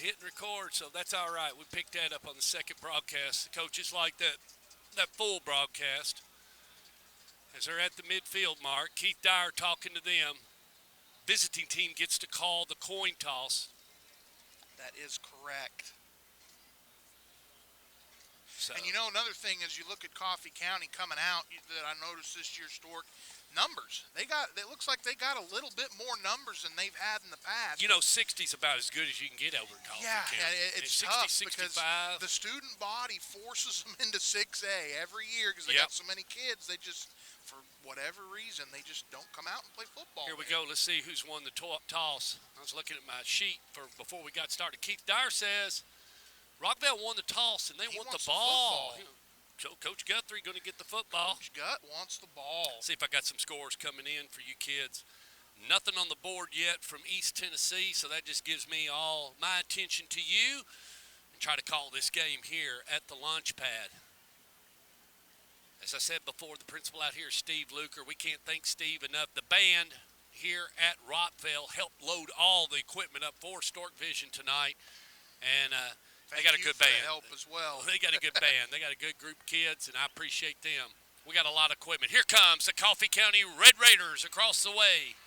Hit and record, so that's all right. We picked that up on the second broadcast. The coaches like that full broadcast. As they're at the midfield mark, Keith Dyer talking to them. Visiting team gets to call the coin toss. That is correct. So. And another thing is you look at Coffee County coming out that I noticed this year, Stork, numbers. It looks like they got a little bit more numbers than they've had in the past. 60's about as good as you can get over in Coffee County. Yeah, it's 60, tough 65. because the student body forces them into 6A every year because they got so many kids. They just, for whatever reason, they just don't come out and play football. Here we go. Let's see who's won the toss. I was looking at my sheet before we got started. Keith Dyer says Rockvale won the toss, and they want the ball. Coach Guthrie going to get the football. Coach Gut wants the ball. See if I got some scores coming in for you kids. Nothing on the board yet from East Tennessee, so that just gives me all my attention to you and try to call this game here at the launch pad. As I said before, the principal out here is Steve Luker. We can't thank Steve enough. The band here at Rockvale helped load all the equipment up for Stork Vision tonight, and they got a good band. Help as well. They got a good band. They got a good group of kids, and I appreciate them. We got a lot of equipment. Here comes the Coffee County Red Raiders across the way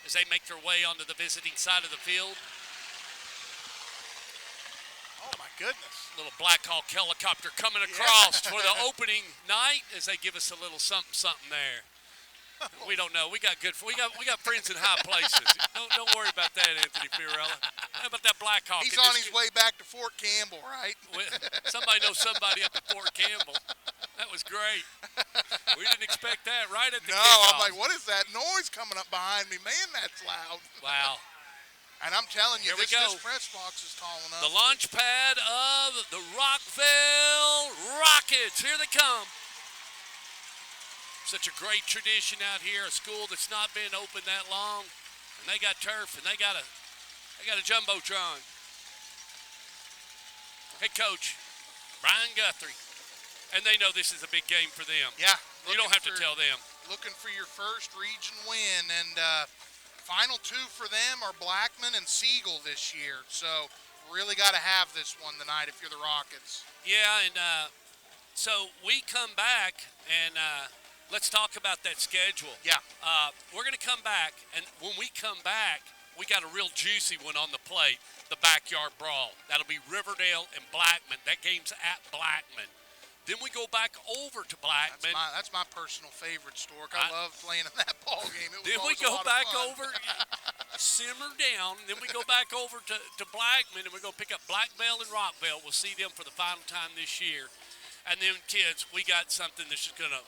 as they make their way onto the visiting side of the field. Oh, my goodness. Little Black Hawk helicopter coming across for the opening night as they give us a little something there. We don't know. We got friends in high places. Don't worry about that, Anthony Fiorella. How about that Black Hawk? He's on his way back to Fort Campbell, right? Somebody knows somebody up at Fort Campbell. That was great. We didn't expect that right at the kickoff. I'm like, what is that noise coming up behind me? Man, that's loud. Wow. And I'm telling you, this go. press box is tall enough. The launch pad of the Rockvale Rockets. Here they come. Such a great tradition out here, a school that's not been open that long, and they got turf and they got a jumbotron. Hey, Coach, Brian Guthrie, and they know this is a big game for them. Yeah, you don't have to tell them. Looking for your first region win, and final two for them are Blackman and Siegel this year. So really got to have this one tonight if you're the Rockets. Yeah, and so we come back and. Let's talk about that schedule. Yeah. We're going to come back, and when we come back, we got a real juicy one on the plate, the backyard brawl. That'll be Riverdale and Blackman. That game's at Blackman. Then we go back over to Blackman. That's my personal favorite, Stork. I love playing in that ball game. Then we go back over, simmer down, and then we go back over to Blackman, and we go pick up Blackvale and Rockvale. We'll see them for the final time this year. And then, kids, we got something that's just going to,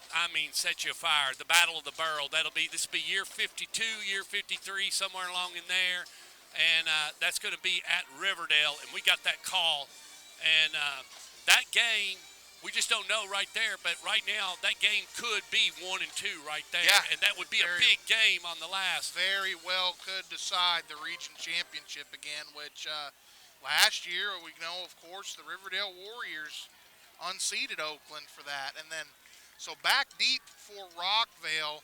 set you afire. The Battle of the Borough. This will be year 52, year 53, somewhere along in there. And that's going to be at Riverdale. And we got that call. And that game, we just don't know right there. But right now, that game could be 1 and 2 right there. Yeah, and that would be a big game on the last. Very well could decide the region championship again, which last year, we know, of course, the Riverdale Warriors unseeded Oakland for that. And then, so back deep for Rockvale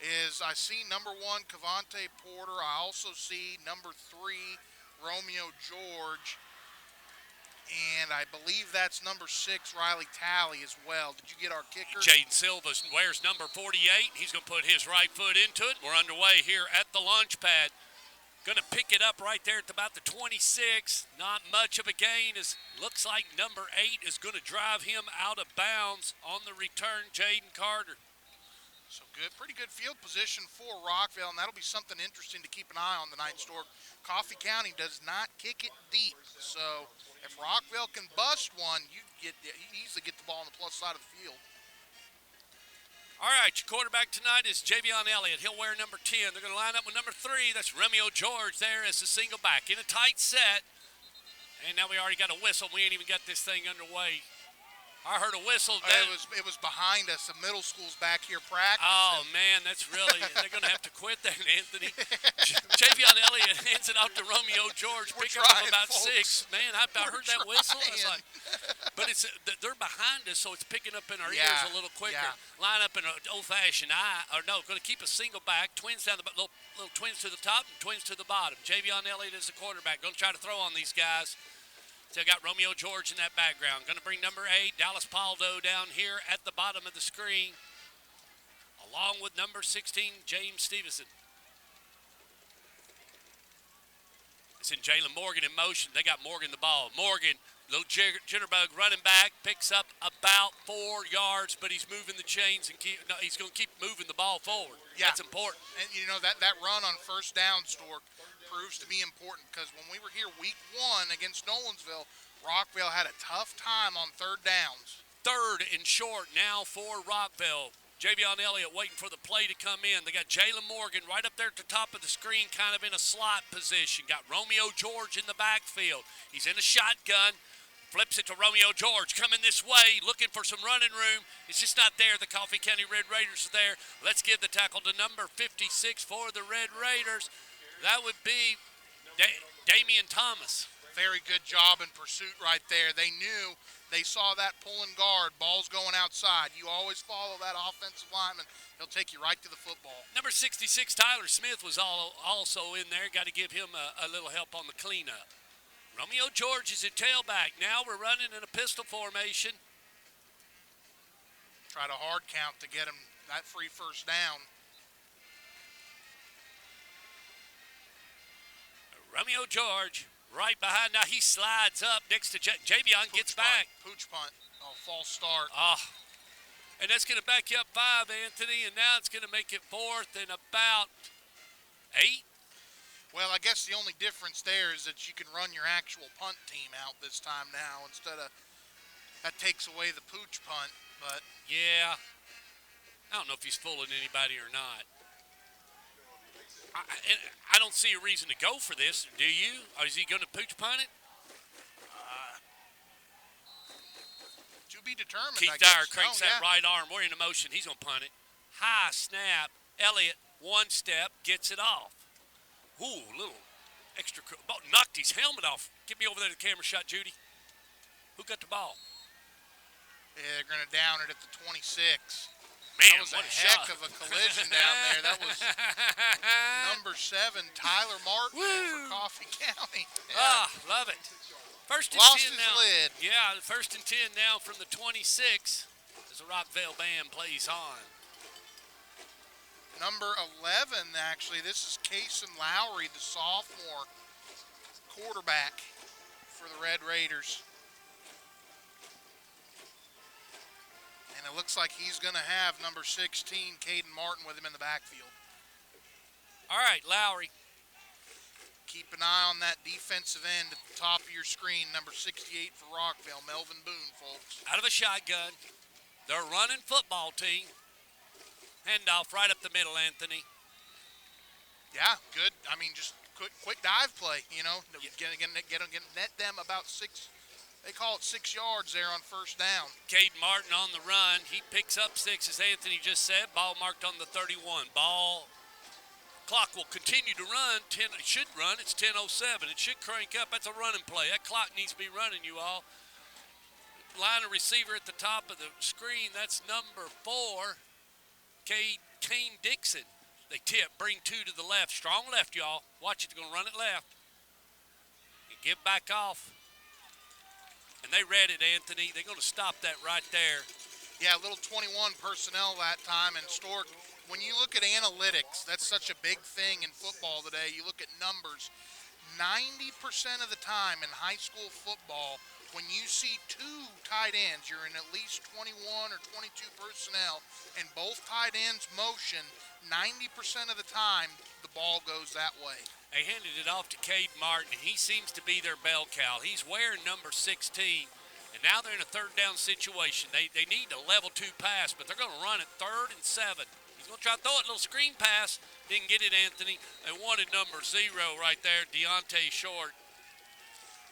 is, I see number 1, Cavante Porter. I also see number 3, Romeo George. And I believe that's number 6, Riley Talley as well. Did you get our kicker? Jaden Silva wears number 48. He's going to put his right foot into it. We're underway here at the launch pad. Going to pick it up right there at about the 26. Not much of a gain. Looks like number 8 is going to drive him out of bounds on the return, Jaden Carter. So good, pretty good field position for Rockvale, and that'll be something interesting to keep an eye on tonight, Stork. Coffee County does not kick it deep. So if Rockvale can bust one, you easily get the ball on the plus side of the field. All right, your quarterback tonight is Javion Elliott. He'll wear number 10. They're going to line up with number 3. That's Romeo George there as the single back in a tight set. And now we already got a whistle. We ain't even got this thing underway. I heard a whistle. It was behind us. The middle school's back here practicing. Oh, man, that's really – they're going to have to quit that, Anthony. Javion Elliott hands it out to Romeo George. We're Pick up trying, about folks. 6. Man, I heard that whistle. I was like – but they're behind us, so it's picking up in our ears a little quicker. Yeah. Line up in an old-fashioned going to keep a single back. Twins down the – little twins to the top and twins to the bottom. Javion Elliott is the quarterback. Going to try to throw on these guys. So got Romeo George in that background. Going to bring number 8, Dallas Paldo, down here at the bottom of the screen, along with number 16, James Stevenson. It's in Jalen Morgan in motion. They got Morgan the ball. Morgan, little jitterbug, running back, picks up about 4 yards, but he's moving the chains and he's going to keep moving the ball forward. Yeah. That's important. And, that run on first down, Stork, proves to be important because when we were here week 1 against Nolensville, Rockvale had a tough time on third downs. Third and short now for Rockvale. Javion Elliott waiting for the play to come in. They got Jalen Morgan right up there at the top of the screen, kind of in a slot position. Got Romeo George in the backfield. He's in a shotgun. Flips it to Romeo George, coming this way, looking for some running room. It's just not there. The Coffee County Red Raiders are there. Let's give the tackle to number 56 for the Red Raiders. That would be Damian Thomas. Very good job in pursuit right there. They saw that pulling guard, ball's going outside. You always follow that offensive lineman. He'll take you right to the football. Number 66, Tyler Smith, was also in there. Got to give him a little help on the cleanup. Romeo George is at tailback. Now we're running in a pistol formation. Try to hard count to get him that free first down. Romeo George right behind. Now he slides up next to Javion, gets back. Pooch punt. Oh, false start. And that's going to back you up 5, Anthony, and now it's going to make it 4th and about 8. Well, I guess the only difference there is that you can run your actual punt team out this time now instead of that takes away the pooch punt. But yeah, I don't know if he's fooling anybody or not. I don't see a reason to go for this. Do you? Or is he going to pooch punt it? To be determined. Keith Dyer cranks that right arm. We're in motion. He's going to punt it. High snap. Elliott, 1 step, gets it off. Ooh, little extra. Knocked his helmet off. Get me over there to the camera shot, Judy. Who got the ball? Yeah, they're going to down it at the 26. Man, that was what a shot. heck of a collision down there. That was number 7, Tyler Martin for Coffee County. Yeah. Love it. First and Lost 10 his now. lid. Yeah, the 1st and 10 now from the 26 as the Rockvale band plays on. Number 11, actually, this is Kason Lowry, the sophomore quarterback for the Red Raiders. And it looks like he's going to have number 16, Caden Martin, with him in the backfield. All right, Lowry. Keep an eye on that defensive end at the top of your screen, number 68 for Rockvale, Melvin Boone, folks. Out of a shotgun. They're running football team. Handoff right up the middle, Anthony. Yeah, good. I mean, just quick dive play, net them about 6. They call it 6 yards there on first down. Caden Martin on the run. He picks up 6, as Anthony just said. Ball marked on the 31. Clock will continue to run. It should run. It's 10:07. It should crank up. That's a running play. That clock needs to be running, you all. Line of receiver at the top of the screen. That's number 4, Kane Dixon. They tip. Bring 2 to the left. Strong left, y'all. Watch it. They're going to run it left. And give back off. And they read it, Anthony. They're going to stop that right there. Yeah, a little 21 personnel that time. And Stork, when you look at analytics, that's such a big thing in football today. You look at numbers. 90% of the time in high school football, when you see 2 tight ends, you're in at least 21 or 22 personnel, and both tight ends motion, 90% of the time, the ball goes that way. They handed it off to Cade Martin. He seems to be their bell cow. He's wearing number 16, and now they're in a third down situation. They need a level 2 pass, but they're going to run it 3rd and 7. He's going to try to throw it, a little screen pass. Didn't get it, Anthony. They wanted number 0 right there, Deontay Short.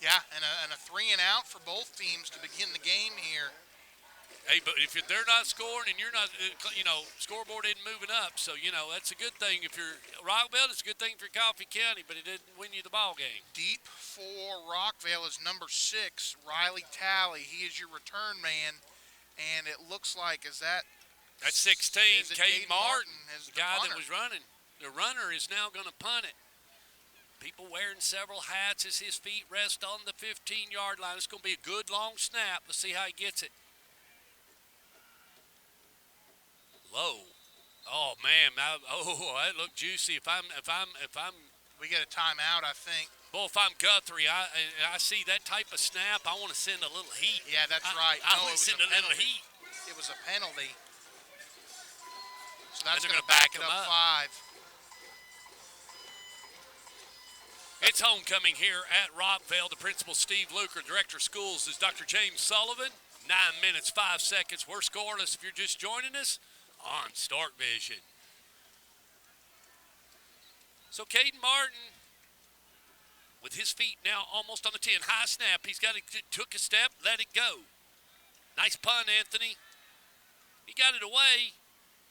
Yeah, and a 3 and out for both teams to begin the game here. Hey, but if they're not scoring and you're not, scoreboard isn't moving up, so, that's a good thing. If you're Rockvale, it's a good thing for Coffee County, but it didn't win you the ball game. Deep for Rockvale is number 6, Riley Talley. He is your return man, and it looks like, That's 16. Caden Martin, is the guy that was running. The runner is now going to punt it. People wearing several hats as his feet rest on the 15-yard line. It's going to be a good long snap. Let's see how he gets it. Low. Oh man, that looked juicy. If I'm, we get a timeout, I think. Well, if I'm Guthrie, I see that type of snap, I want to send a little heat. Yeah, that's right. I want to send a little heat. It was a penalty. So that's going to back it up 5. It's homecoming here at Rockvale. The principal, Steve Luker, director of schools, is Dr. James Sullivan. 9 minutes, 5 seconds. We're scoreless if you're just joining us on Stark Vision. So Caden Martin, with his feet now almost on the 10, high snap. He's took a step, let it go. Nice punt, Anthony. He got it away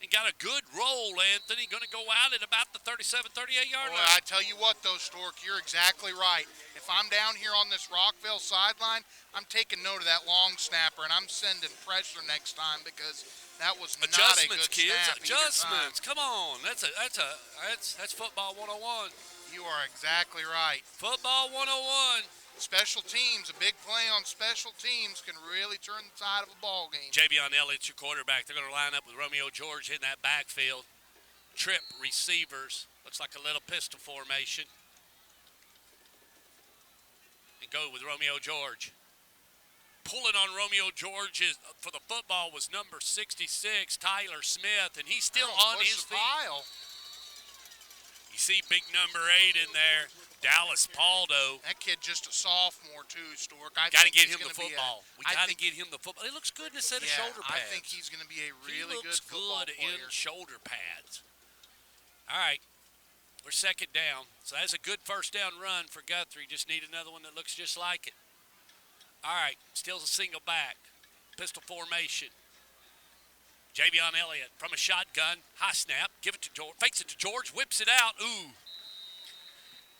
and got a good roll, Anthony. Going to go out at about the 37, 38-yard line. I tell you what, though, Stork, you're exactly right. If I'm down here on this Rockvale sideline, I'm taking note of that long snapper, and I'm sending pressure next time because that was not a good kids. snap. Adjustments. Come on. That's football 101. You are exactly right. Football 101. Special teams, a big play on special teams can really turn the tide of a ball game. Javion Elliott's your quarterback. They're going to line up with Romeo George in that backfield. Trip receivers. Looks like a little pistol formation. And go with Romeo George. Pulling on Romeo George for the football was number 66, Tyler Smith, and he's still on his feet. You see big number 8 in there, Dallas Paldo. That kid just a sophomore too, Stork. Got to get him the football. We got to get him the football. It looks good in a set of shoulder pads. I think he's going to be a really good football player. He looks good in shoulder pads. All right, we're second down. So that's a good first down run for Guthrie. Just need another one that looks just like it. All right, still a single back. Pistol formation. Javion Elliott from a shotgun. High snap. Give it to George. Fakes it to George. Whips it out. Ooh.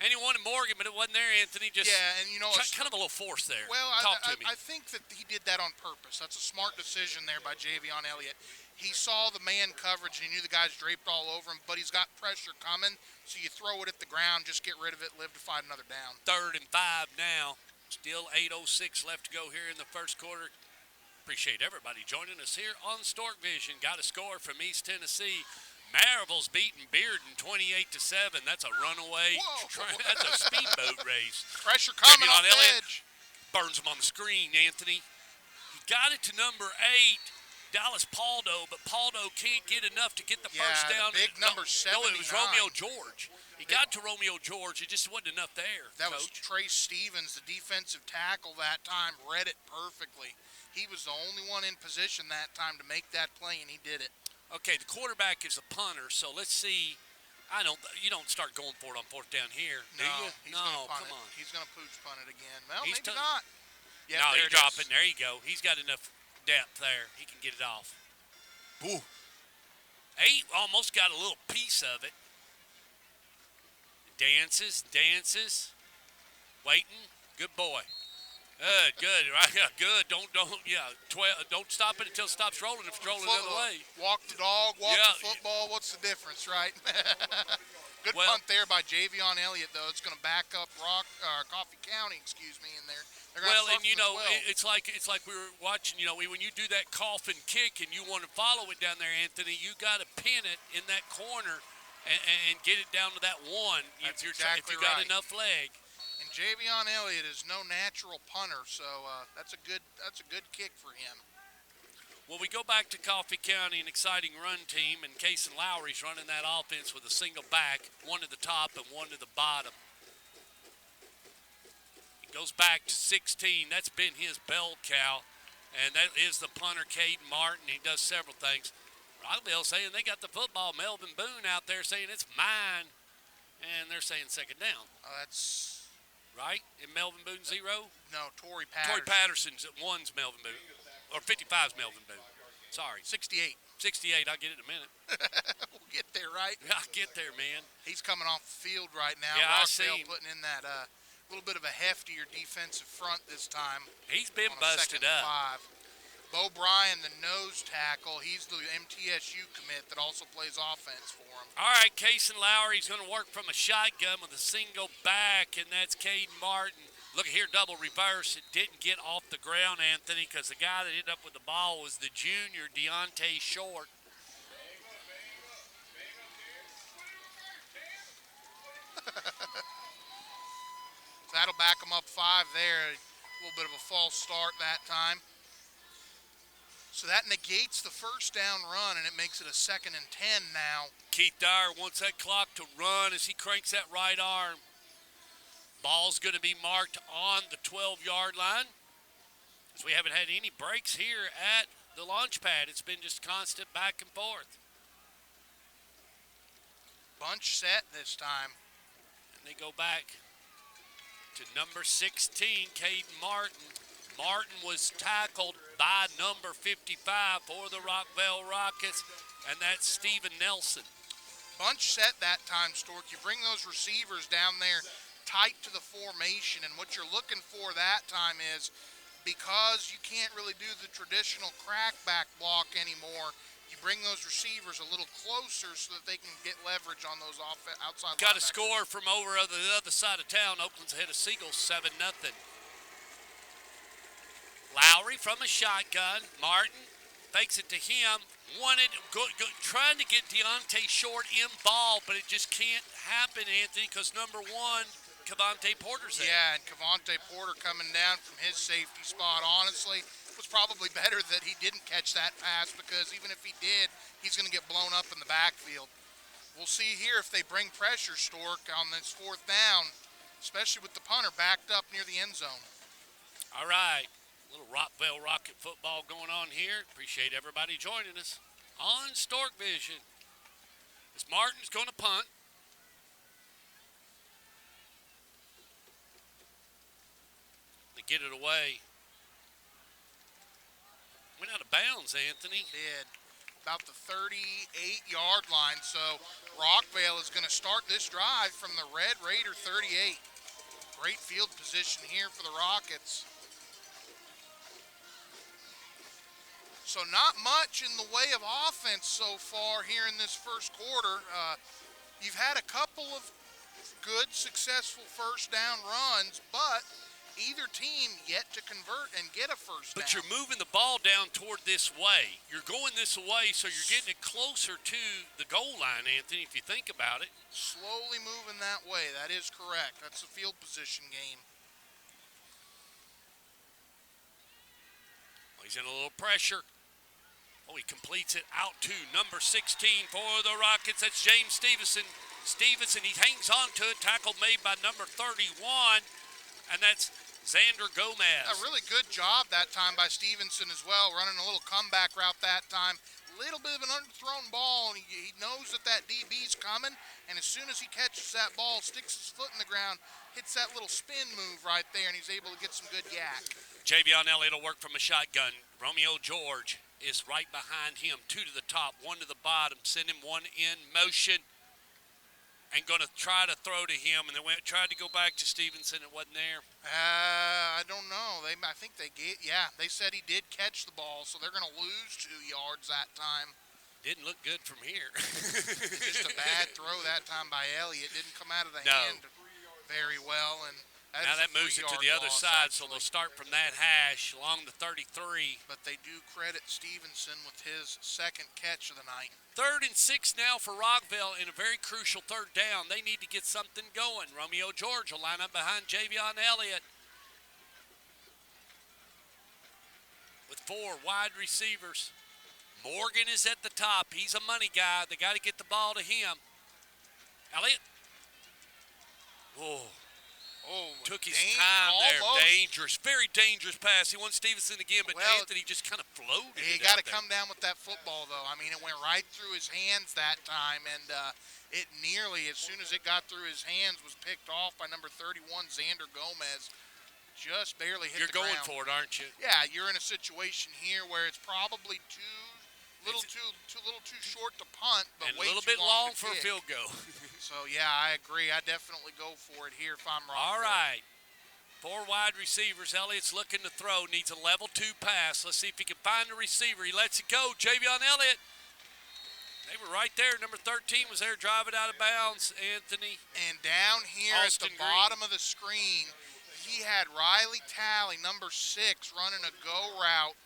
And he wanted Morgan, but it wasn't there, Anthony. Just and kind of a little force there. Well, Talk to me. I think that he did that on purpose. That's a smart decision there by Javion Elliott. He saw the man coverage, and he knew the guy's draped all over him, but he's got pressure coming, so you throw it at the ground, just get rid of it, live to fight another down. 3rd and 5 now. Still 8:06 left to go here in the first quarter. Appreciate everybody joining us here on Stork Vision. Got a score from East Tennessee. Maryville's beating Bearden 28-7. That's a runaway. That's a speedboat race. Pressure coming on the edge. Burns him on the screen, Anthony. He got it to number 8, Dallas Paldo, but Paldo can't get enough to get the first down. Big number 79. No, it was Romeo George. He got to Romeo George. It just wasn't enough there. That was Trace Stevens, the defensive tackle that time, read it perfectly. He was the only one in position that time to make that play, and he did it. Okay, the quarterback is a punter, so let's see. You don't start going for it on 4th down here, do you? He's going to punt it. He's going to pooch punt it again. Well, maybe not. Yeah, no, he's dropping. There you go. He's got enough depth there. He can get it off. Ooh. 8 almost got a little piece of it. Dances. Waiting. Good boy. Good, right? Yeah, good. Don't stop it until it stops rolling. If it's rolling the other way. Walk the dog, walk the football. What's the difference, right? Good punt there by Javion Elliott, though. It's going to back up Coffee County, in there. Well, and it's like we were watching. When you do that coffin kick and you want to follow it down there, Anthony, you got to pin it in that corner and get it down to that 1. That's if exactly you got enough leg. And Javion Elliott is no natural punter, so that's a good kick for him. Well, we go back to Coffee County, an exciting run team, and Cason Lowry's running that offense with a single back, 1 to the top and 1 to the bottom. He goes back to 16. That's been his bell cow, and that is the punter, Caden Martin. He does several things. Rockvale saying they got the football. Melvin Boone out there saying it's mine, and they're saying second down. That's... Right? And Melvin Boone 0? No, Torrey Patterson. Torrey Patterson's at 1's Melvin Boone. or 55 is Melvin Boone. Sorry. 68. 68, I'll get it in a minute. We'll get there, right? I'll get there, man. He's coming off the field right now. Yeah, I Rockvale seen. putting in that little bit of a heftier defensive front this time. He's been on a busted 2nd and up. 5. Bo Bryan, the nose tackle, he's the MTSU commit that also plays offense for him. All right, Cason Lowry's going to work from a shotgun with a single back, and that's Caden Martin. Look here, double reverse. It didn't get off the ground, Anthony, because the guy that ended up with the ball was the junior, Deontay Short. That'll back him up 5 there. A little bit of a false start that time. So that negates the first down run, and it makes it a 2nd and 10 now. Keith Dyer wants that clock to run as he cranks that right arm. Ball's going to be marked on the 12-yard line. As we haven't had any breaks here at the launch pad. It's been just constant back and forth. Bunch set this time. And they go back to number 16, Caden Martin. Martin was tackled by number 55 for the Rockvale Rockets, and that's Steven Nelson. Bunch set that time, Stork. You bring those receivers down there tight to the formation, and what you're looking for that time is, because you can't really do the traditional crackback block anymore, you bring those receivers a little closer so that they can get leverage on those outside Got a linebackers. score from over on the other side of town. Oakland's ahead of Seagulls 7-0. Lowry from a shotgun. Martin fakes it to him. Trying to get Deontay Short involved, but it just can't happen, Anthony, because number 1, Cavante Porter's there. Yeah, and Cavante Porter coming down from his safety spot, honestly, was probably better that he didn't catch that pass, because even if he did, he's going to get blown up in the backfield. We'll see here if they bring pressure, Stork, on this 4th down, especially with the punter backed up near the end zone. All right. Little Rockvale Rocket football going on here. Appreciate everybody joining us on Stork Vision. As Martin's going to punt. They get it away. Went out of bounds, Anthony. Did. About the 38-yard line. So Rockvale is going to start this drive from the Red Raider 38. Great field position here for the Rockets. So not much in the way of offense so far here in this first quarter. You've had a couple of good, successful first down runs, but either team yet to convert and get a first down. But you're moving the ball down toward this way. You're going this way, so you're getting it closer to the goal line, Anthony, if you think about it. Slowly moving that way. That is correct. That's a field position game. He's in a little pressure. Oh, he completes it out to number 16 for the Rockets. That's James Stevenson. He hangs on to it. Tackle made by number 31, and that's Xander Gomez. A really good job that time by Stevenson as well, running a little comeback route that time. Little bit of an underthrown ball, and he knows that DB's coming, and as soon as he catches that ball, sticks his foot in the ground, hits that little spin move right there, and he's able to get some good yak. Javion Elliott will work from a shotgun. Romeo George is right behind him. 2 to the top, 1 to the bottom. Send him 1 in motion. And going to try to throw to him. And they tried to go back to Stevenson. It wasn't there. I don't know. I think they they said he did catch the ball, so they're going to lose 2 yards that time. Didn't look good from here. Just a bad throw that time by Elliott. Didn't come out of the hand very well, and now that moves it to the other side, so they'll start from that hash along the 33. But they do credit Stevenson with his 2nd catch of the night. 3rd and 6 now for Rockvale in a very crucial 3rd down. They need to get something going. Romeo George will line up behind Javion Elliott with 4 wide receivers. Morgan is at the top. He's a money guy. They got to get the ball to him. Elliott. Took his time there. Dangerous. Very dangerous pass. He wants Stevenson again, but Anthony just kind of floated. He got to come down with that football, though. I mean, it went right through his hands that time, and it nearly, as soon as it got through his hands, was picked off by number 31, Xander Gomez. just barely hit You're the ground. going for it, aren't you? Yeah, you're in a situation here where it's probably too short to punt, but And a way little too bit long to for a kick. field goal. So, yeah, I agree. I definitely go for it here if I'm wrong. All right. 4 wide receivers. Elliott's looking to throw. Needs a level 2 pass. Let's see if he can find the receiver. He lets it go. Javion Elliott. They were right there. Number 13 was there driving out of bounds. Anthony. And down here Austin at the bottom of the screen, he had Riley Talley, number 6, running a go route.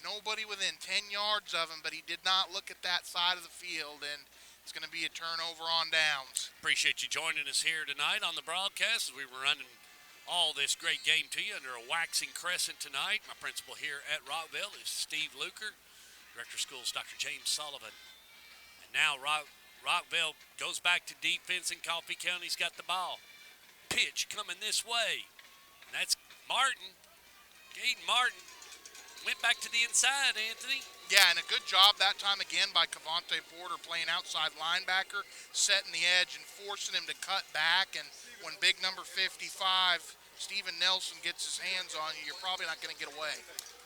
Nobody within 10 yards of him, but he did not look at that side of the field, and it's going to be a turnover on downs. Appreciate you joining us here tonight on the broadcast as we were running all this great game to you under a waxing crescent tonight. My principal here at Rockvale is Steve Luker. Director of Schools, Dr. James Sullivan. And now Rockvale goes back to defense, and Coffee County's got the ball. Pitch coming this way. And that's Martin. Gaten Martin went back to the inside, Anthony. Yeah, and a good job that time again by Cavante Porter playing outside linebacker, setting the edge and forcing him to cut back. And when big number 55, Steven Nelson, gets his hands on you, you're probably not going to get away.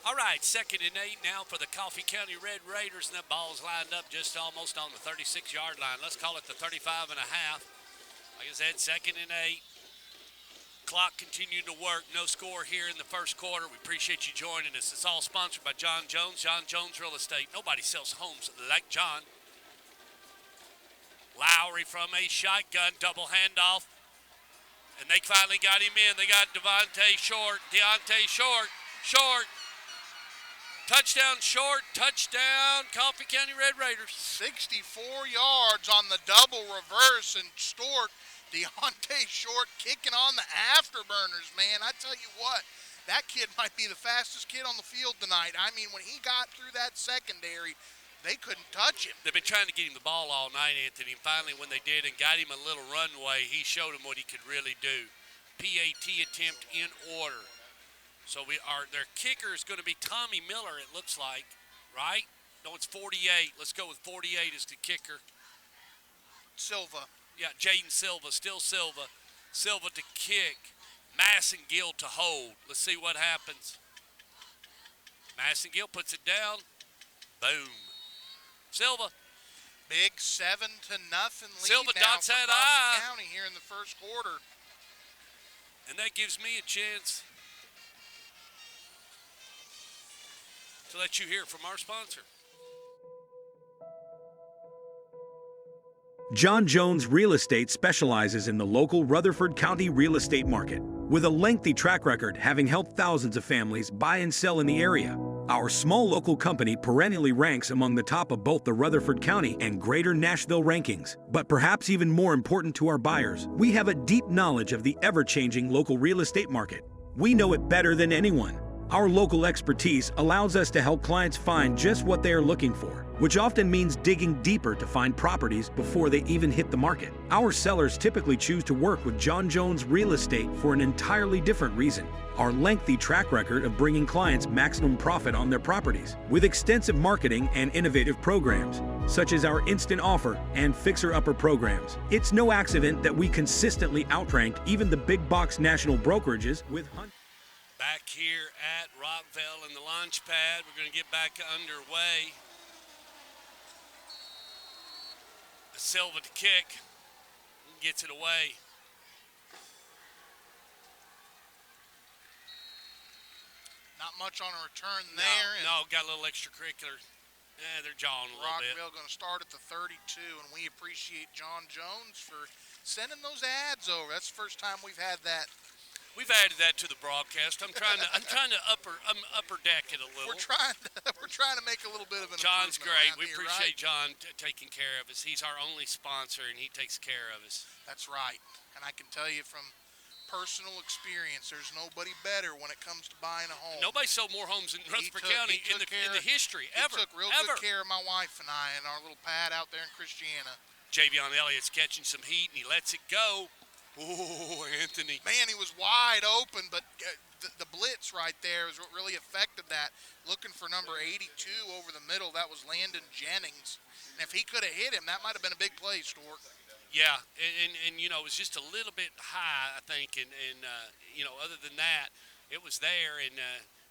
All right, 2nd and 8 now for the Coffee County Red Raiders, and that ball's lined up just almost on the 36-yard line. Let's call it the 35 and a half. Like I said, 2nd and 8. Clock continuing to work. No score here in the first quarter. We appreciate you joining us. It's all sponsored by John Jones. John Jones Real Estate. Nobody sells homes like John. Lowry from a shotgun, double handoff. And they finally got him in. They got Deontay Short. Touchdown Short. Touchdown Coffee County Red Raiders. 64 yards on the double reverse, and Deontay Short kicking on the afterburners, man. I tell you what, that kid might be the fastest kid on the field tonight. I mean, when he got through that secondary, they couldn't touch him. They've been trying to get him the ball all night, Anthony, and finally when they did and got him a little runway, he showed them what he could really do. PAT attempt in order. So their kicker is going to be Tommy Miller, it looks like, right? No, it's 48. Let's go with 48 as the kicker. Silva. Yeah, Jaden Silva, still Silva. Silva to kick. Massengill to hold. Let's see what happens. Massengill puts it down. Boom. Silva. Big 7-0 lead Silva now dots for that Coffee I. County here in the first quarter. And that gives me a chance to let you hear from our sponsor. John Jones Real Estate specializes in the local Rutherford County real estate market. With a lengthy track record having helped thousands of families buy and sell in the area, our small local company perennially ranks among the top of both the Rutherford County and Greater Nashville rankings. But perhaps even more important to our buyers, we have a deep knowledge of the ever-changing local real estate market. We know it better than anyone. Our local expertise allows us to help clients find just what they are looking for, which often means digging deeper to find properties before they even hit the market. Our sellers typically choose to work with John Jones Real Estate for an entirely different reason: our lengthy track record of bringing clients maximum profit on their properties. With extensive marketing and innovative programs, such as our Instant Offer and Fixer-Upper programs, it's no accident that we consistently outrank even the big box national brokerages with Back here at Rockvale in the launch pad. We're going to get back underway. Silva to kick. Gets it away. Not much on a return there. No, got a little extracurricular. Yeah, they're jawing a little bit. Rockvale going to start at the 32, and we appreciate John Jones for sending those ads over. That's the first time we've had that. We've added that to the broadcast. I'm trying to upper deck it a little. We're trying to make a little bit of an John's improvement great. around We here, appreciate right? John taking care of us. He's our only sponsor, and he takes care of us. That's right. And I can tell you from personal experience, there's nobody better when it comes to buying a home. Nobody sold more homes in Rutherford County in the history ever. He took real good care of my wife and I in our little pad out there in Christiana. Javion Elliott's catching some heat, and he lets it go. Oh, Anthony. Man, he was wide open, but the blitz right there is what really affected that. Looking for number 82 over the middle, that was Landon Jennings. And if he could have hit him, that might have been a big play, Stork. Yeah, and you know, it was just a little bit high, I think, and you know, other than that, it was there, and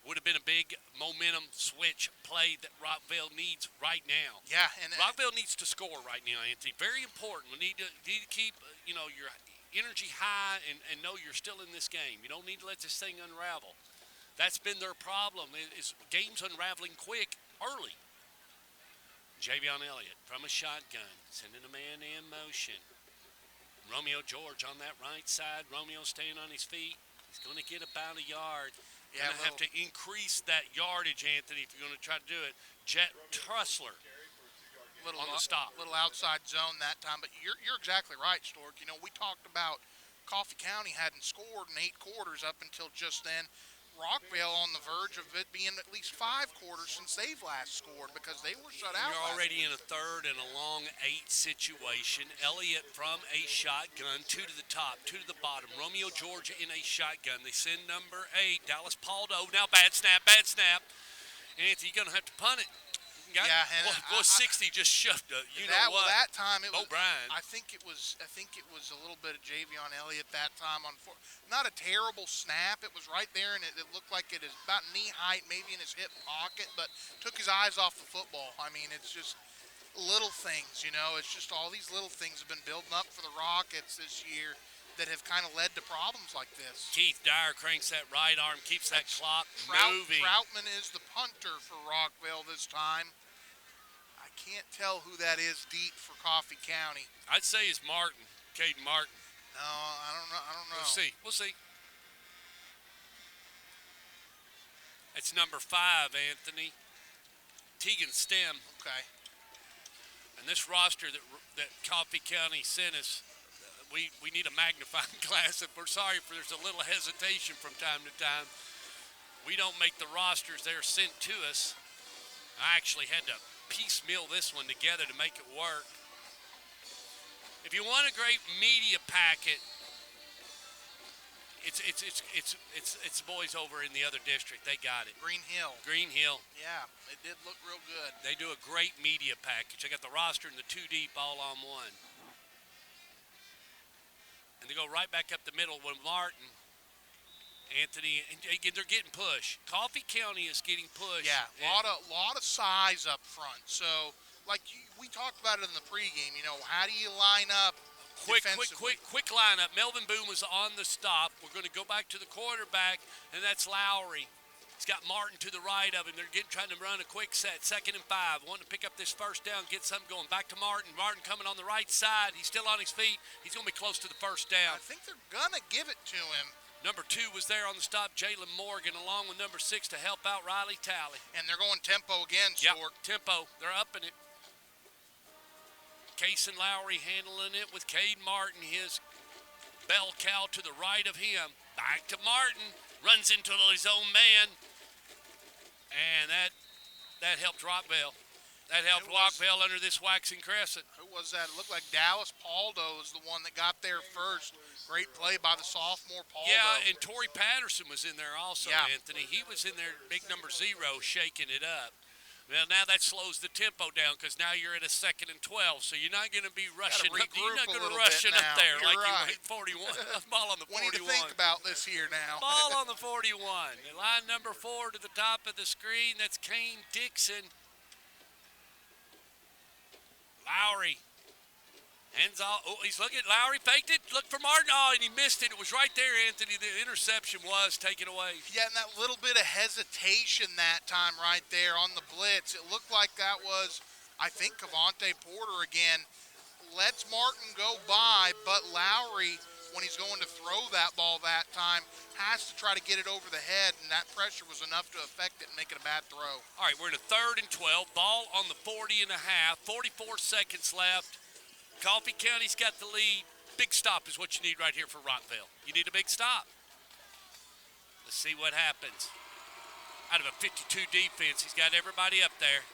would have been a big momentum switch play that Rockvale needs right now. Yeah, and Rockvale needs to score right now, Anthony. Very important. We need to keep your energy high and know you're still in this game. You don't need to let this thing unravel. That's been their problem. Is games unraveling quick early. Javion Elliott from a shotgun, sending a man in motion. Romeo George on that right side. Romeo staying on his feet. He's going to get about a yard. You're going to have to increase that yardage, Anthony, if you're going to try to do it. Jet Trussler on the stop. Little outside zone that time, but you're exactly right, Stork. We talked about Coffee County hadn't scored in 8 quarters up until just then. Rockvale on the verge of it being at least 5 quarters since they've last scored because they were shut out. You're already in a third and a long 8 situation. Elliott from a shotgun, 2 to the top, 2 to the bottom. Romeo George in a shotgun. They send number 8, Dallas Paldo. Now bad snap. Anthony, you're going to have to punt it. Boy, 60 just shoved it. Well, that time it was. Brian. I think it was a little bit of Javion Elliott that time. Not a terrible snap. It was right there, and it looked like it is about knee height, maybe in his hip pocket, but took his eyes off the football. I mean, it's just little things, It's just all these little things have been building up for the Rockets this year that have kind of led to problems like this. Keith Dyer cranks that right arm, keeps that clock moving. Troutman is the punter for Rockvale this time. I can't tell who that is deep for Coffee County. I'd say it's Martin, Caden Martin. No, I don't know. We'll see. It's number 5, Anthony. Tegan Stem. Okay. And this roster that Coffee County sent us, we need a magnifying glass. If we're sorry for there's a little hesitation from time to time. We don't make the rosters they're sent to us. I actually had to piecemeal this one together to make it work. If you want a great media packet, it's the boys over in the other district. They got it. Green Hill. Yeah, it did look real good. They do a great media package. They got the roster and the 2 deep all on one. And they go right back up the middle with Martin, Anthony, and they're getting pushed. Coffee County is getting pushed. Yeah, a lot of size up front. So, we talked about it in the pregame. How do you line up? Quick lineup. Melvin Boone was on the stop. We're going to go back to the quarterback, and that's Lowry. He's got Martin to the right of him. They're trying to run a quick set, 2nd and 5. Wanting to pick up this first down, get something going. Back to Martin. Martin coming on the right side. He's still on his feet. He's going to be close to the first down. I think they're going to give it to him. Number 2 was there on the stop, Jalen Morgan, along with number 6 to help out Riley Talley. And they're going tempo again, Stork. Yep, tempo. They're upping it. Cason Lowry handling it with Cade Martin, his bell cow to the right of him. Back to Martin. Runs into his own man. And that helped Rockvale. That helped Rockvale under this waxing crescent. Who was that? It looked like Dallas Paldo is the one that got there first. Great play by the sophomore Paldo. Yeah, and Torrey Patterson was in there also, yeah. Anthony. He was in there, big number 0, shaking it up. Well, now that slows the tempo down because now you're at a 2nd and 12, so you're not going to be rushing up. You're not going to rush it up there you're like right. you were at 41. Ball on the 41. We need to think about this here now. Ball on the 41. And line number 4 to the top of the screen. That's Kane Dixon. Lowry. Hands off. Oh, he's looking. Lowry faked it. Looked for Martin. Oh, and he missed it. It was right there, Anthony. The interception was taken away. Yeah, and that little bit of hesitation that time right there on the blitz. It looked like that was, I think, Cavante Porter again. Lets Martin go by, but Lowry, when he's going to throw that ball that time, has to try to get it over the head, and that pressure was enough to affect it and make it a bad throw. All right, we're in a 3rd and 12. Ball on the 40 and a half. 44 seconds left. Coffee County's got the lead. Big stop is what you need right here for Rockvale. You need a big stop. Let's see what happens. Out of a 52 defense, he's got everybody up there.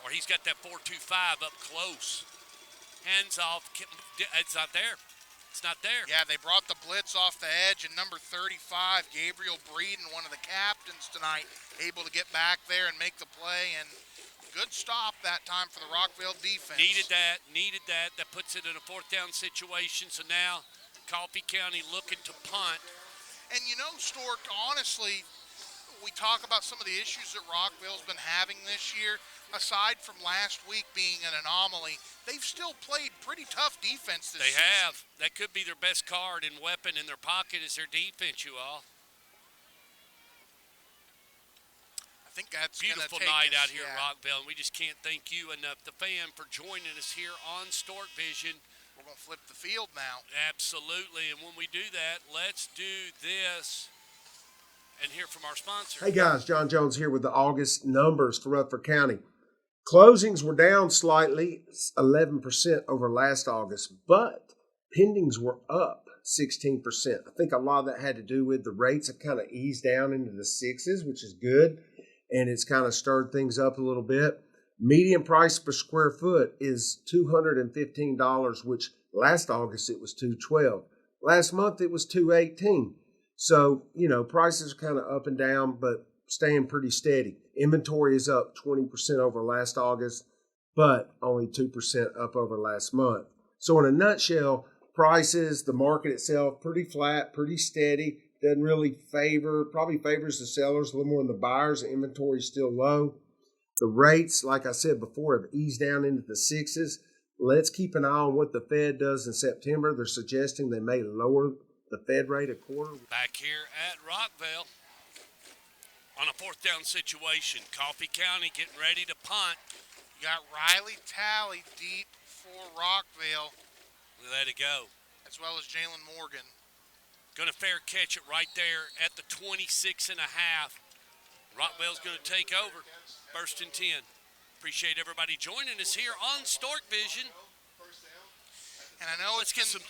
Or he's got that 4-2-5 up close. Hands off. It's not there. It's not there. Yeah, they brought the blitz off the edge, and number 35, Gabriel Breeden, one of the captains tonight, able to get back there and make the play, and good stop that time for the Rockvale defense. Needed that. That puts it in a 4th down situation. So now Coffee County looking to punt. And Stork, honestly, we talk about some of the issues that Rockvale's been having this year. Aside from last week being an anomaly, they've still played pretty tough defense this season. They have. That could be their best card and weapon in their pocket is their defense, you all. I think that's beautiful night out here at Rockvale, and we just can't thank you enough, the fan, for joining us here on Stork Vision. We're going to flip the field now. Absolutely, and when we do that, let's do this and hear from our sponsor. Hey guys, John Jones here with the August numbers for Rutherford County. Closings were down slightly, 11% over last August, but pendings were up 16%. I think a lot of that had to do with the rates have kind of eased down into the sixes, which is good, and it's kind of stirred things up a little bit. Median price per square foot is $215, which last August it was $212. Last month it was $218. So, prices are kind of up and down, but staying pretty steady. Inventory is up 20% over last August, but only 2% up over last month. So in a nutshell, prices, the market itself, pretty flat, pretty steady. Doesn't really probably favors the sellers a little more than the buyers. The inventory is still low. The rates, like I said before, have eased down into the sixes. Let's keep an eye on what the Fed does in September. They're suggesting they may lower the Fed rate a quarter. Back here at Rockvale on a fourth down situation. Coffee County getting ready to punt. You got Riley Talley deep for Rockvale. Let it go. As well as Jalen Morgan. Going to fair catch it right there at the 26 and a half. Rockvale's going to take over. First and 10. Appreciate everybody joining us here on Stork Vision. And I know let's get some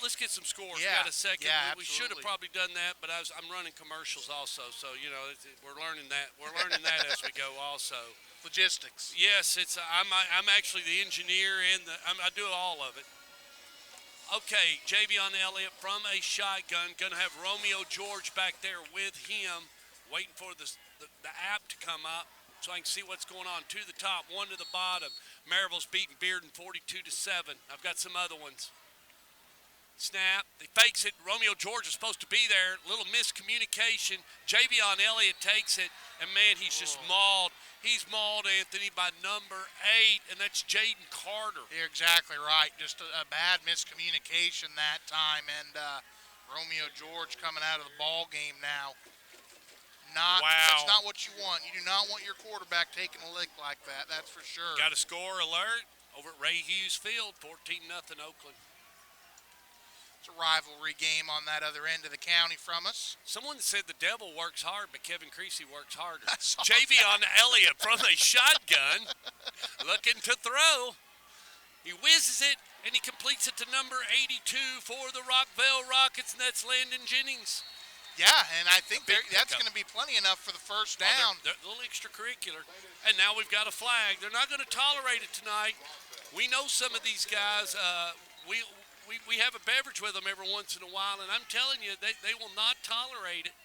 scores. Yeah, we got a second. Yeah, we should have probably done that, but I'm running commercials also, so we're learning that. We're learning that as we go also. Logistics. Yes, I'm actually the engineer and I do all of it. Okay, Javion Elliott from a shotgun. Going to have Romeo George back there with him, waiting for the app to come up so I can see what's going on. Two to the top, one to the bottom. Maryville's beating Bearden 42-7. I've got some other ones. Snap. He fakes it. Romeo George is supposed to be there. Little miscommunication. Javion Elliott takes it, and man, he's just mauled. He's mauled, Anthony, by number 8, and that's Jaden Carter. You're exactly right. Just a bad miscommunication that time, and Romeo George coming out of the ball game now. Wow. That's not what you want. You do not want your quarterback taking a lick like that. That's for sure. Got a score alert over at Ray Hughes Field, 14-0 Oakland. It's a rivalry game on that other end of the county from us. Someone said the devil works hard, but Kevin Creasy works harder. Javion Elliott from a shotgun, looking to throw. He whizzes it, and he completes it to number 82 for the Rockvale Rockets, and that's Landon Jennings. Yeah, and I think that's going to be plenty enough for the first down. They're a little extracurricular. And now we've got a flag. They're not going to tolerate it tonight. We know some of these guys. We have a beverage with them every once in a while, and I'm telling you, they will not tolerate it.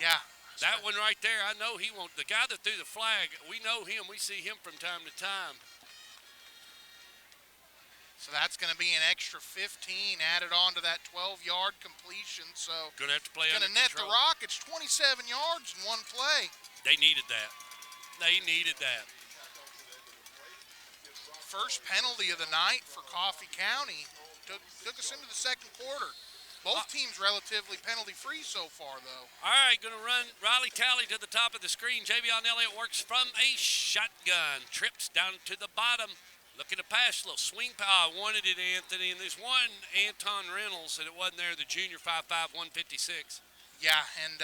Yeah. That one right there, I know he won't. The guy that threw the flag, we know him. We see him from time to time. So that's going to be an extra 15 added on to that 12-yard completion. So going to have to play under control. Going to net the Rockets 27 yards in one play. They needed that. They needed that. First penalty of the night for Coffee County. Took us into the second quarter. Both teams relatively penalty-free so far, though. All right, going to run Riley Talley to the top of the screen. Javion Elliott works from a shotgun. Trips down to the bottom. Looking to pass, a little swing power. I wanted it, Anthony. And there's one, Anton Reynolds, and it wasn't there, the junior 5'5", 156. Yeah, and,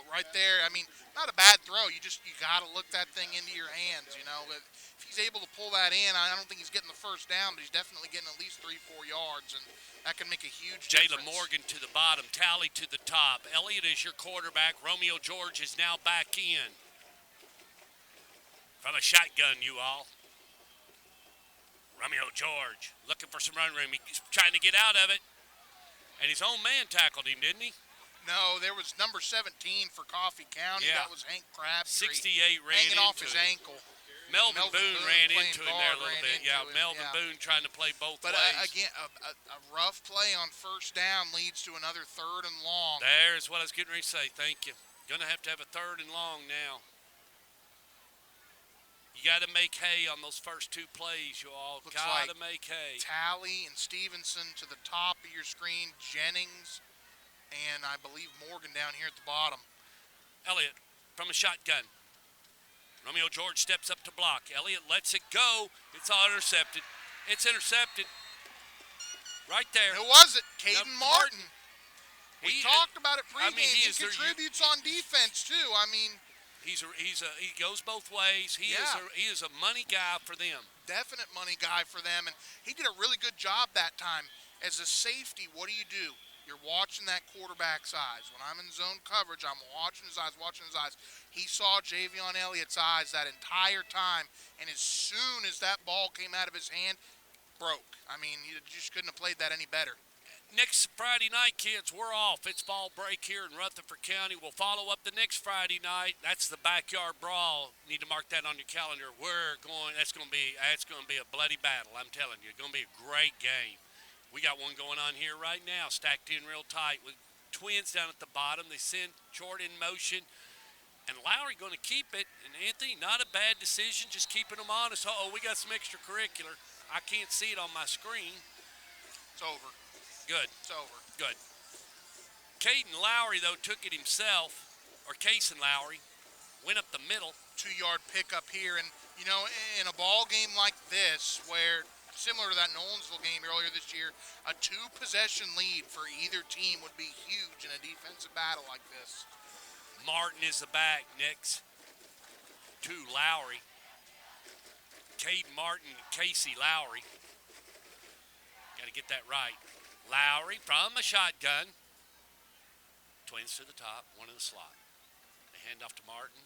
right there, I mean, not a bad throw. You got to look that thing into your hands, But if he's able to pull that in, I don't think he's getting the first down, but he's definitely getting at least 3-4 yards, and that can make a huge difference. Jayla Morgan to the bottom, Talley to the top. Elliott is your quarterback. Romeo George is now back in. From a shotgun, you all. Romeo George looking for some run room. He's trying to get out of it. And his own man tackled him, didn't he? No, there was number 17 for Coffee County. Yeah. That was Hank Crabtree. 68 ran hanging off into his it. ankle. Melvin Boone ran playing into him there a guard, little ran bit. into Yeah, him, Melvin yeah. Boone trying to play both But ways. again, a rough play on first down leads to another 3rd and long. There's what I was getting ready to say. Thank you. Going to have a 3rd and long now. You got to make hay on those first 2 plays, you all. Got to make hay. Talley and Stevenson to the top of your screen. Jennings and I believe Morgan down here at the bottom. Elliott from a shotgun. Romeo George steps up to block. Elliott lets it go. It's all intercepted. It's intercepted. Right there. Who was it? Caden Martin. We talked about it pregame. He contributes on defense too. I mean, he goes both ways. He is a money guy for them. Definite money guy for them, and he did a really good job that time. As a safety, what do? You're watching that quarterback's eyes. When I'm in zone coverage, I'm watching his eyes. He saw Javion Elliott's eyes that entire time, and as soon as that ball came out of his hand, broke. I mean, you just couldn't have played that any better. Next Friday night, kids, we're off. It's fall break here in Rutherford County. We'll follow up the next Friday night. That's the backyard brawl. Need to mark that on your calendar. That's going to be a bloody battle. I'm telling you, it's going to be a great game. We got one going on here right now, stacked in real tight with twins down at the bottom. They send Jordan in motion, and Lowry going to keep it. And Anthony, not a bad decision, just keeping them honest. We got some extracurricular. I can't see it on my screen. It's over. Good. It's over. Good. Caden Lowry, though, took it himself, or Cason Lowry, went up the middle. 2-yard pickup here, and in a ball game like this, where similar to that Nolensville game earlier this year, a 2-possession lead for either team would be huge in a defensive battle like this. Martin is the back next to Lowry. Caden Martin, Casey Lowry. Got to get that right. Lowry from a shotgun. Twins to the top, one in the slot. They hand off to Martin.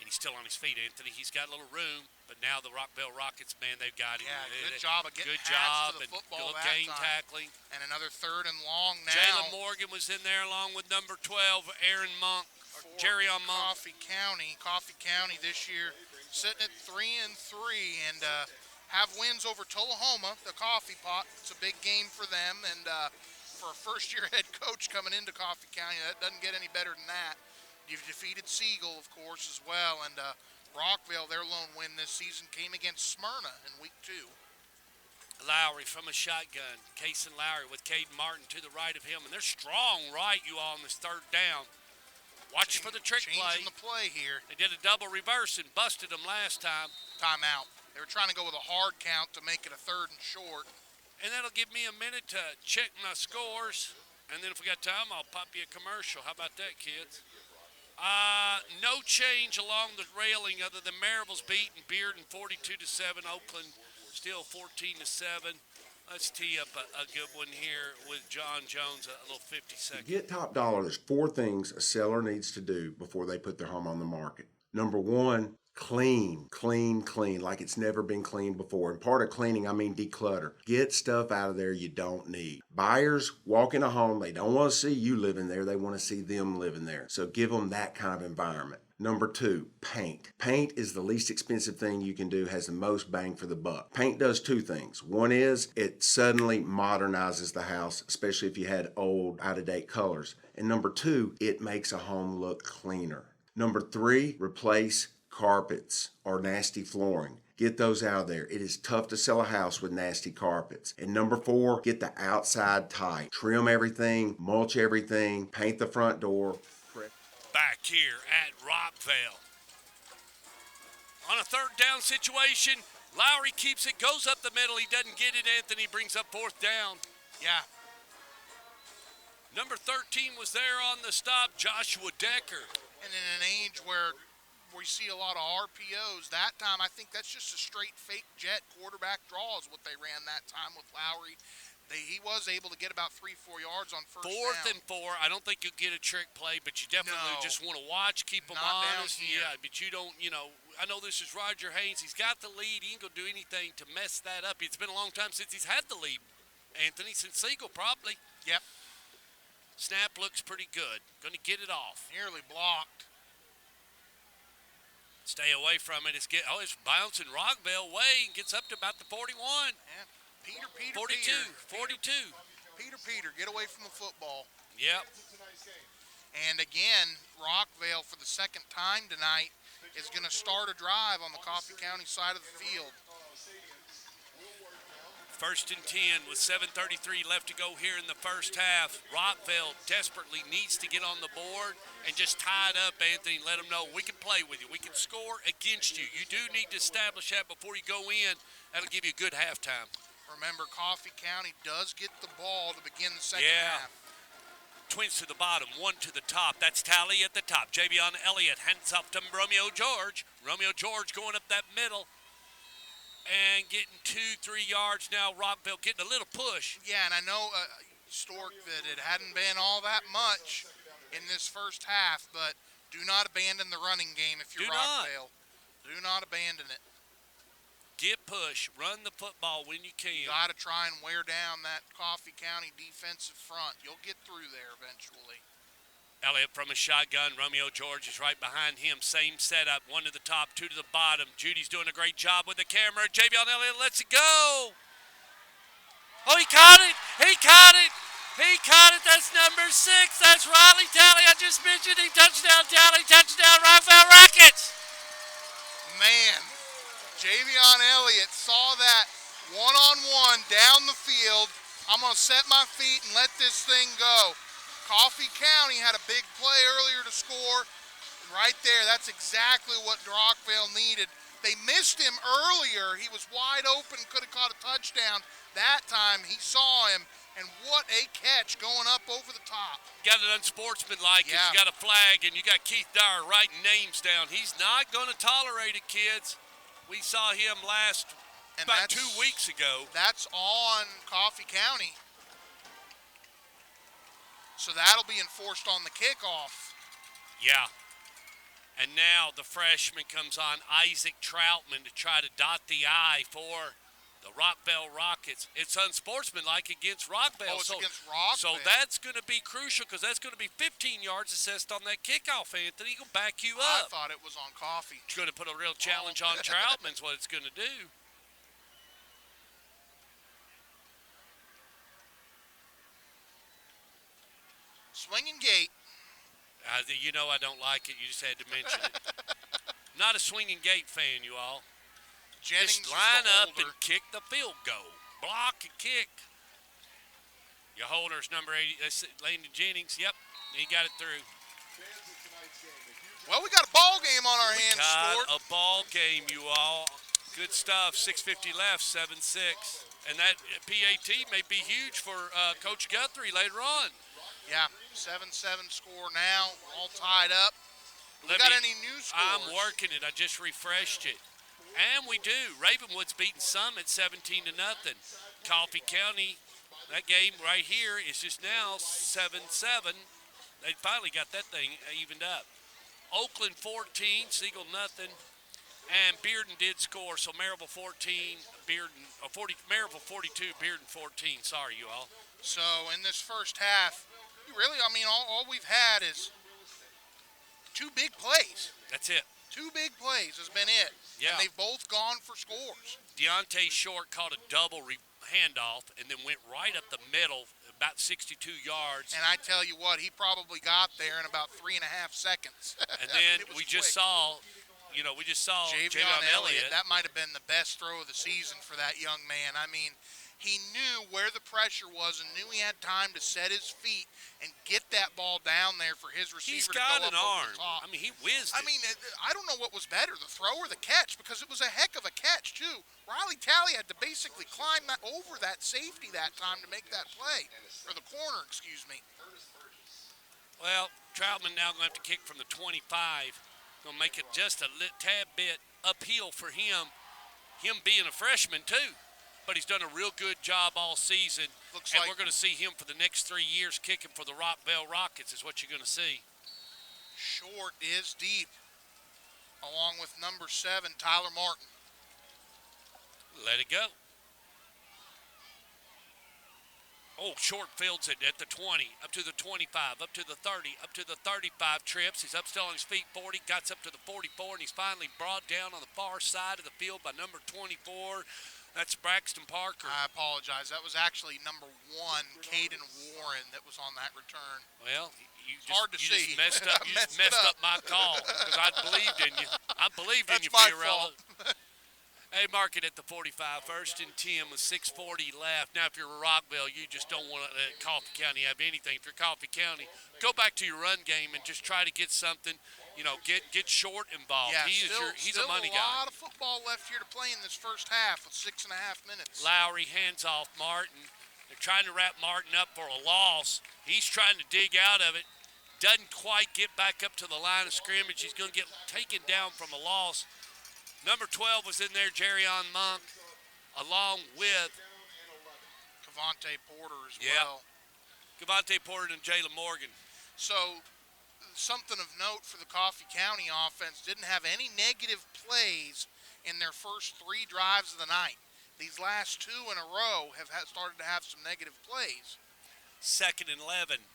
And he's still on his feet, Anthony. He's got a little room, but now the Rockvale Rockets, man, they've got him. Yeah, good job of getting to the football that game time. tackling. And another 3rd and long now. Jalen Morgan was in there along with number 12, Aaron Monk, Jerry on Monk. Coffee County this year sitting at 3-3 and have wins over Tullahoma, the Coffee Pot. It's a big game for them, and for a first-year head coach coming into Coffee County, that doesn't get any better than that. You've defeated Siegel, of course, as well, and Rockvale, their lone win this season came against Smyrna in week 2. Lowry from a shotgun. Cason Lowry with Caden Martin to the right of him, and they're strong right, you all, on this 3rd down. Watch for the trick play. Changing the play here. They did a double reverse and busted them last time. Timeout. They were trying to go with a hard count to make it a 3rd and short. And that'll give me a minute to check my scores, and then if we got time, I'll pop you a commercial. How about that, kids? No change along the railing other than Maryville's beating Bearden 42-7. Oakland still 14-7. Let's tee up a good one here with John Jones, a little 50-second. To get top dollar, there's 4 things a seller needs to do before they put their home on the market. Number 1, clean, like it's never been cleaned before. And part of cleaning, I mean declutter. Get stuff out of there you don't need. Buyers walk in a home, they don't want to see you living there, they want to see them living there. So give them that kind of environment. Number 2, paint. Paint is the least expensive thing you can do, has the most bang for the buck. Paint does 2 things. One is it suddenly modernizes the house, especially if you had old, out-of-date colors. And number 2, it makes a home look cleaner. Number 3, replace carpets or nasty flooring. Get those out of there. It is tough to sell a house with nasty carpets. And number 4, get the outside tight. Trim everything, mulch everything, paint the front door. Back here at Rockvale. On a 3rd down situation, Lowry keeps it, goes up the middle. He doesn't get it. Anthony brings up 4th down. Yeah. Number 13 was there on the stop, Joshua Decker. And in an age where we see a lot of RPOs, that time I think that's just a straight fake jet quarterback draw is what they ran that time with Lowry. He was able to get about 3-4 yards on first 4th down. and 4. I don't think you'll get a trick play, but you definitely just want to watch, keep them Not honest. down here. Yeah, but you don't, I know this is Roger Haynes. He's got the lead. He ain't going to do anything to mess that up. It's been a long time since he's had the lead, Anthony, since Siegel probably. Yep. Snap looks pretty good. Going to get it off. Nearly blocked. Stay away from it. It's bouncing Rockvale way and gets up to about the 41. Yeah. Peter, 42. Peter, get away from the football. Yep. And again, Rockvale for the second time tonight is going to start a drive on the Coffee County side of the field. 1st and 10 with 7:33 left to go here in the first half. Rockvale desperately needs to get on the board and just tie it up, Anthony. Let them know we can play with you. We can score against you. You do need to establish that before you go in. That'll give you a good halftime. Remember, Coffee County does get the ball to begin the second half. Twins to the bottom, one to the top. That's Tally at the top. Javion Elliott hands off to Romeo George. Romeo George going up that middle and getting 2-3 yards now. Rockvale getting a little push. Yeah, and I know, Stork, that it hadn't been all that much in this first half, but do not abandon the running game if you're Rockvale. Do not abandon it. Get push. Run the football when you can. Got to try and wear down that Coffee County defensive front. You'll get through there eventually. Elliott from a shotgun. Romeo George is right behind him. Same setup. One to the top, two to the bottom. Judy's doing a great job with the camera. Javion Elliott lets it go. Oh, he caught it. He caught it. He caught it. That's number 6. That's Riley Talley. I just mentioned him. Touchdown, Talley. Touchdown, Rockvale Rockets. Man, Javion Elliott saw that one-on-one down the field. I'm going to set my feet and let this thing go. Coffee County had a big play earlier to score. Right there, that's exactly what Rockvale needed. They missed him earlier. He was wide open, could have caught a touchdown. That time, he saw him, and what a catch going up over the top. Got it unsportsmanlike. Yeah. You got a flag, and you got Keith Dyer writing names down. He's not going to tolerate it, kids. We saw him about 2 weeks ago. That's on Coffee County. So that'll be enforced on the kickoff. Yeah. And now the freshman comes on, Isaac Troutman, to try to dot the I for the Rockvale Rockets. It's unsportsmanlike against Rockvale. Oh, it's against Rockvale. So that's going to be crucial because that's going to be 15 yards assessed on that kickoff, Anthony. He'll back you I up. thought it was on Coffee. It's going to put a real challenge on Troutman's what it's going to do. Swinging gate. You know I don't like it. You just had to mention it. Not a swinging gate fan, you all. Jennings Just line is the up holder. and kick the field goal. Block and kick. Your holder's number 80. That's Landon Jennings. Yep, he got it through. Well, we got a ball game on our hands, Got Stuart. a ball game, you all. Good stuff. 6:50 left. 7-6. And that PAT may be huge for Coach Guthrie later on. Yeah, 7-7 score now, all tied up. We got any new scores? I'm working it. I just refreshed it. And we do. Ravenwood's beating Summit 17-0. Coffee County, that game right here is just now 7-7. They finally got that thing evened up. Oakland 14, Siegel nothing. And Bearden did score, so Maryville 14, Maryville 42, Bearden 14. Sorry, you all. So in this first half, really, I mean, all we've had is 2 big plays. That's it. 2 big plays has been it. Yeah. And they've both gone for scores. Deontay Short caught a double handoff and then went right up the middle, about 62 yards. And I tell you what, he probably got there in about 3.5 seconds. And then we just saw Javion Elliott. That might have been the best throw of the season for that young man. I mean, he knew where the pressure was and knew he had time to set his feet and get that ball down there for his receiver to go He's got up an over arm. the top. I mean, he whizzed it. I mean, I don't know what was better, the throw or the catch, because it was a heck of a catch, too. Riley Talley had to basically climb over that safety that time to make that play, or the corner, excuse me. Well, Troutman now going to have to kick from the 25. Going to make it just a tad bit uphill for him being a freshman, too. But he's done a real good job all season. Looks and like we're going to see him for the next 3 years kicking for the Rockvale Rockets is what you're going to see. Short is deep, along with number 7, Tyler Martin. Let it go. Oh, short fields it at the 20, up to the 25, up to the 30, up to the 35, trips. He's up still on his feet, 40, gets up to the 44, and he's finally brought down on the far side of the field by number 24. That's Braxton Parker. I apologize. That was actually number 1, Caden Warren, that was on that return. Well, you just, hard to see. Just messed up. You just messed up my call because I believed in you. I believed in you, my Fiorella. fault. Hey, mark it at the 45, 1st and 10 with 6:40 left. Now, if you're a Rockvale, you just don't want to let Coffee County have anything. If you're Coffee County, go back to your run game and just try to get something. You know, get Short involved. Yeah, He's a money guy. Still a lot of football left here to play in this first half with 6.5 minutes. Lowry hands off Martin. They're trying to wrap Martin up for a loss. He's trying to dig out of it. Doesn't quite get back up to the line of scrimmage. He's going to get taken down from a loss. Number 12 was in there, Jerryon Monk, along with Cavante Porter as well. Cavante Porter and Jalen Morgan. So, something of note for the Coffee County offense, didn't have any negative plays in their first 3 drives of the night. These last 2 in a row have started to have some negative plays. 2nd and 11.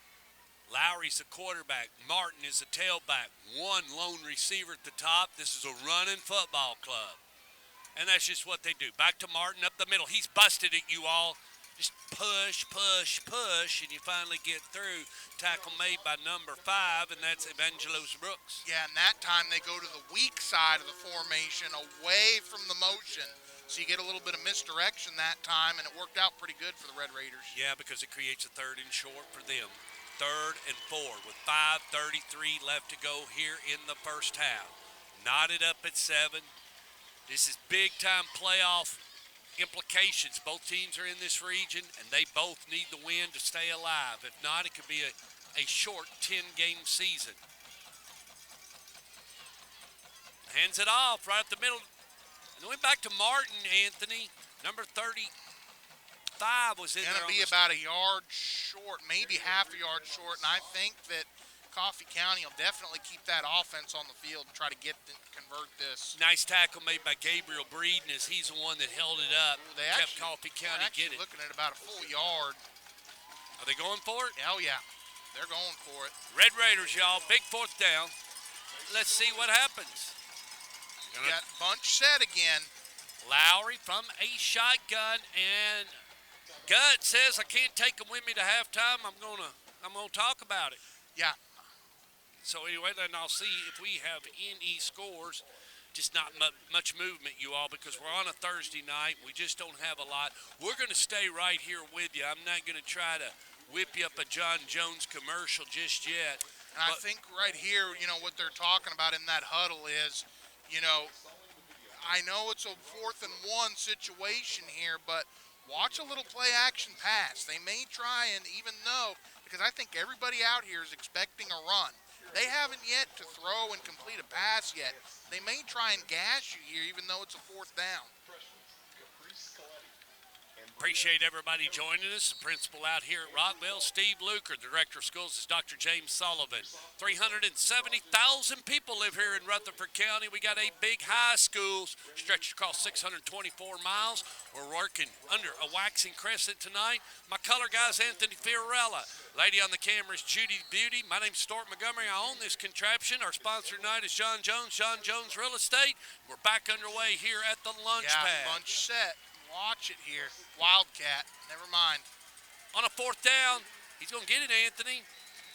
Lowry's the quarterback. Martin is the tailback. 1 lone receiver at the top. This is a running football club. And that's just what they do. Back to Martin up the middle. He's busted it, you all. Just push, push, push, and you finally get through. Tackle made by number 5, and that's Evangelos Brooks. Yeah, and that time they go to the weak side of the formation, away from the motion. So you get a little bit of misdirection that time, and it worked out pretty good for the Red Raiders. Yeah, because it creates a 3rd and short for them. 3rd and 4 with 5:33 left to go here in the first half. Knotted up at 7. This is big-time playoff implications. Both teams are in this region, and they both need the win to stay alive. If not, it could be a short 10-game season. Hands it off right up the middle. And then went back to Martin, Anthony. Number 35 was in there. Going to be about a yard short, maybe half a yard short, and I think that Coffee County will definitely keep that offense on the field and try to convert this. Nice tackle made by Gabriel Breeden as he's the one that held it up. Kept Coffee County get it. Looking at about a full yard. Are they going for it? Oh, yeah. They're going for it. Red Raiders, y'all. Big 4th down. Let's see what happens. Got bunch set again. Lowry from a shotgun, and Gut says, I can't take them with me to halftime. I'm gonna talk about it. Yeah. So anyway, then I'll see if we have any scores. Just not much movement, you all, because we're on a Thursday night. We just don't have a lot. We're going to stay right here with you. I'm not going to try to whip you up a John Jones commercial just yet. And I think right here, what they're talking about in that huddle is, I know it's a 4th and 1 situation here, but watch a little play action pass. They may try and even though, because I think everybody out here is expecting a run. They haven't yet to throw and complete a pass yet. They may try and gash you here even though it's a 4th down. Appreciate everybody joining us. The principal out here at Rockvale, Steve Luker. The director of schools is Dr. James Sullivan. 370,000 people live here in Rutherford County. We got 8 big high schools stretched across 624 miles. We're working under a waxing crescent tonight. My color guy's Anthony Fiorella. Lady on the camera is Judy Beauty. My name's Stuart Montgomery. I own this contraption. Our sponsor tonight is John Jones Real Estate. We're back underway here at the lunch pad. Bunch set. Watch it here. Wildcat. Never mind. On a 4th down, he's going to get it, Anthony.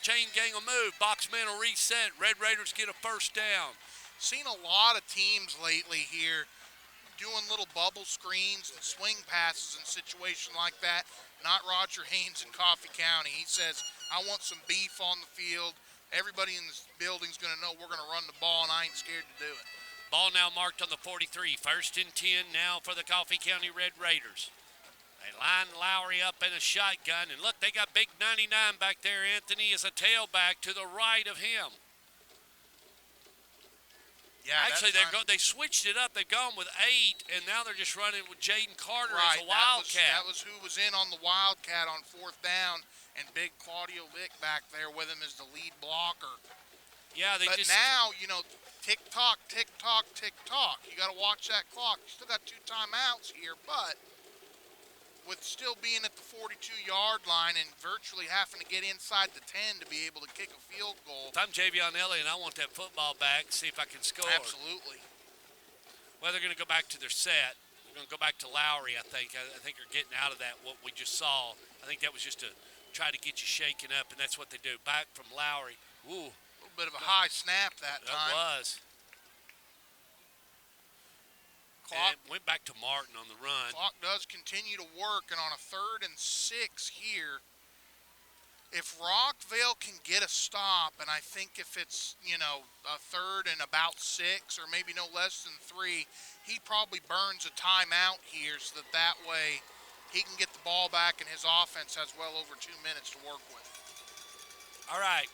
Chain gang will move. Boxman will reset. Red Raiders get a 1st down. Seen a lot of teams lately here doing little bubble screens and swing passes in situations like that. Not Roger Haynes in Coffee County. He says, I want some beef on the field. Everybody in this building's going to know we're going to run the ball, and I ain't scared to do it. Ball now marked on the 43. 1st and 10 now for the Coffee County Red Raiders. They line Lowry up in a shotgun. And look, they got big 99 back there. Anthony is a tailback to the right of him. Yeah, actually, they switched it up. They've gone with 8, and now they're just running with Jaden Carter as a Wildcat. That was who was in on the Wildcat on 4th down, and big Claudio Vick back there with him as the lead blocker. Yeah, now, tick-tock, tick-tock, tick-tock. You got to watch that clock. You still got 2 timeouts here, but with still being at the 42-yard line and virtually having to get inside the 10 to be able to kick a field goal. If I'm Javion Elliott, I want that football back, see if I can score. Absolutely. Well, they're going to go back to their set. They're going to go back to Lowry, I think. I think they're getting out of that, what we just saw. I think that was just to try to get you shaken up, and that's what they do. Back from Lowry. Ooh. A little bit of a high snap that time. That was. Clock, and went back to Martin on the run. Clock does continue to work, and on a 3rd and 6 here, if Rockvale can get a stop, and I think if it's, a 3rd and about 6 or maybe no less than 3, he probably burns a timeout here so that way he can get the ball back and his offense has well over 2 minutes to work with. All right.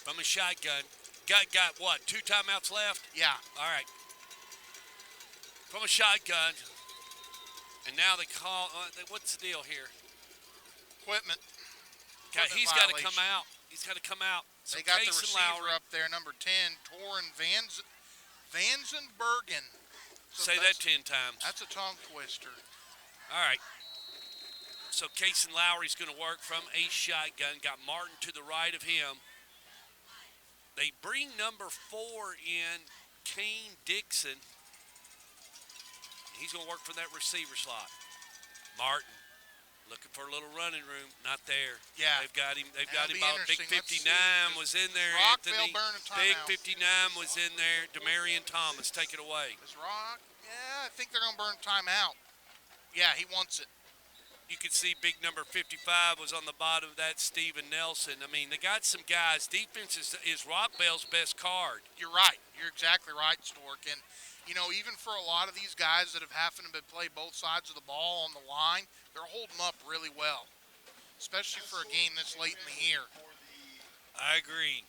From a shotgun. Got what, 2 timeouts left? Yeah. All right. From a shotgun, and now they call. What's the deal here? Equipment. Okay, he's got to come out. He's got to come out. So they got Case the and receiver Lowry. up there, number 10, Torin Vanzenbergen. So Say that 10 times. That's a tongue twister. All right. So Case and Lowry's going to work from a shotgun. Got Martin to the right of him. They bring number 4 in, Kane Dixon. He's going to work for that receiver slot. Martin looking for a little running room. Not there. Yeah. They've got him. They've got That'll him be out. Big interesting. 59 was in there. Rockvale Anthony. burn a Big timeout. 59 was in there. Demarion Thomas, take it away. Is Rock? Yeah, I think they're going to burn timeout. Yeah, he wants it. You can see big number 55 was on the bottom of that, Steven Nelson. I mean, they got some guys. Defense is Rockvale's best card. You're right. You're exactly right, Stork. And, even for a lot of these guys that have happened to play both sides of the ball on the line, they're holding up really well, especially for a game this late in the year. I agree.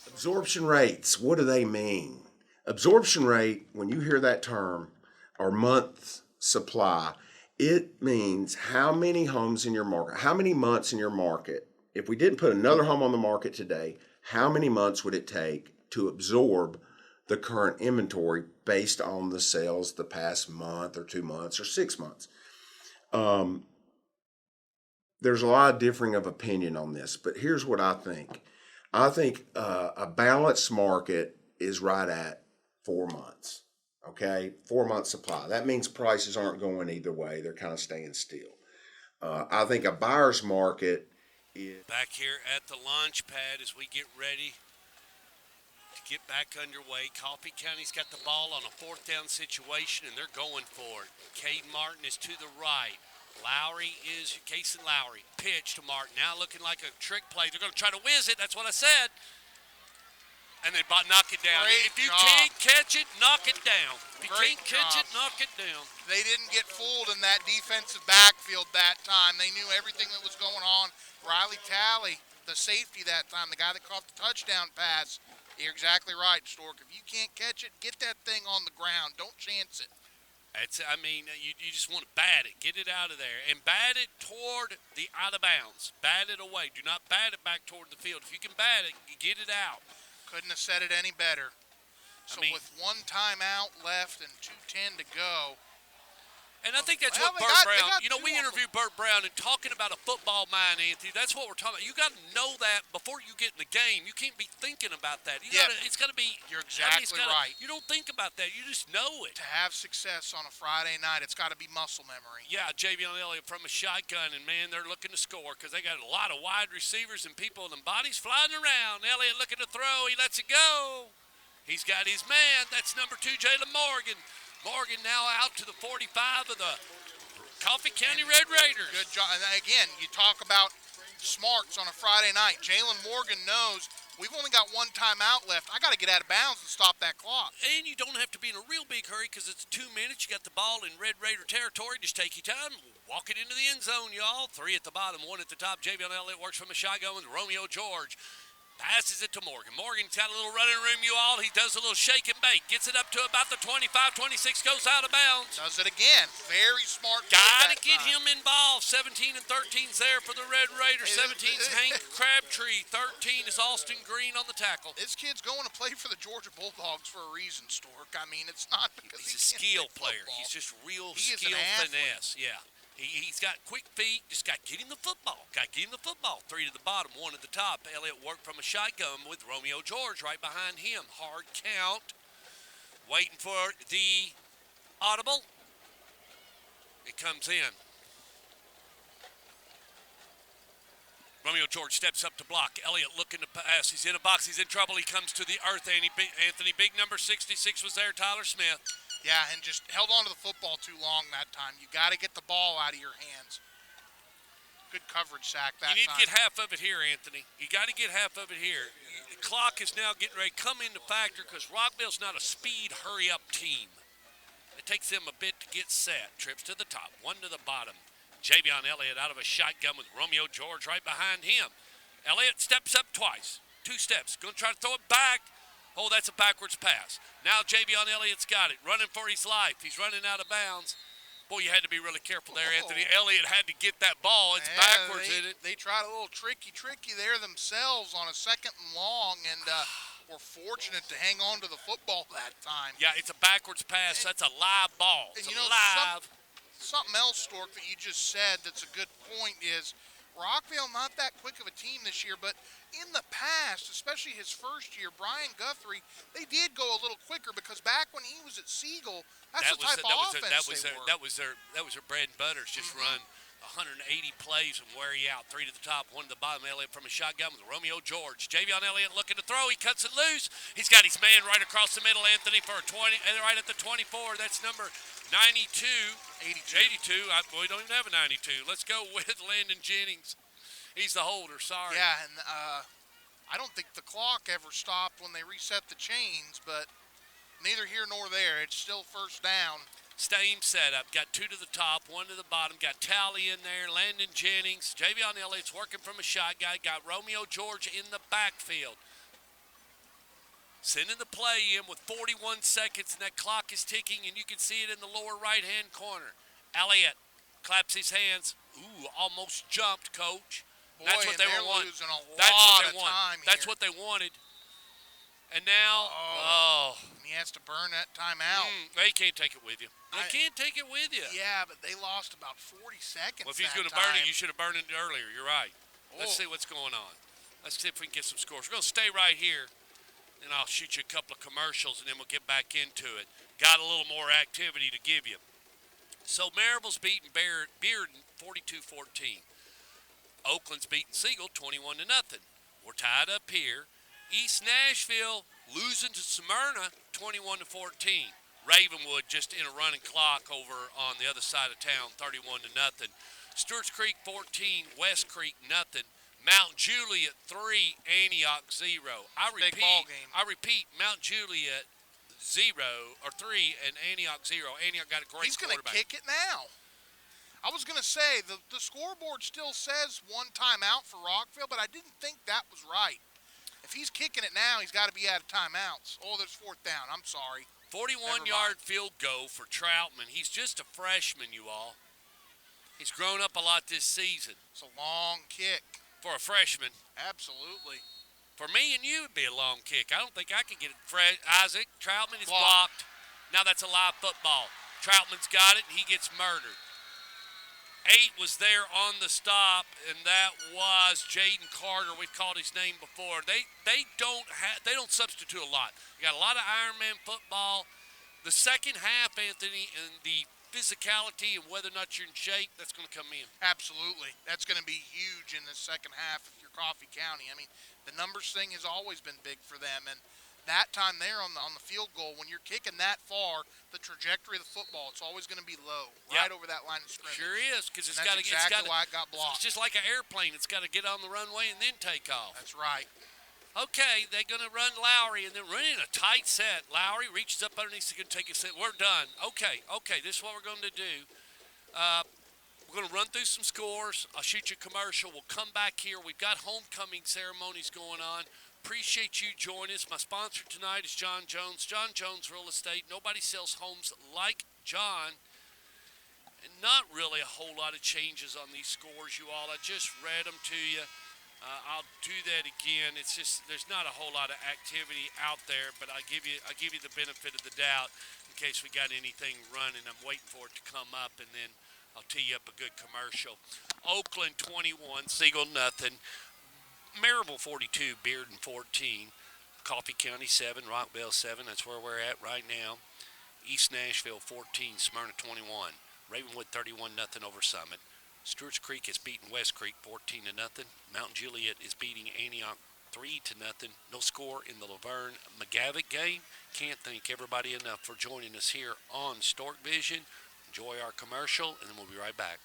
Absorption rates, what do they mean? Absorption rate, when you hear that term, or month supply, it means how many homes in your market, how many months in your market. If we didn't put another home on the market today, how many months would it take to absorb the current inventory based on the sales the past month or 2 months or 6 months? There's a lot of differing of opinion on this, but here's what I think. I think a balanced market is right at 4 months. Okay, 4 month supply. That means prices aren't going either way. They're kind of staying still. I think a buyer's market is back here at the launch pad as we get ready to get back underway. Coffee County's got the ball on a 4th down situation, and they're going for it. Caden Martin is to the right. Lowry is Case and Lowry. Pitch to Martin. Now looking like a trick play. They're going to try to whiz it. That's what I said. And they knock it down. Great if you job. can't catch it, knock it down. If you Great can't catch job. it, knock it down. They didn't get fooled in that defensive backfield that time. They knew everything that was going on. Riley Talley, the safety that time, the guy that caught the touchdown pass. You're exactly right, Stork. If you can't catch it, get that thing on the ground. Don't chance it. You just want to bat it. Get it out of there. And bat it toward the out of bounds. Bat it away. Do not bat it back toward the field. If you can bat it, get it out. Couldn't have said it any better. So with 1 timeout left and 2:10 to go. And I think that's Well, what they Burt got Brown, two we of interviewed Burt Brown and talking about a football mind, Anthony. That's what we're talking about. You got to know that before you get in the game. You can't be thinking about that. It's got to be. You're exactly right. You don't think about that. You just know it. To have success on a Friday night, it's got to be muscle memory. Yeah, Javion Elliott from a shotgun, and, man, they're looking to score because they got a lot of wide receivers and people and bodies flying around. Elliott looking to throw. He lets it go. He's got his man. That's number 2, Jalen Morgan. Morgan now out to the 45 of the Coffee County Red Raiders. Good job. And again, you talk about smarts on a Friday night. Jalen Morgan knows we've only got 1 timeout left. I got to get out of bounds and stop that clock. And you don't have to be in a real big hurry because it's 2 minutes. You got the ball in Red Raider territory. Just take your time. Walk it into the end zone, y'all. 3 at the bottom, 1 at the top. Javion Elliott works from a shotgun with Romeo George. Passes it to Morgan. Morgan's got a little running room, you all. He does a little shake and bake. Gets it up to about the 25, 26, goes out of bounds. Does it again. Very smart. Got to get him involved. 17 and 13's there for the Red Raiders. 17's Hank Crabtree. 13 is Austin Green on the tackle. This kid's going to play for the Georgia Bulldogs for a reason, Stork. I mean, it's not because he's a skill player. Football. He's just real He skill finesse. Yeah. He's got quick feet. Just got to get him the football. Got to get him the football. 3 to the bottom, 1 at the top. Elliott worked from a shotgun with Romeo George right behind him. Hard count. Waiting for the audible. It comes in. Romeo George steps up to block. Elliott looking to pass. He's in a box. He's in trouble. He comes to the earth. Anthony, big number 66 was there. Tyler Smith. Yeah, and just held on to the football too long that time. You got to get the ball out of your hands. Good coverage sack that time. You need to get half of it here, Anthony. You got to get half of it here. The clock is now getting ready to come into factor because Rockvale's not a speed, hurry-up team. It takes them a bit to get set. Trips to the top, 1 to the bottom. Javion Elliott out of a shotgun with Romeo George right behind him. Elliott steps up twice. 2 steps. Going to try to throw it back. Oh, that's a backwards pass. Now Javion Elliott's got it. Running for his life. He's running out of bounds. Boy, you had to be really careful there, Anthony. Elliott had to get that ball. It's backwards in it. They tried a little tricky there themselves on a 2nd and long, and were fortunate to hang on to the football that time. Yeah, it's a backwards pass. That's a live ball. It's live. Something else, Stork, that you just said that's a good point is Rockvale not that quick of a team this year, but in the past, especially his first year, Brian Guthrie, they did go a little quicker because back when he was at Siegel, that's the type of offense they were. That was their bread and butter. Just run 180 plays and wear you out. 3 to the top, 1 to the bottom. Elliott from a shotgun with Romeo George. Javion Elliott looking to throw. He cuts it loose. He's got his man right across the middle, Anthony, for a 20, right at the 24. That's number 92. 82. We don't even have a 92. Let's go with Landon Jennings. He's the holder, sorry. Yeah, and I don't think the clock ever stopped when they reset the chains, but neither here nor there. It's still first down. Same setup. Got 2 to the top, 1 to the bottom. Got Talley in there, Landon Jennings. Javion Elliott's working from a shotgun. Got Romeo George in the backfield. Sending the play in with 41 seconds, and that clock is ticking, and you can see it in the lower right-hand corner. Elliott claps his hands. Ooh, almost jumped, Coach. Boy, that's what they were wanting. That's what they wanted. And now, he has to burn that timeout. They can't take it with you. They can't take it with you. Yeah, but they lost about 40 seconds. Well, if he's going to burn it, you should have burned it earlier. You're right. Let's see what's going on. Let's see if we can get some scores. We're going to stay right here, and I'll shoot you a couple of commercials, and then we'll get back into it. Got a little more activity to give you. So Maryville's beating Bearden 42-14. Oakland's beating Siegel 21-0. We're tied up here. East Nashville losing to Smyrna 21-14. Ravenwood just in a running clock over on the other side of town 31-0. Stewart's Creek 14, West Creek nothing. Mount Juliet 3, Antioch 0. I repeat, Mount Juliet 0 or 3 and Antioch 0. Antioch got a great He's going to kick it now. I was going to say, the scoreboard still says 1 timeout for Rockvale, but I didn't think that was right. If he's kicking it now, he's got to be out of timeouts. Oh, there's 4th down. I'm sorry. 41-yard field goal for Troutman. He's just a freshman, you all. He's grown up a lot this season. It's a long kick. For a freshman. Absolutely. For me and you, it'd be a long kick. I don't think I can get it. Isaac, Troutman is blocked. Now that's a live football. Troutman's got it, and he gets murdered. 8 was there on the stop, and that was Jaden Carter. We've called his name before. They don't substitute a lot. You got a lot of Ironman football. The second half, Anthony, and the physicality and whether or not you're in shape, that's going to come in. Absolutely. That's going to be huge in the second half if you're Coffee County. I mean, the numbers thing has always been big for them, and that time there on the field goal, when you're kicking that far, the trajectory of the football, it's always going to be low, right over that line of scrimmage. Sure is, because it's got to why it got blocked. It's just like an airplane. It's got to get on the runway and then take off. That's right. Okay, they're going to run Lowry, and they're running a tight set. Lowry reaches up underneath, he's going to take a set. We're done. Okay, this is what we're going to do. We're going to run through some scores. I'll shoot you a commercial. We'll come back here. We've got homecoming ceremonies going on. Appreciate you joining us. My sponsor tonight is John Jones. John Jones Real Estate. Nobody sells homes like John. And not really a whole lot of changes on these scores, you all. I just read them to you. I'll do that again. It's just there's not a whole lot of activity out there, but I give you the benefit of the doubt in case we got anything running. I'm waiting for it to come up, and then I'll tee you up a good commercial. Oakland 21, Siegel nothing. Maryville 42, Bearden 14, Coffee County 7, Rockvale 7. That's where we're at right now. East Nashville 14, Smyrna 21. Ravenwood 31 nothing over Summit. Stewart's Creek is beating West Creek 14 to nothing. Mount Juliet is beating Antioch 3 to nothing. No score in the Laverne McGavick game. Can't thank everybody enough for joining us here on Stork Vision. Enjoy our commercial, and then we'll be right back.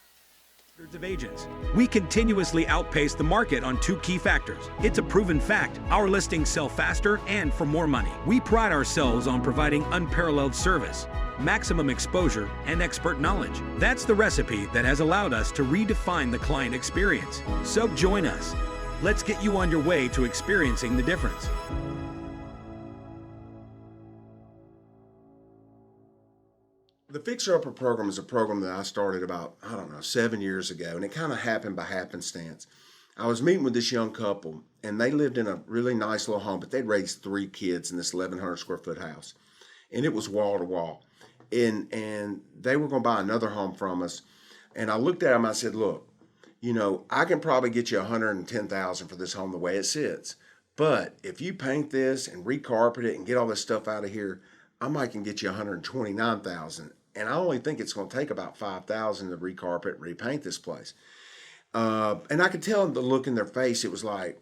Hundreds of agents. We continuously outpace the market on two key factors. It's a proven fact. Our listings sell faster and for more money. We pride ourselves on providing unparalleled service, maximum exposure, and expert knowledge. That's the recipe that has allowed us to redefine the client experience. So join us. Let's get you on your way to experiencing the difference. The Fixer Upper program is a program that I started about, 7 years ago, and it kind of happened by happenstance. I was meeting with this young couple, and they lived in a really nice little home, but they'd raised 3 kids in this 1,100 square foot house, and it was wall to wall. And they were going to buy another home from us, and I looked at them, I said, look, I can probably get you $110,000 for this home the way it sits, but if you paint this and recarpet it and get all this stuff out of here, I might can get you $129,000. And I only think it's going to take about $5,000 to recarpet and repaint this place. And I could tell the look in their face. It was like,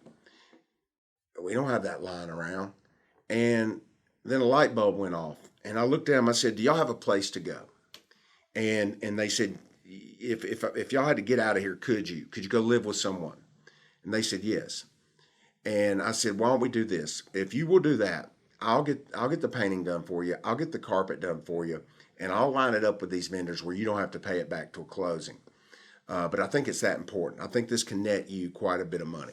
we don't have that lying around. And then a light bulb went off. And I looked at them. I said, do y'all have a place to go? And they said, if y'all had to get out of here, could you go live with someone? And they said, yes. And I said, why don't we do this? If you will do that, I'll get the painting done for you. I'll get the carpet done for you. And I'll line it up with these vendors where you don't have to pay it back till closing. But I think it's that important. I think this can net you quite a bit of money.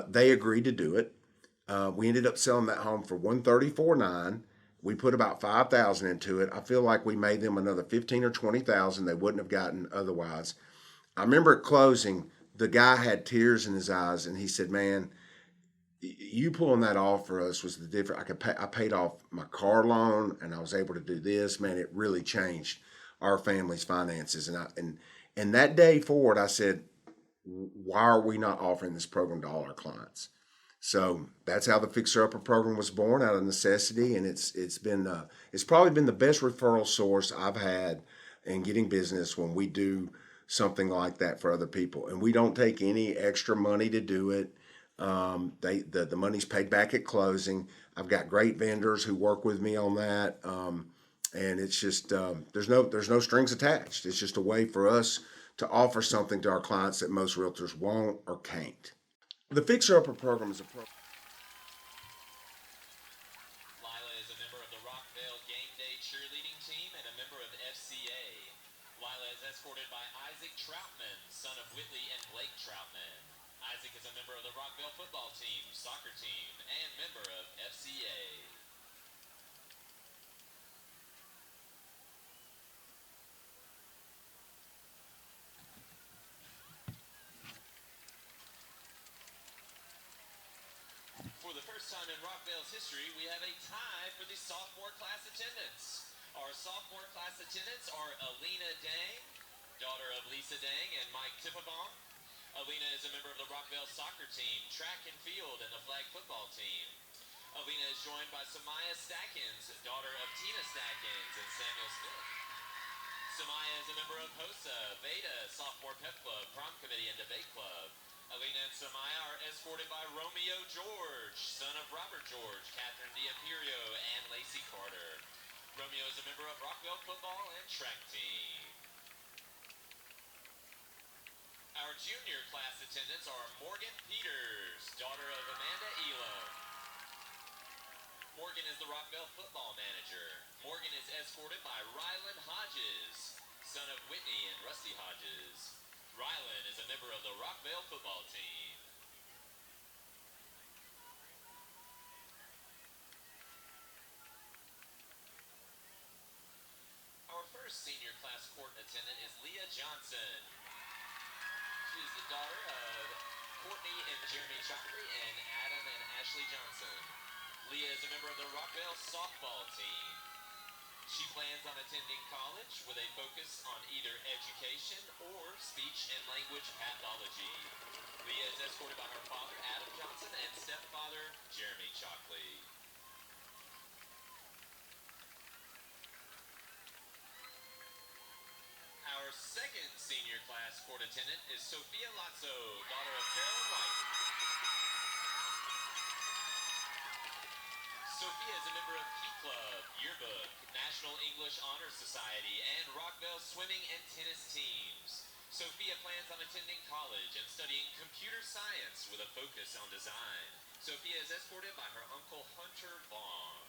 They agreed to do it. We ended up selling that home for $134,900. We put about $5,000 into it. I feel like we made them another $15,000 or $20,000 they wouldn't have gotten otherwise. I remember at closing, the guy had tears in his eyes, and he said, "Man, you pulling that off for us was the difference. I paid off my car loan, and I was able to do this. Man, it really changed our family's finances." And that day forward, I said, "Why are we not offering this program to all our clients?" So that's how the Fixer Upper program was born, out of necessity, and it's probably been the best referral source I've had in getting business when we do something like that for other people, and we don't take any extra money to do it. The money's paid back at closing. I've got great vendors who work with me on that, and it's just there's no strings attached. It's just a way for us to offer something to our clients that most realtors won't or can't. The Fixer Upper program is a program. Lila is a member of the Rockvale Game Day cheerleading team and a member of FCA. Lila is escorted by Isaac Troutman, son of Whitley and Blake Troutman. Isaac is a member of the Rockvale football team, soccer team, and member of FCA. For the first time in Rockvale's history, we have a tie for the sophomore class attendance. Our sophomore class attendants are Alina Dang, daughter of Lisa Dang and Mike Tippabong. Alina is a member of the Rockvale soccer team, track and field, and the flag football team. Alina is joined by Samaya Stackins, daughter of Tina Stackins and Samuel Smith. Samaya is a member of HOSA, Veda, Sophomore Pep Club, Prom Committee, and Debate Club. Alina and Samaya are escorted by Romeo George, son of Robert George, Catherine D'Imperio, and Lacey Carter. Romeo is a member of Rockvale football and track team. Our junior class attendants are Morgan Peters, daughter of Amanda Elam. Morgan is the Rockvale football manager. Morgan is escorted by Ryland Hodges, son of Whitney and Rusty Hodges. Rylan is a member of the Rockvale football team. Our first senior class court attendant is Leah Johnson. She is the daughter of Courtney and Jeremy Chalkley and Adam and Ashley Johnson. Leah is a member of the Rockvale softball team. She plans on attending college with a focus on either education or speech and language pathology. Leah is escorted by her father, Adam Johnson, and stepfather, Jeremy Chalkley. Our second senior class court attendant is Sophia Lotso, daughter of Carolyn White. Sophia is a member of Key Club, Yearbook, National English Honor Society, and Rockvale swimming and tennis teams. Sophia plans on attending college and studying computer science with a focus on design. Sophia is escorted by her uncle Hunter Vaughn.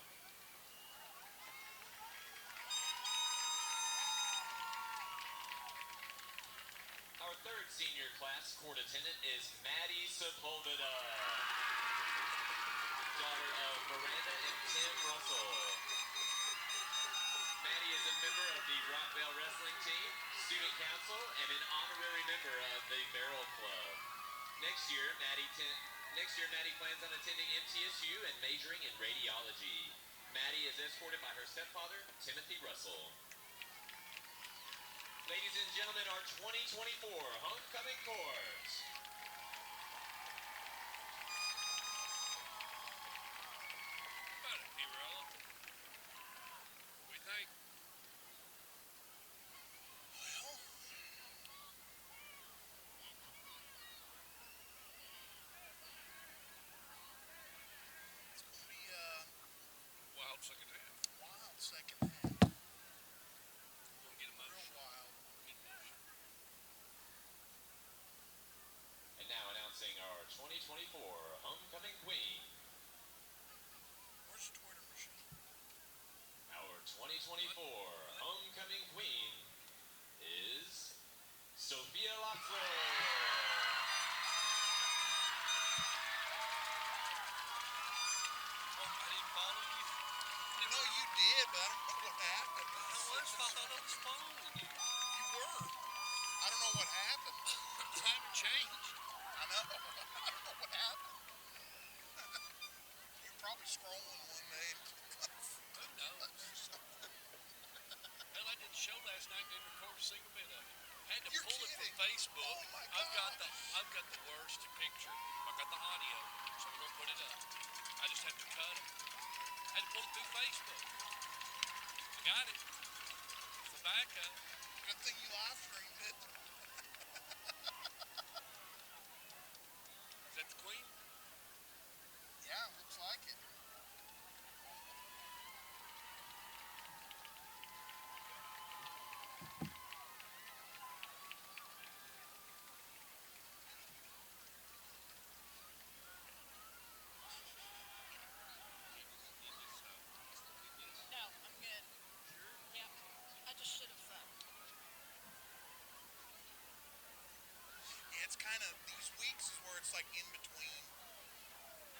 Our third senior class court attendant is Maddie Sepulveda, daughter of Miranda and Tim Russell. Maddie is a member of the Rockvale wrestling team, student council, and an honorary member of the Barrel Club. Next year, Maddie plans on attending MTSU and majoring in radiology. Maddie is escorted by her stepfather, Timothy Russell. Ladies and gentlemen, our 2024 homecoming chorus. About it, hero. What do you think? Well, it's going to be a Wild second half. wild second half. We're gonna get Real emotional. wild. Get emotional. And now announcing our 2024 homecoming queen. Where's the Twitter machine? Our 2024 homecoming queen is Sophia Lotso. Oh, I didn't follow you. No, you did, but I don't know what happened. I thought I was following you. You were. I don't know what happened. Time changed. I know. I don't know what happened. You're probably scrolling one day. Who knows? Hell, I did the show last night, didn't record a single bit of it. Had to You're pull it kidding. from Facebook. Oh my I've got the worst picture. I've got the audio, so we're gonna put it up. I just have to cut it. Had to pull it through Facebook. I got it. It's the backup. Good thing you live streamed it. Is that the queen? Yeah, looks like it. No, I'm good. Yeah, I just should have. Yeah, it's kind of, these weeks is where it's like in between.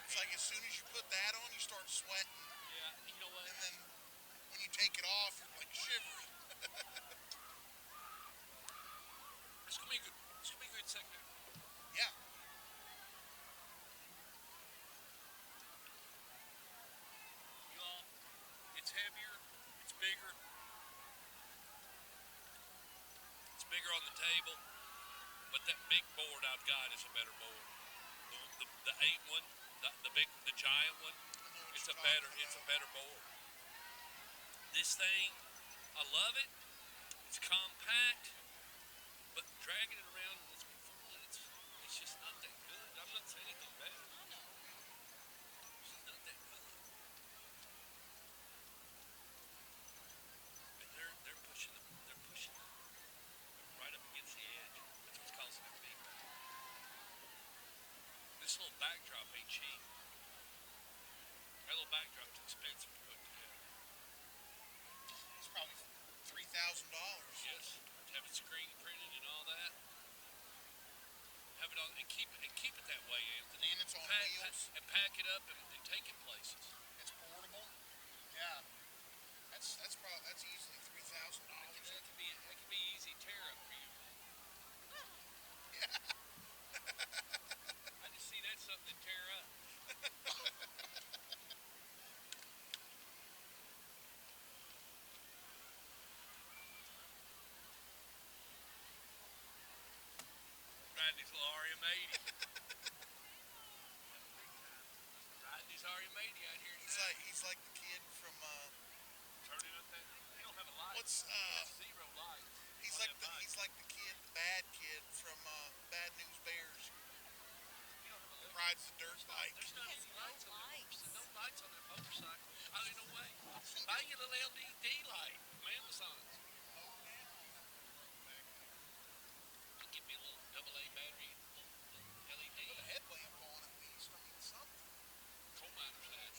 It's like as soon as you put that on, you start sweating. Yeah, you know what? And then when you take it off, you're like shivering. It's gonna be good. It's gonna be a good second half. Yeah. You all, it's heavier, it's bigger. It's bigger on the table, but that big board I've got is a better board. The 8 one, the giant one, it's a better board. This thing, I love it. It's compact, but dragging it around in this fun, it's just not that good. I'm not saying anything bad. I know. It's just not that good. And they're pushing them right up against the edge. That's what's causing that feedback. This little backdrop ain't cheap. That little backdrop's expensive to put together. It's probably $3,000. Yes. keep it that way, Anthony. And it's on wheels. And pack it up and take it places. It's portable. Yeah. That's easily $3,000. That could be easy tear up for you. I just see that's something to tear up. Riding his little RM80. Riding his RM80 out here tonight. He's like the kid from Turning up that. He don't have a light. what's Zero light. he's like the kid, the bad kid from Bad News Bears. Rides the dirt bike. There's not any lights on that motorcycle. No lights on that motorcycle. I mean, no way. Buy you a little LED light from Amazon's. I'll give you a little AA battery, little LED. Put a headlamp on at least. I mean, something. Coal miner's hat.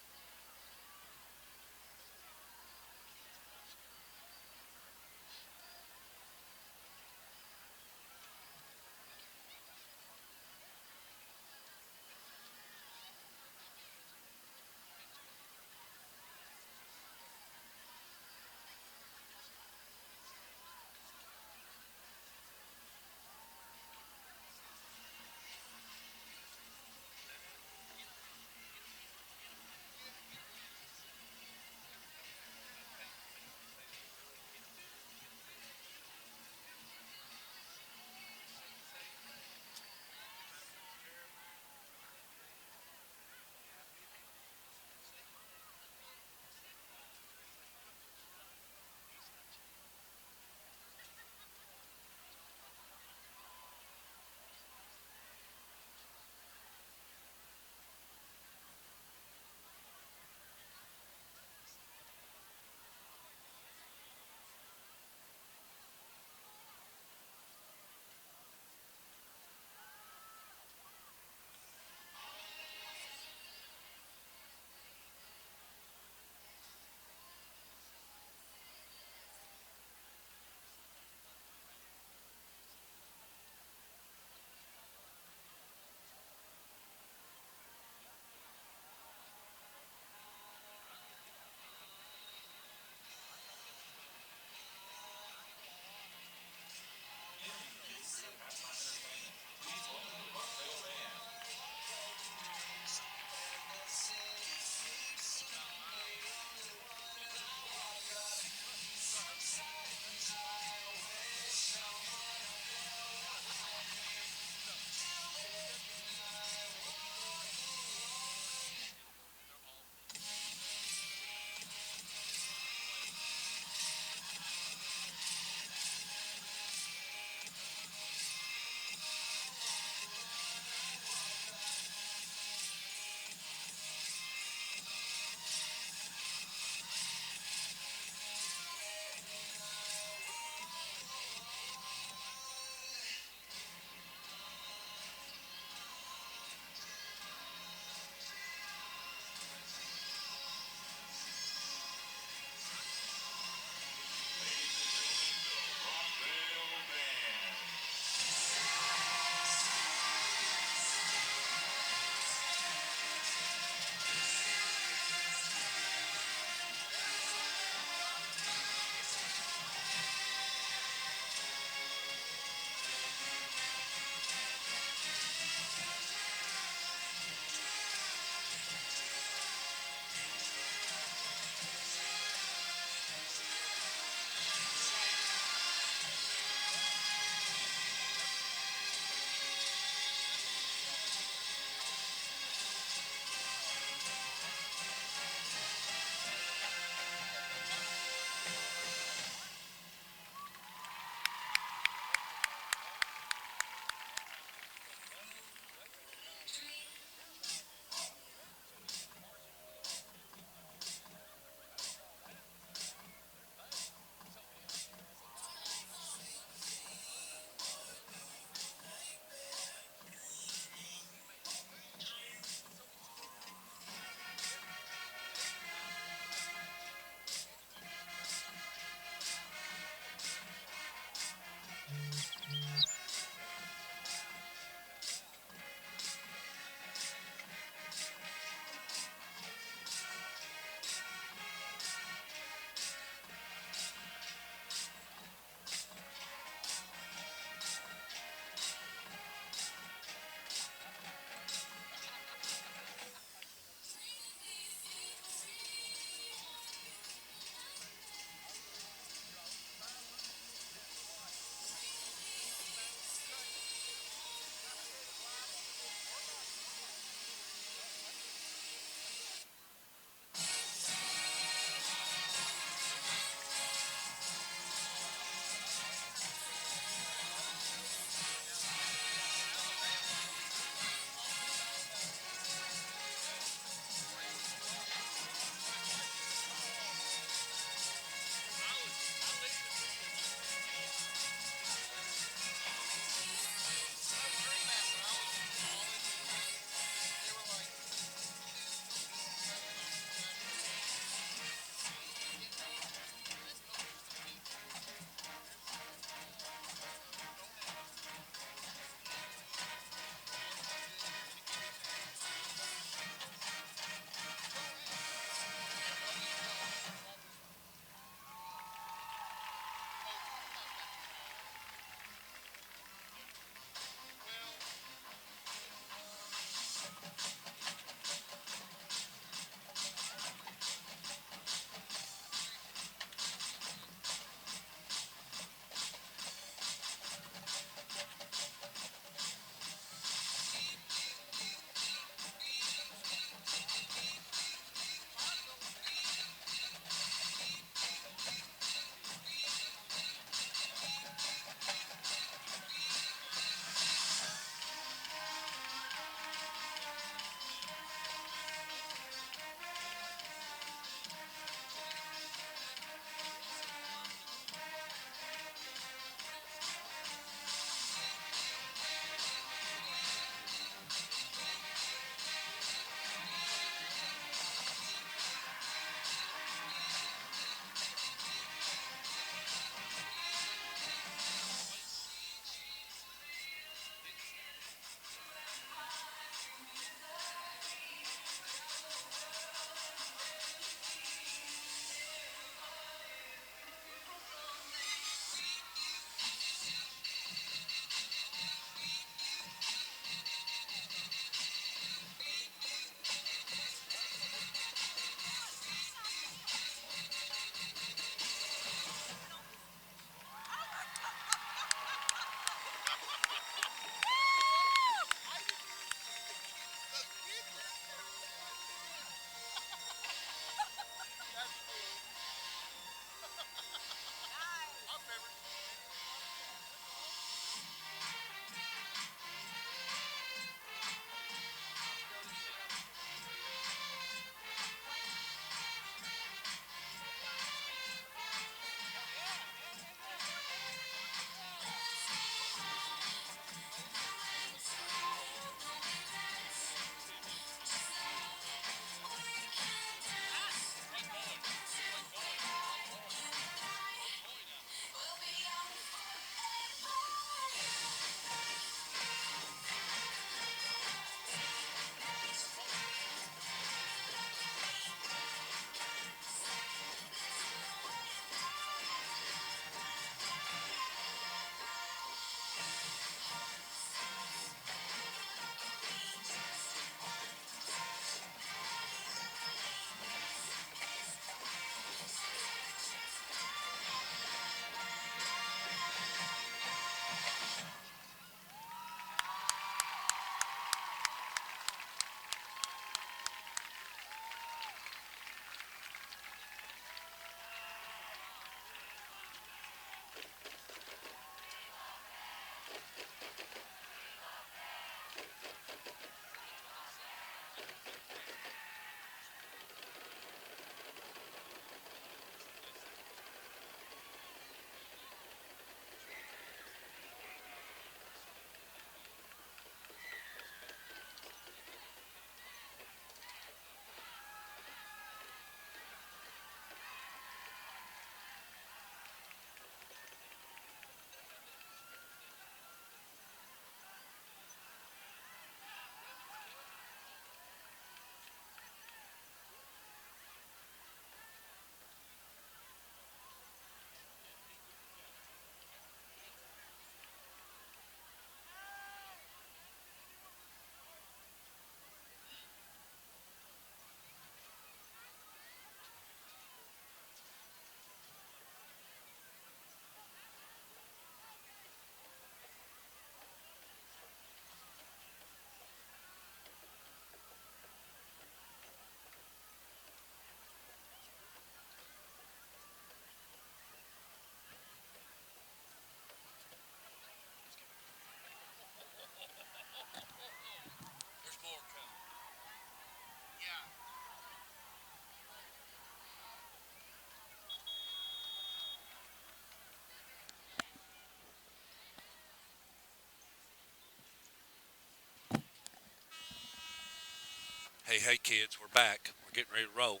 Hey, kids, we're back. We're getting ready to roll.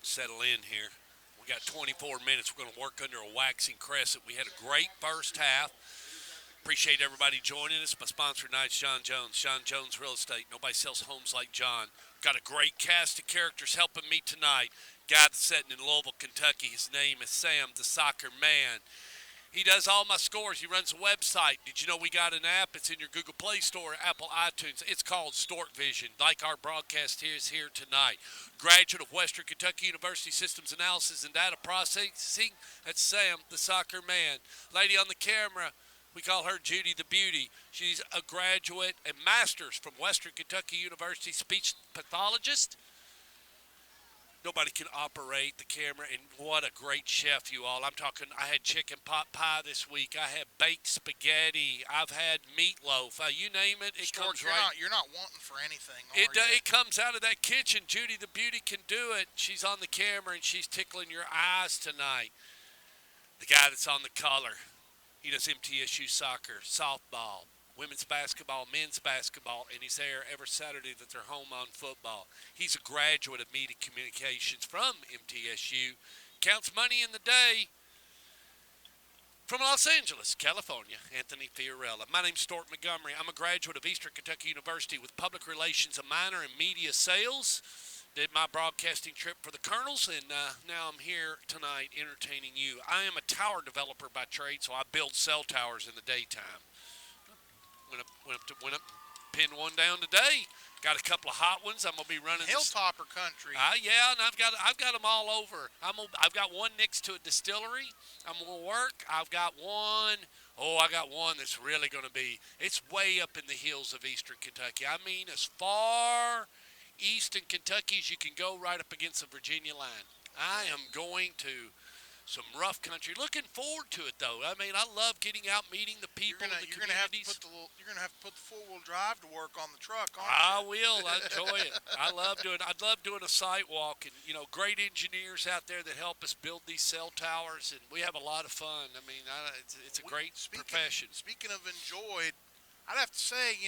Settle in here. We got 24 minutes. We're going to work under a waxing crescent. We had a great first half. Appreciate everybody joining us. My sponsor tonight's John Jones. John Jones Real Estate. Nobody sells homes like John. Got a great cast of characters helping me tonight. Guy that's sitting in Louisville, Kentucky. His name is Sam, the soccer man. He does all my scores. He runs a website. Did you know we got an app? It's in your Google Play Store, Apple iTunes. It's called Stork Vision, like our broadcast here tonight. Graduate of Western Kentucky University Systems Analysis and Data Processing. That's Sam, the soccer man. Lady on the camera, we call her Judy the Beauty. She's a graduate and master's from Western Kentucky University speech pathologist. Nobody can operate the camera, and what a great chef, you all. I'm talking, I had chicken pot pie this week. I had baked spaghetti. I've had meatloaf. You name it, it Stork, comes right. You're not wanting for anything, It comes out of that kitchen. Judy the Beauty can do it. She's on the camera, and she's tickling your eyes tonight. The guy that's on the color, he does MTSU soccer, softball, women's basketball, men's basketball, and he's there every Saturday that they're home on football. He's a graduate of media communications from MTSU. Counts money in the day. From Los Angeles, California, Anthony Fiorella. My name's Stork Montgomery. I'm a graduate of Eastern Kentucky University with public relations, a minor in media sales. Did my broadcasting trip for the Colonels, and now I'm here tonight entertaining you. I am a tower developer by trade, so I build cell towers in the daytime. Went up, pinned one down today. Got a couple of hot ones. I'm gonna be running Hilltopper country. Yeah, and I've got them all over. I've got one next to a distillery. I'm gonna work. I've got one. Oh, I got one that's really gonna be. It's way up in the hills of Eastern Kentucky. I mean, as far east in Kentucky as you can go, right up against the Virginia line. I am going to some rough country. Looking forward to it, though. I mean, I love getting out, meeting the people in the You're gonna have to communities. put the 4-wheel drive to work on the truck, aren't I you? will. I enjoy it. I'd love doing a site walk, and great engineers out there that help us build these cell towers, and we have a lot of fun. I mean, it's a great profession. Speaking of enjoyed, I'd have to say,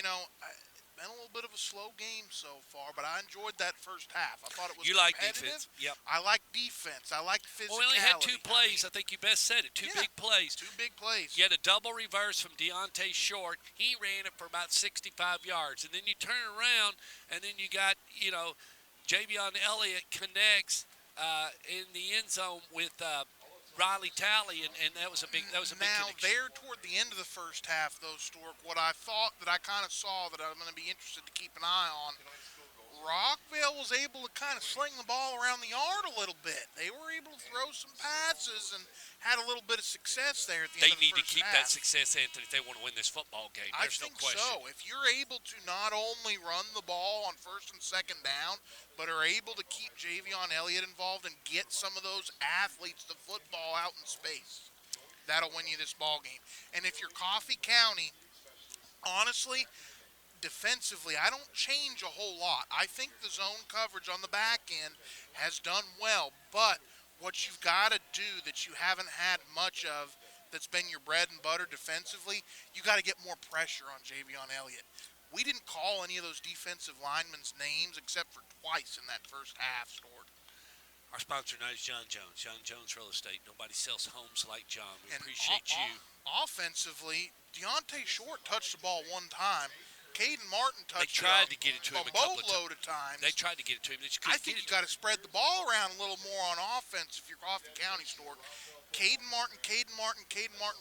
been a little bit of a slow game so far, but I enjoyed that first half. I thought it was You like competitive. defense? Yep. I like defense. I like physicality. Well, we only had two plays. I think you best said it. Two big plays. Two big plays. You had a double reverse from Deontay Short. He ran it for about 65 yards. And then you turn around, and then you got, Javion Elliott connects in the end zone with Riley Talley, and that was a big Now, connection. there toward the end of the first half, though, Stork, what I thought that I kind of saw that I'm going to be interested to keep an eye on, Rockvale was able to kind of sling the ball around the yard a little bit. They were able to throw some passes and had a little bit of success there at the end of the They need to first keep half. that success, Anthony, if they want to win this football game. I There's no think question. so. If you're able to not only run the ball on first and second down, but are able to keep Javion Elliott involved and get some of those athletes the football out in space, that'll win you this ball game. And if you're Coffee County, honestly, defensively, I don't change a whole lot. I think the zone coverage on the back end has done well, but what you've got to do that you haven't had much of that's been your bread and butter defensively, you got to get more pressure on Javion Elliott. We didn't call any of those defensive linemen's names except for twice in that first half, Stork. Our sponsor tonight is John Jones. John Jones Real Estate. Nobody sells homes like John. We And appreciate you. Offensively, Deontay Short touched the ball one time. Caden Martin touched They tried to get it to him a couple of boatload of times. They tried to get it to him. They just I couldn't think get you it to got to spread the ball around a little more on offense if you're Coffee County, Stork. Caden Martin.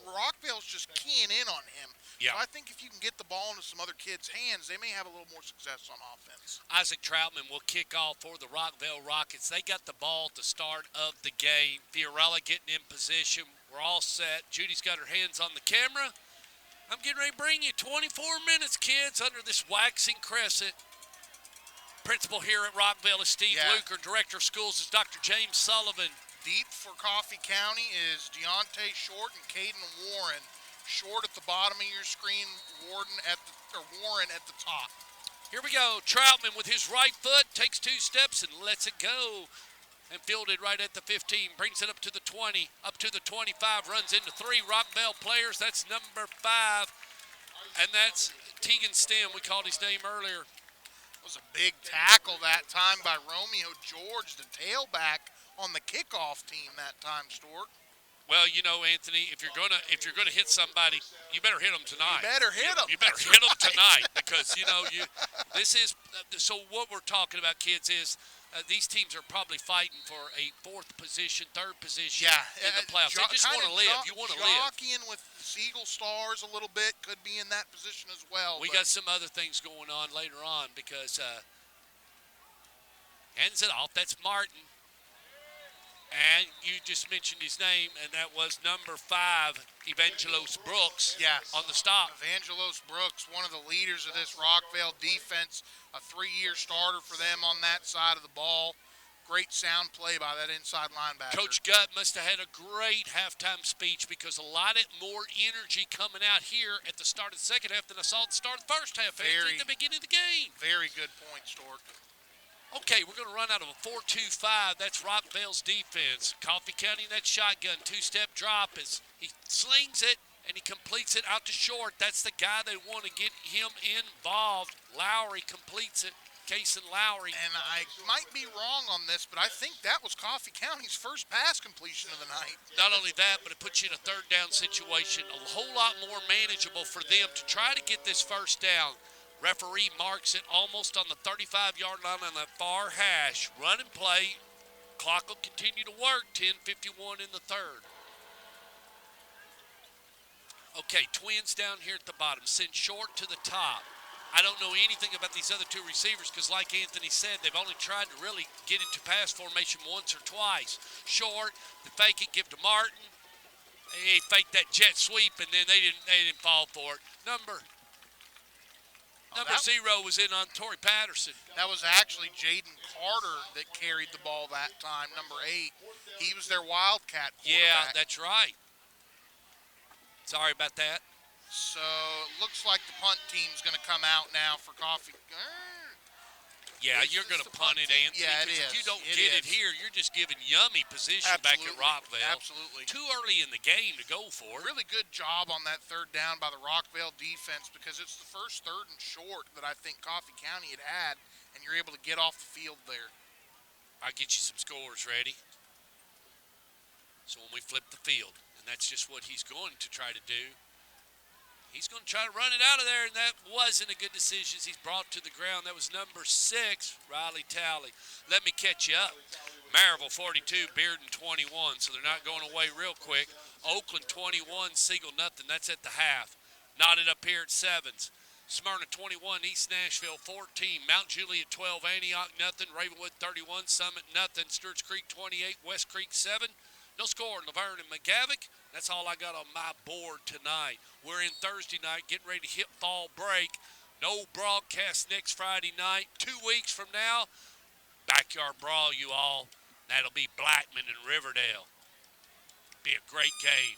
Rockvale's just keying in on him. Yeah. So I think if you can get the ball into some other kids' hands, they may have a little more success on offense. Isaac Troutman will kick off for the Rockvale Rockets. They got the ball at the start of the game. Fiorella getting in position. We're all set. Judy's got her hands on the camera. I'm getting ready to bring you 24 minutes, kids, under this waxing crescent. Principal here at Rockvale is Steve Luker. Director of Schools is Dr. James Sullivan. Deep for Coffee County is Deontay Short and Caden Warren. Short at the bottom of your screen, Warren at the top. Here we go. Troutman with his right foot takes 2 steps and lets it go. And fielded right at the 15. Brings it up to the 20, up to the 25. Runs into 3 Rockvale players. That's number 5. And that's Tegan Stem. We called his name earlier. Was a big tackle that time by Romeo George, the tailback on the kickoff team that time, Stork. Well, you know, Anthony, if you're gonna hit somebody, you better hit them tonight. You better hit them. You better That's hit them right. tonight because this is so. What we're talking about, kids, is these teams are probably fighting for a fourth position, third position in the playoffs. They just want to live. You want to live. Jockeying with the Seagull Stars a little bit, could be in that position as well. We got some other things going on later on because hands it off. That's Martin. And you just mentioned his name, and that was number 5, Evangelos Brooks, yes, on the stop. Evangelos Brooks, one of the leaders of this Rockvale defense, a 3-year starter for them on that side of the ball. Great sound play by that inside linebacker. Coach Gutt must have had a great halftime speech because a lot more energy coming out here at the start of the second half than I saw at the start of the first half at the beginning of the game. Very good point, Stork. Okay, we're going to run out of a 4-2-5. That's Rockvale's defense. Coffee County in that shotgun, 2-step drop as he slings it and he completes it out to short. That's the guy they want to get him involved. Lowry completes it. Cason Lowry. And I might be wrong on this, but I think that was Coffee County's first pass completion of the night. Not only that, but it puts you in a third down situation. A whole lot more manageable for them to try to get this first down. Referee marks it almost on the 35-yard line on that far hash. Run and play. Clock will continue to work. 10:51 in the third. Okay, Twins down here at the bottom. Send short to the top. I don't know anything about these other two receivers because, like Anthony said, they've only tried to really get into pass formation once or twice. Short, the fake it, give to Martin. He faked that jet sweep, and then they didn't fall for it. Number 0 was in on Torrey Patterson. That was actually Jaden Carter that carried the ball that time, number 8. He was their Wildcat quarterback. Yeah, that's right. Sorry about that. So it looks like the punt team's going to come out now for Coffee. Yeah, you're going to punt it, Anthony. Yeah, it is. If you don't get it here, you're just giving yummy position back at Rockvale. Absolutely. Too early in the game to go for it. Really good job on that third down by the Rockvale defense because it's the first third and short that I think Coffee County had, and you're able to get off the field there. I'll get you some scores ready. So when we flip the field, and that's just what he's going to try to do. He's going to try to run it out of there, and that wasn't a good decision. He's brought to the ground. That was number 6, Riley Talley. Let me catch you up. Maryville 42, Bearden 21, so they're not going away real quick. Oakland 21, Siegel nothing. That's at the half. Knotted up here at 7s. Smyrna 21, East Nashville 14, Mount Juliet 12, Antioch nothing, Ravenwood 31, Summit nothing, Stewart's Creek 28, West Creek 7. No score in Laverne and McGavock. That's all I got on my board tonight. We're in Thursday night, getting ready to hit fall break. No broadcast next Friday night. 2 weeks from now, backyard brawl, you all. That'll be Blackman and Riverdale. Be a great game.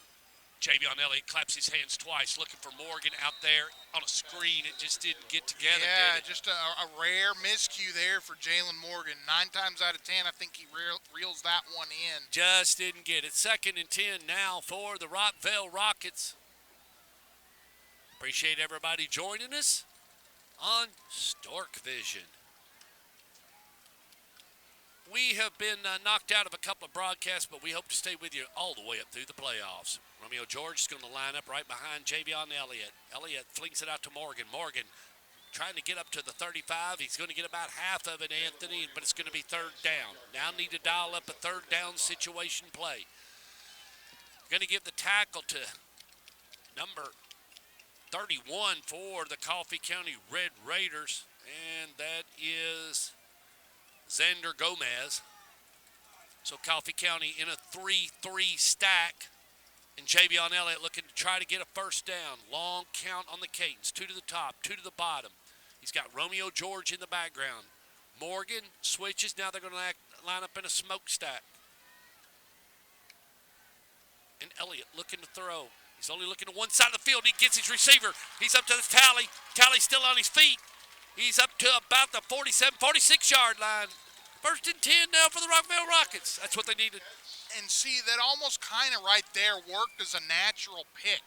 Javion Elliott claps his hands twice, looking for Morgan out there on a screen. It just didn't get together, Yeah, did it? just a rare miscue there for Jalen Morgan. 9 times out of 10, I think he reels that one in. Just didn't get it. 2nd and 10 now for the Rockvale Rockets. Appreciate everybody joining us on Stork Vision. We have been knocked out of a couple of broadcasts, but we hope to stay with you all the way up through the playoffs. Romeo George is going to line up right behind Javion Elliott. Elliott flings it out to Morgan. Morgan trying to get up to the 35. He's going to get about half of it, Anthony, but it's going to be third down. Now need to dial up a third down situation play. Going to give the tackle to number 31 for the Coffee County Red Raiders, and that is Xander Gomez. So Coffee County in a 3-3 stack. And Javion Elliott looking to try to get a first down. Long count on the Catons. 2 to the top, 2 to the bottom. He's got Romeo George in the background. Morgan switches. Now they're going to line up in a smokestack. And Elliott looking to throw. He's only looking to one side of the field. He gets his receiver. He's up to the Tally. Tally's still on his feet. He's up to about the 47, 46-yard line. 1st and 10 now for the Rockvale Rockets. That's what they needed. And see, that almost kind of right there worked as a natural pick.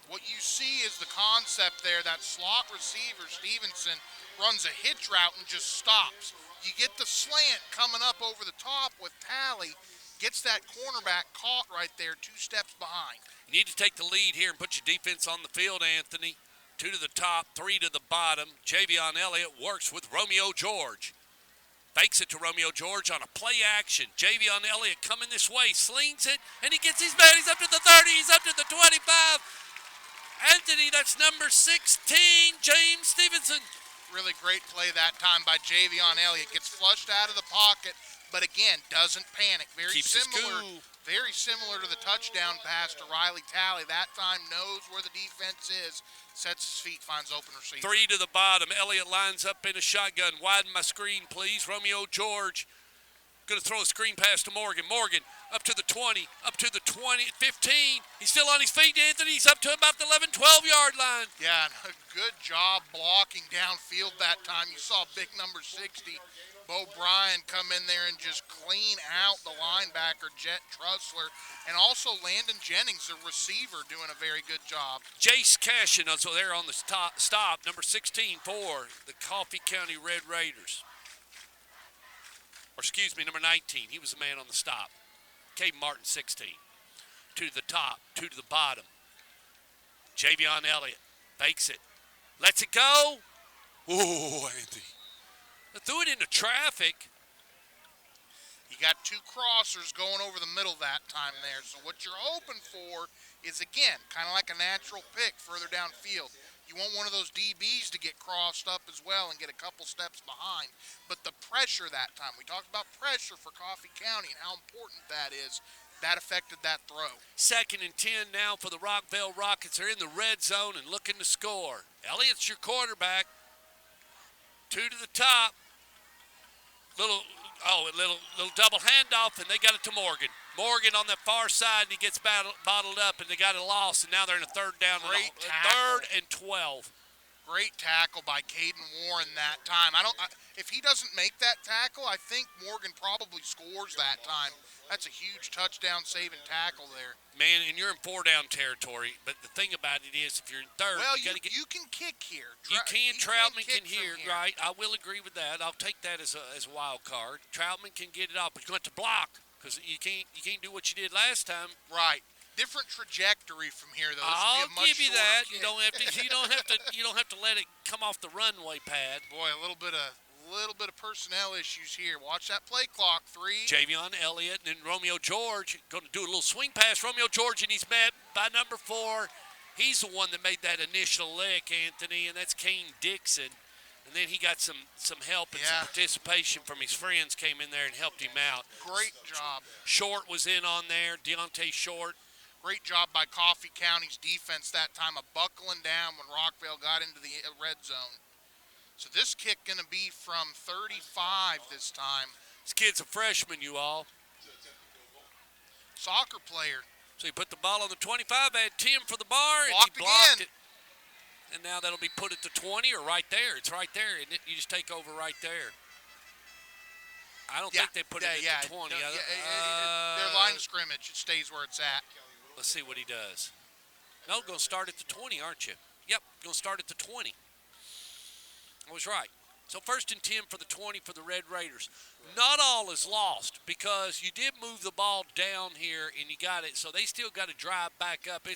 What you see is the concept there, that slot receiver, Stevenson, runs a hitch route and just stops. You get the slant coming up over the top with Tally, gets that cornerback caught right there 2 steps behind. You need to take the lead here and put your defense on the field, Anthony. 2 to the top, 3 to the bottom. Javion Elliott works with Romeo George. Fakes it to Romeo George on a play action. Javion Elliott coming this way, slings it, and he gets his man. He's up to the 30, he's up to the 25. Anthony, that's number 16, James Stevenson. Really great play that time by Javion Elliott. Gets flushed out of the pocket, but again, doesn't panic. Keeps his cool. Very similar to the touchdown pass to Riley Talley. That time knows where the defense is, sets his feet, finds open receiver. 3 to the bottom. Elliott lines up in a shotgun. Widen my screen, please. Romeo George going to throw a screen pass to Morgan. Morgan up to the 20, up to the 20, 15. He's still on his feet, Anthony. He's up to about the 11, 12-yard line. Yeah, a good job blocking downfield that time. You saw big number 60, Bo Bryan, come in there and just clean out the linebacker, Jet Trussler, and also Landon Jennings, the receiver, doing a very good job. Jace Cashin, so there on the stop, number 16 for the Coffee County Red Raiders. Or excuse me, number 19. He was the man on the stop. Caden Martin, 16. 2 to the top, 2 to the bottom. Javion Elliott fakes it. Lets it go. Ooh, Anthony. Threw it into traffic. You got 2 crossers going over the middle that time there. So what you're hoping for is, again, kind of like a natural pick further downfield. You want one of those DBs to get crossed up as well and get a couple steps behind. But the pressure that time, we talked about pressure for Coffee County and how important that is. That affected that throw. 2nd and 10 now for the Rockvale Rockets. They're in the red zone and looking to score. Elliott's your quarterback. 2 to the top. Little double handoff, and they got it to Morgan. Morgan on the far side, and he gets bottled up, and they got a loss, and now they're in a 3rd down. Great tackle. 3rd and 12. Great tackle by Caden Warren that time. If he doesn't make that tackle, I think Morgan probably scores that time. That's a huge touchdown saving tackle there. Man, and you're in 4-down territory, but the thing about it is, if you're in 3rd, well, you can kick here. Troutman can here, right? I will agree with that. I'll take that as a wild card. Troutman can get it off, but you're going to have to block because you can't do what you did last time. Right. Different trajectory from here, though. I'll give you that. You don't have to let it come off the runway pad. Boy, a little bit of personnel issues here. Watch that play clock. 3. Javion Elliott and then Romeo George going to do a little swing pass. Romeo George, and he's met by number 4. He's the one that made that initial lick, Anthony, and that's Kane Dixon. And then he got some help and some participation from his friends, came in there and helped him out. Great job. Short was in on there, Deontay Short. Great job by Coffee County's defense that time of buckling down when Rockvale got into the red zone. So this kick going to be from 35 this time. This kid's a freshman, you all. Soccer player. So he put the ball on the 25, had Tim for the bar, and Blocked he blocked again. it. And now that'll be put at the 20 or right there. It's right there, and you just take over right there. I don't think they put it at the 20. Their line of scrimmage, it stays where it's at. Let's see what he does. No, going to start at the 20, aren't you? Yep, going to start at the 20. I was right. So 1st and 10 for the 20 for the Red Raiders. Not all is lost because you did move the ball down here and you got it. So they still got to drive back up.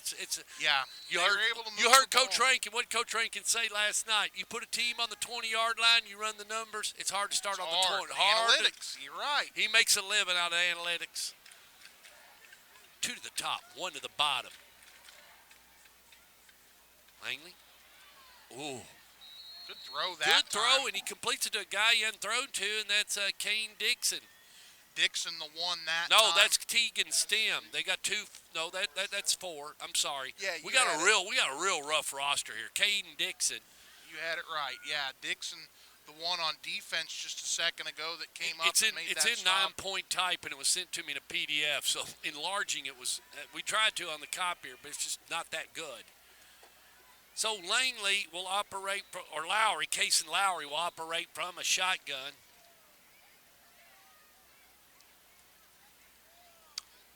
You heard Coach Rankin. What did Coach Rankin say last night? You put a team on the 20-yard line, you run the numbers. It's hard to start on the 20. Analytics, you're right. He makes a living out of analytics. 2 to the top, 1 to the bottom. Langley. Ooh. Good throw that Good throw, time. and he completes it to a guy he hadn't thrown to, and that's Kane Dixon. Dixon the one that No, time. that's Tegan Stem. They got 2. No, that's 4. I'm sorry. Yeah, we got a real rough roster here. Caden Dixon. You had it right. Yeah, Dixon, the one on defense just a second ago that came up and made that It's in stop. 9-point type, and it was sent to me in a PDF. So enlarging it was, we tried to on the copier, but it's just not that good. So Langley will operate, or Lowry, Cason Lowry will operate from a shotgun.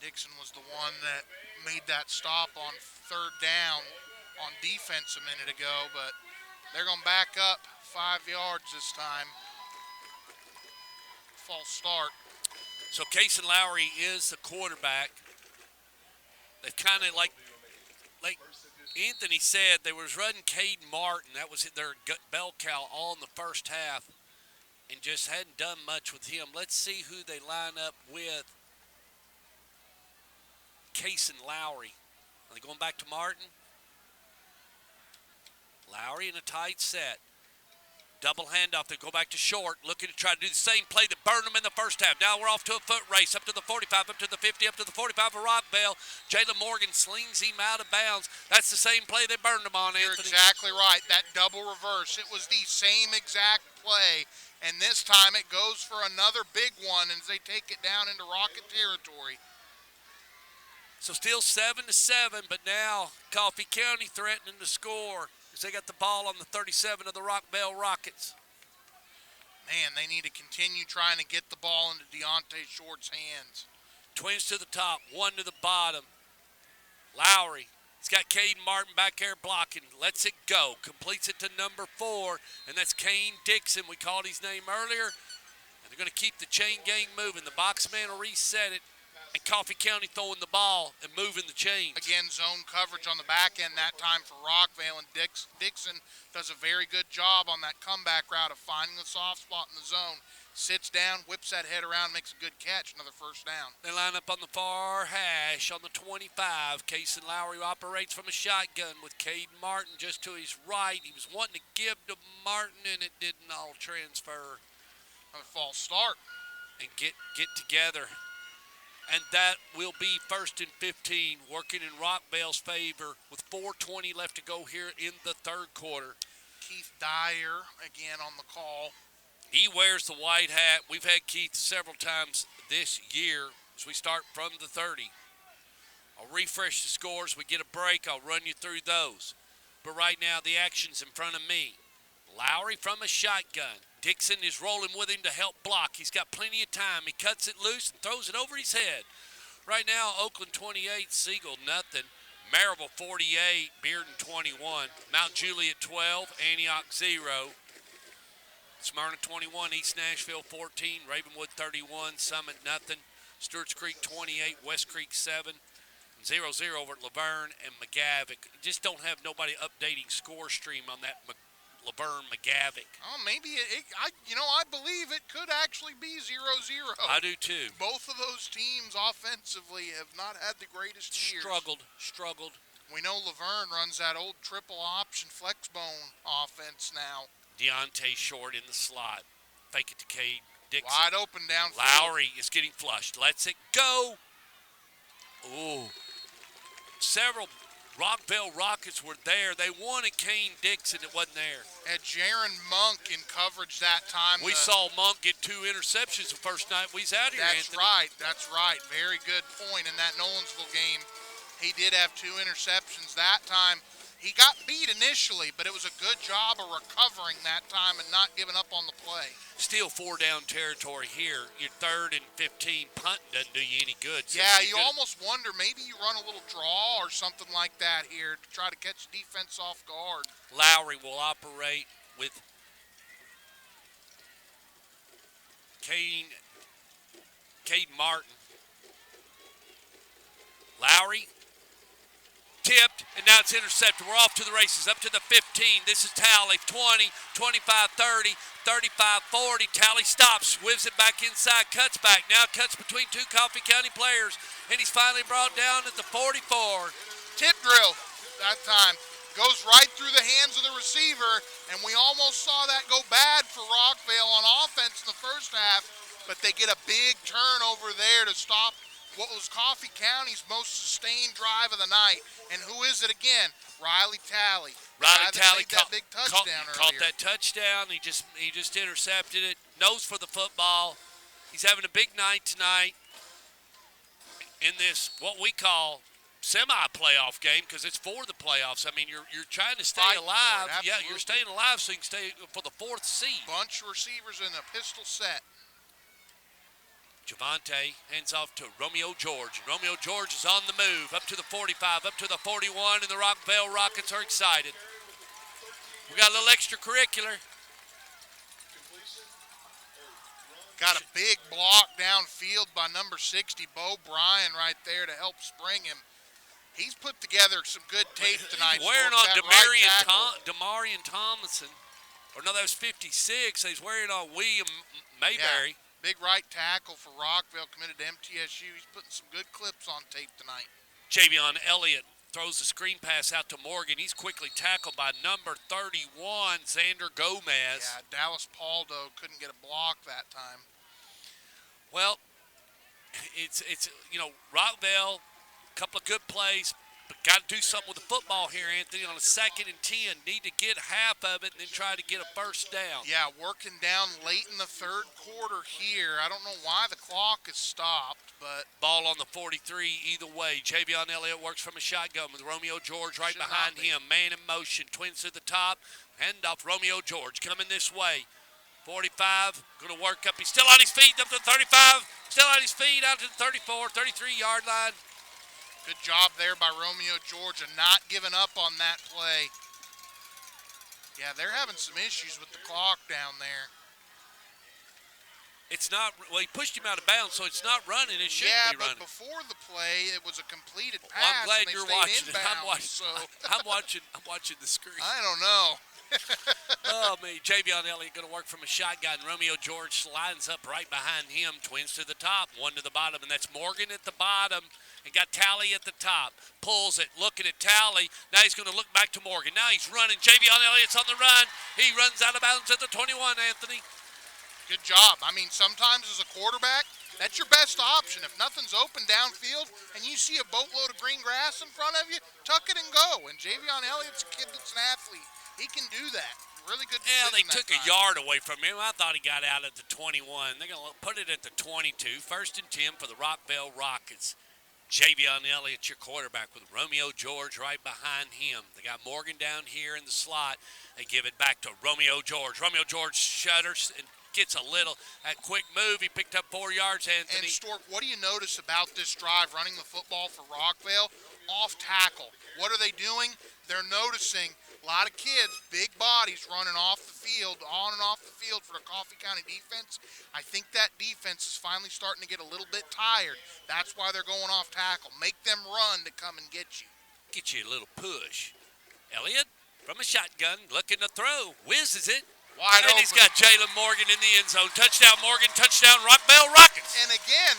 Dixon was the one that made that stop on 3rd down on defense a minute ago, but they're going to back up 5 yards this time. False start. So Casey Lowry is the quarterback. They kind of like Anthony said, they was running Caden Martin. That was their bell cow all in the first half, and just hadn't done much with him. Let's see who they line up with. Casey Lowry. Are they going back to Martin? Lowry in a tight set. Double handoff. They go back to short, looking to try to do the same play that burned them in the first half. Now we're off to a foot race, up to the 45, up to the 50, up to the 45 of Rockvale. Jalen Morgan slings him out of bounds. That's the same play they burned him on, You're Anthony. exactly right. That double reverse. It was the same exact play, and this time it goes for another big one as they take it down into Rocket territory. So still 7-7, but now Coffee County threatening to score as they got the ball on the 37 of the Rockvale Rockets. Man, they need to continue trying to get the ball into Deontay Short's hands. Twins to the top, one to the bottom. Lowry, he's got Caden Martin back there blocking. Lets it go, completes it to number 4, and that's Kane Dixon. We called his name earlier, and they're going to keep the chain gang moving. The box man will reset it. And Coffee County throwing the ball and moving the chains. Again, zone coverage on the back end that time for Rockvale, and Dixon does a very good job on that comeback route of finding the soft spot in the zone. Sits down, whips that head around, makes a good catch, another first down. They line up on the far hash on the 25. Casey Lowry operates from a shotgun with Caden Martin just to his right. He was wanting to give to Martin, and it didn't all transfer. Another false start. And get together. And that will be 1st and 15, working in Rockvale's favor with 4:20 left to go here in the third quarter. Keith Dyer again on the call. He wears the white hat. We've had Keith several times this year as we start from the 30. I'll refresh the scores. We get a break. I'll run you through those. But right now, the action's in front of me. Lowry from a shotgun. Dixon is rolling with him to help block. He's got plenty of time. He cuts it loose and throws it over his head. Right now, Oakland 28, Siegel nothing. Maryville 48, Bearden 21. Mount Juliet 12, Antioch 0. Smyrna 21, East Nashville 14, Ravenwood 31, Summit nothing. Stewart's Creek 28, West Creek 7. 0-0 over at Laverne and McGavick. Just don't have nobody updating score stream on that Laverne McGavick. Oh, maybe I believe it could actually be 0-0. I do too. Both of those teams offensively have not had the greatest years. Struggled. We know Laverne runs that old triple option flexbone offense now. Deontay Short in the slot. Fake it to Cade Dixon. Wide open downfield. Lowry is getting flushed. Lets it go. Ooh. Several Rockvale Rockets were there. They wanted Kane Dixon. It wasn't there. Had Jaron Monk in coverage that time. We saw Monk get 2 interceptions the first night we was out here, Anthony. That's right. Very good point. In that Nolensville game, he did have 2 interceptions that time. He got beat initially, but it was a good job of recovering that time and not giving up on the play. Still 4-down territory here. Your 3rd and 15 punt doesn't do you any good. So yeah, you almost wonder maybe you run a little draw or something like that here to try to catch the defense off guard. Lowry will operate with Cade Martin. Lowry tipped, and now it's intercepted. We're off to the races, up to the 15. This is Talley, 20, 25, 30, 35, 40. Talley stops, whips it back inside, cuts back. Now cuts between 2 Coffee County players, and he's finally brought down at the 44. Tip drill that time. Goes right through the hands of the receiver, and we almost saw that go bad for Rockvale on offense in the first half, but they get a big turnover there to stop what was Coffee County's most sustained drive of the night. And who is it again? Riley Talley. Riley Talley caught that big touchdown earlier. Caught that touchdown. He just intercepted it. Nose for the football. He's having a big night tonight in this what we call semi-playoff game because it's for the playoffs. I mean, you're trying to stay alive. Yeah, you're staying alive so you can stay for the 4th seed. Bunch of receivers in a pistol set. Javante hands off to Romeo George. Romeo George is on the move, up to the 45, up to the 41, and the Rockvale Rockets are excited. We got a little extracurricular. Got a big block downfield by number 60, Bo Bryan, right there to help spring him. He's put together some good tape tonight. He's wearing Stork, on that right Demarion Thomason. Or no, that was 56. He's wearing on William Mayberry. Yeah, big right tackle for Rockvale, committed to MTSU. He's putting some good clips on tape tonight. Javion Elliott throws the screen pass out to Morgan. He's quickly tackled by number 31, Xander Gomez. Yeah, Dallas Paldo couldn't get a block that time. Well, it's Rockvale, a couple of good plays, but got to do something with the football here, Anthony, on a 2nd and 10. Need to get half of it and then try to get a first down. Yeah, working down late in the 3rd quarter here. I don't know why the clock is stopped, but Ball on the 43 either way. Javion Elliott works from a shotgun with Romeo George right Should behind not be. him. Man in motion, twins to the top. Handoff, Romeo George coming this way. 45, going to work up. He's still on his feet up to the 35. Still on his feet out to the 34, 33-yard line. good job there by Romeo George and not giving up on that play. Yeah, they're having some issues with the clock down there. It's not, well, he pushed him out of bounds, so it's not running. It shouldn't Yeah, be running. but before the play, it was a completed pass. Well, I'm glad and they you're stayed watching it. inbounds, I'm watching the screen. I don't know. Oh, me. Javion Elliott going to work from a shotgun. Romeo George lines up right behind him. Twins to the top, one to the bottom, and that's Morgan at the bottom. And got Talley at the top. Pulls it, looking at Talley. Now he's going to look back to Morgan. Now he's running. Javion Elliott's on the run. He runs out of bounds at the 21, Anthony. Good job. I mean, sometimes as a quarterback, that's your best option. If nothing's open downfield and you see a boatload of green grass in front of you, tuck it and go. And Javion Elliott's a kid that's an athlete. He can do that. Really good decision. Yeah, they took that a time. yard away from him. I thought he got out at the 21. They're going to put it at the 22. 1st and 10 for the Rockvale Rockets. Javion Elliott, your quarterback, with Romeo George right behind him. They got Morgan down here in the slot. They give it back to Romeo George. Romeo George shudders and gets a quick move. He picked up 4 yards, Anthony. And Stork, what do you notice about this drive running the football for Rockvale? Off tackle. What are they doing? They're noticing a lot of kids, big bodies running off the field, on and off the field for the Coffee County defense. I think that defense is finally starting to get a little bit tired. That's why they're going off tackle. Make them run to come and get you. Get you a little push. Elliott from a shotgun, looking to throw. Whizzes it. Wide And open. he's got Jalen Morgan in the end zone. Touchdown, Morgan. Touchdown, Rockvale Rockets. And again,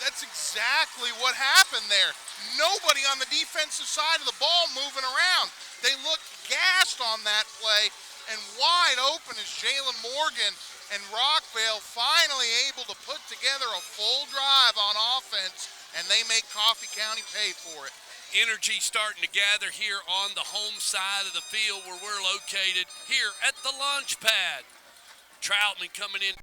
that's exactly what happened there. Nobody on the defensive side of the ball moving around. They looked gassed on that play, and wide open is Jalen Morgan, and Rockvale finally able to put together a full drive on offense, and they make Coffee County pay for it. Energy starting to gather here on the home side of the field where we're located here at the launch pad. Troutman coming in.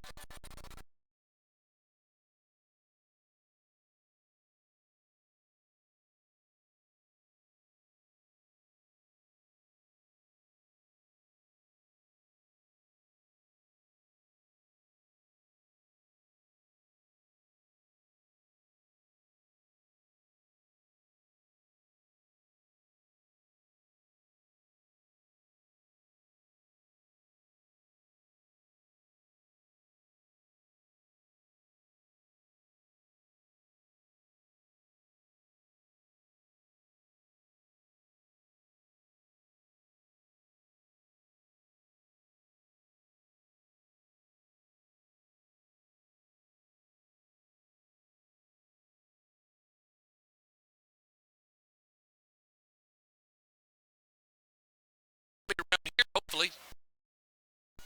Hopefully,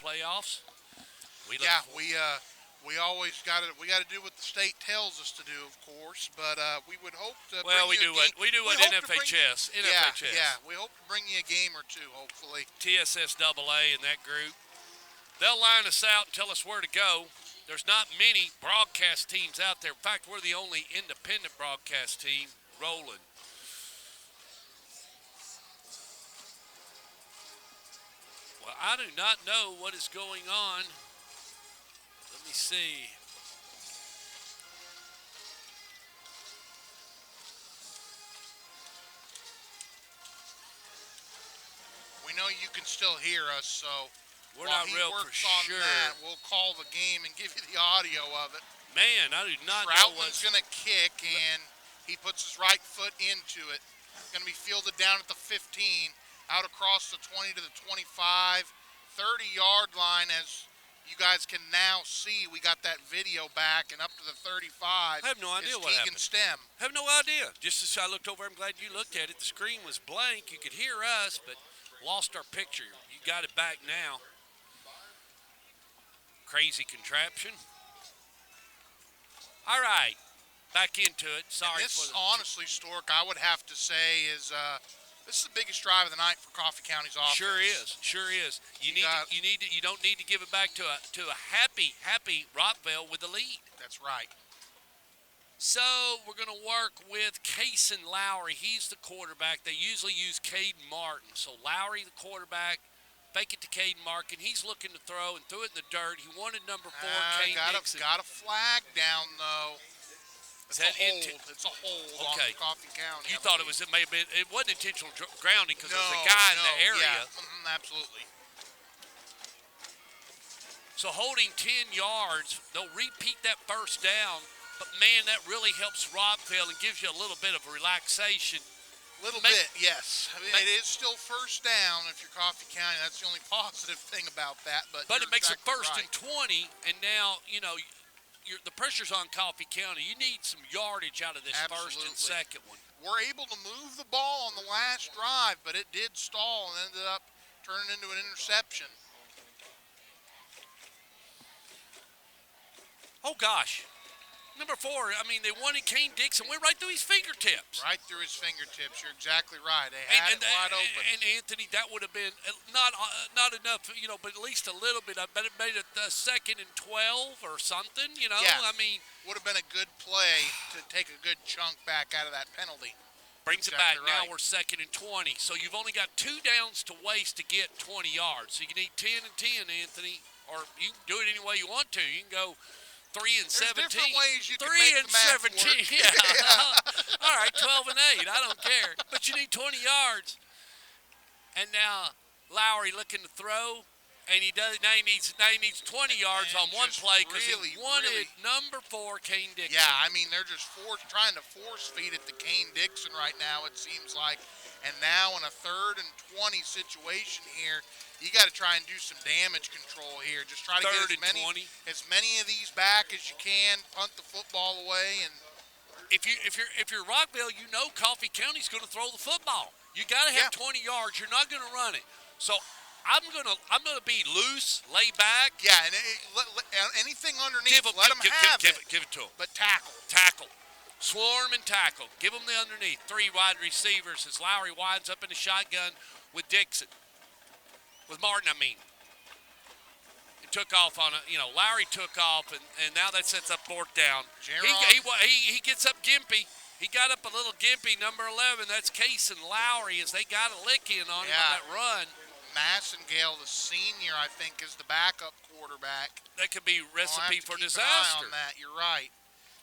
playoffs. We always got to do what the state tells us to do, of course. But we would hope to. Well, we bring do you a what game. we do We at hope to bring you- NFHS. NFHS. Yeah, we hope to bring you a game or two, hopefully. TSS AA and that group. They'll line us out and tell us where to go. There's not many broadcast teams out there. In fact, we're the only independent broadcast team rolling. Well, I do not know what is going on. Let me see. We know you can still hear us, so We're While not he real for works on sure. that, we'll call the game and give you the audio of it. Man, I do not know Troutman's what's. going to kick, and he puts his right foot into it. Going to be fielded down at the 15, out across the 20 to the 25, 30-yard line. As you guys can now see, we got that video back, and up to the 35 I have no idea is what Keegan happened. Stem. I have no idea. Just as I looked over, I'm glad you looked at it. The screen was blank. You could hear us, but lost our picture. You got it back now. Crazy contraption. All right, back into it. Sorry And this, for the. honestly, Stork, I would have to say is this is the biggest drive of the night for Coffee County's offense. Sure is. You don't need to give it back to a happy Rockvale with the lead. That's right. So we're going to work with Cason Lowry. He's the quarterback. They usually use Caden Martin. So Lowry, the quarterback, fake it to Caden Martin. He's looking to throw and threw it in the dirt. He wanted number 4, Kane Dixon. Got a flag down, though. It's a hold. It's a hold on Coffee County. You thought it may have been. It wasn't intentional grounding because there was a guy in the area. Yeah, absolutely. So holding 10 yards, they'll repeat that first down. But, man, that really helps Rockvale and gives you a little bit of relaxation. Little bit, yes. I mean, it is still first down if you're Coffee County. That's the only positive thing about that. But it makes it first right. and 20, and now, the pressure's on Coffee County. You need some yardage out of this first and second one. We're able to move the ball on the last drive, but it did stall and ended up turning into an interception. Oh, gosh. Number 4, they wanted Kane Dixon. Went right through his fingertips. Right through his fingertips. You're exactly right. They had it wide open. And Anthony, that would have been not enough, but at least a little bit. I bet it made it 2nd and 12 or something, Yeah. Would have been a good play to take a good chunk back out of that penalty. Brings it Exactly back. right. Now we're 2nd and 20. So you've only got 2 downs to waste to get 20 yards. So you can need 10 and 10, Anthony, or you can do it any way you want to. You can go 3 and 17. There's different ways you 3 can make and the math 17. work. Yeah. All right, 12 and 8. I don't care. But you need 20 yards. And now Lowry looking to throw, and he does. Now he needs 20 yards on one play because he wanted number 4, Kane Dixon. Yeah, they're just trying to force feed it to Kane Dixon right now, it seems like. And now in a 3rd and 20 situation here, you got to try and do some damage control here. Just try to get as many of these back as you can, punt the football away, and if you're Rockvale, Coffee County's going to throw the football. You got to have 20 yards. You're not going to run it. So I'm gonna be loose, lay back. Yeah, and anything underneath, let them have it. Give it to them. But tackle. Swarm and tackle. Give them the underneath. 3 wide receivers as Lowry winds up in the shotgun with Dixon. With Martin, It took off on Lowry took off, and now that sets up 4th down. He gets up gimpy. He got up a little gimpy, number 11. That's Cason Lowry as they got a lick in on him on that run. Massengale, the senior, I think, is the backup quarterback. That could be recipe for keep disaster. An eye on that. You're right.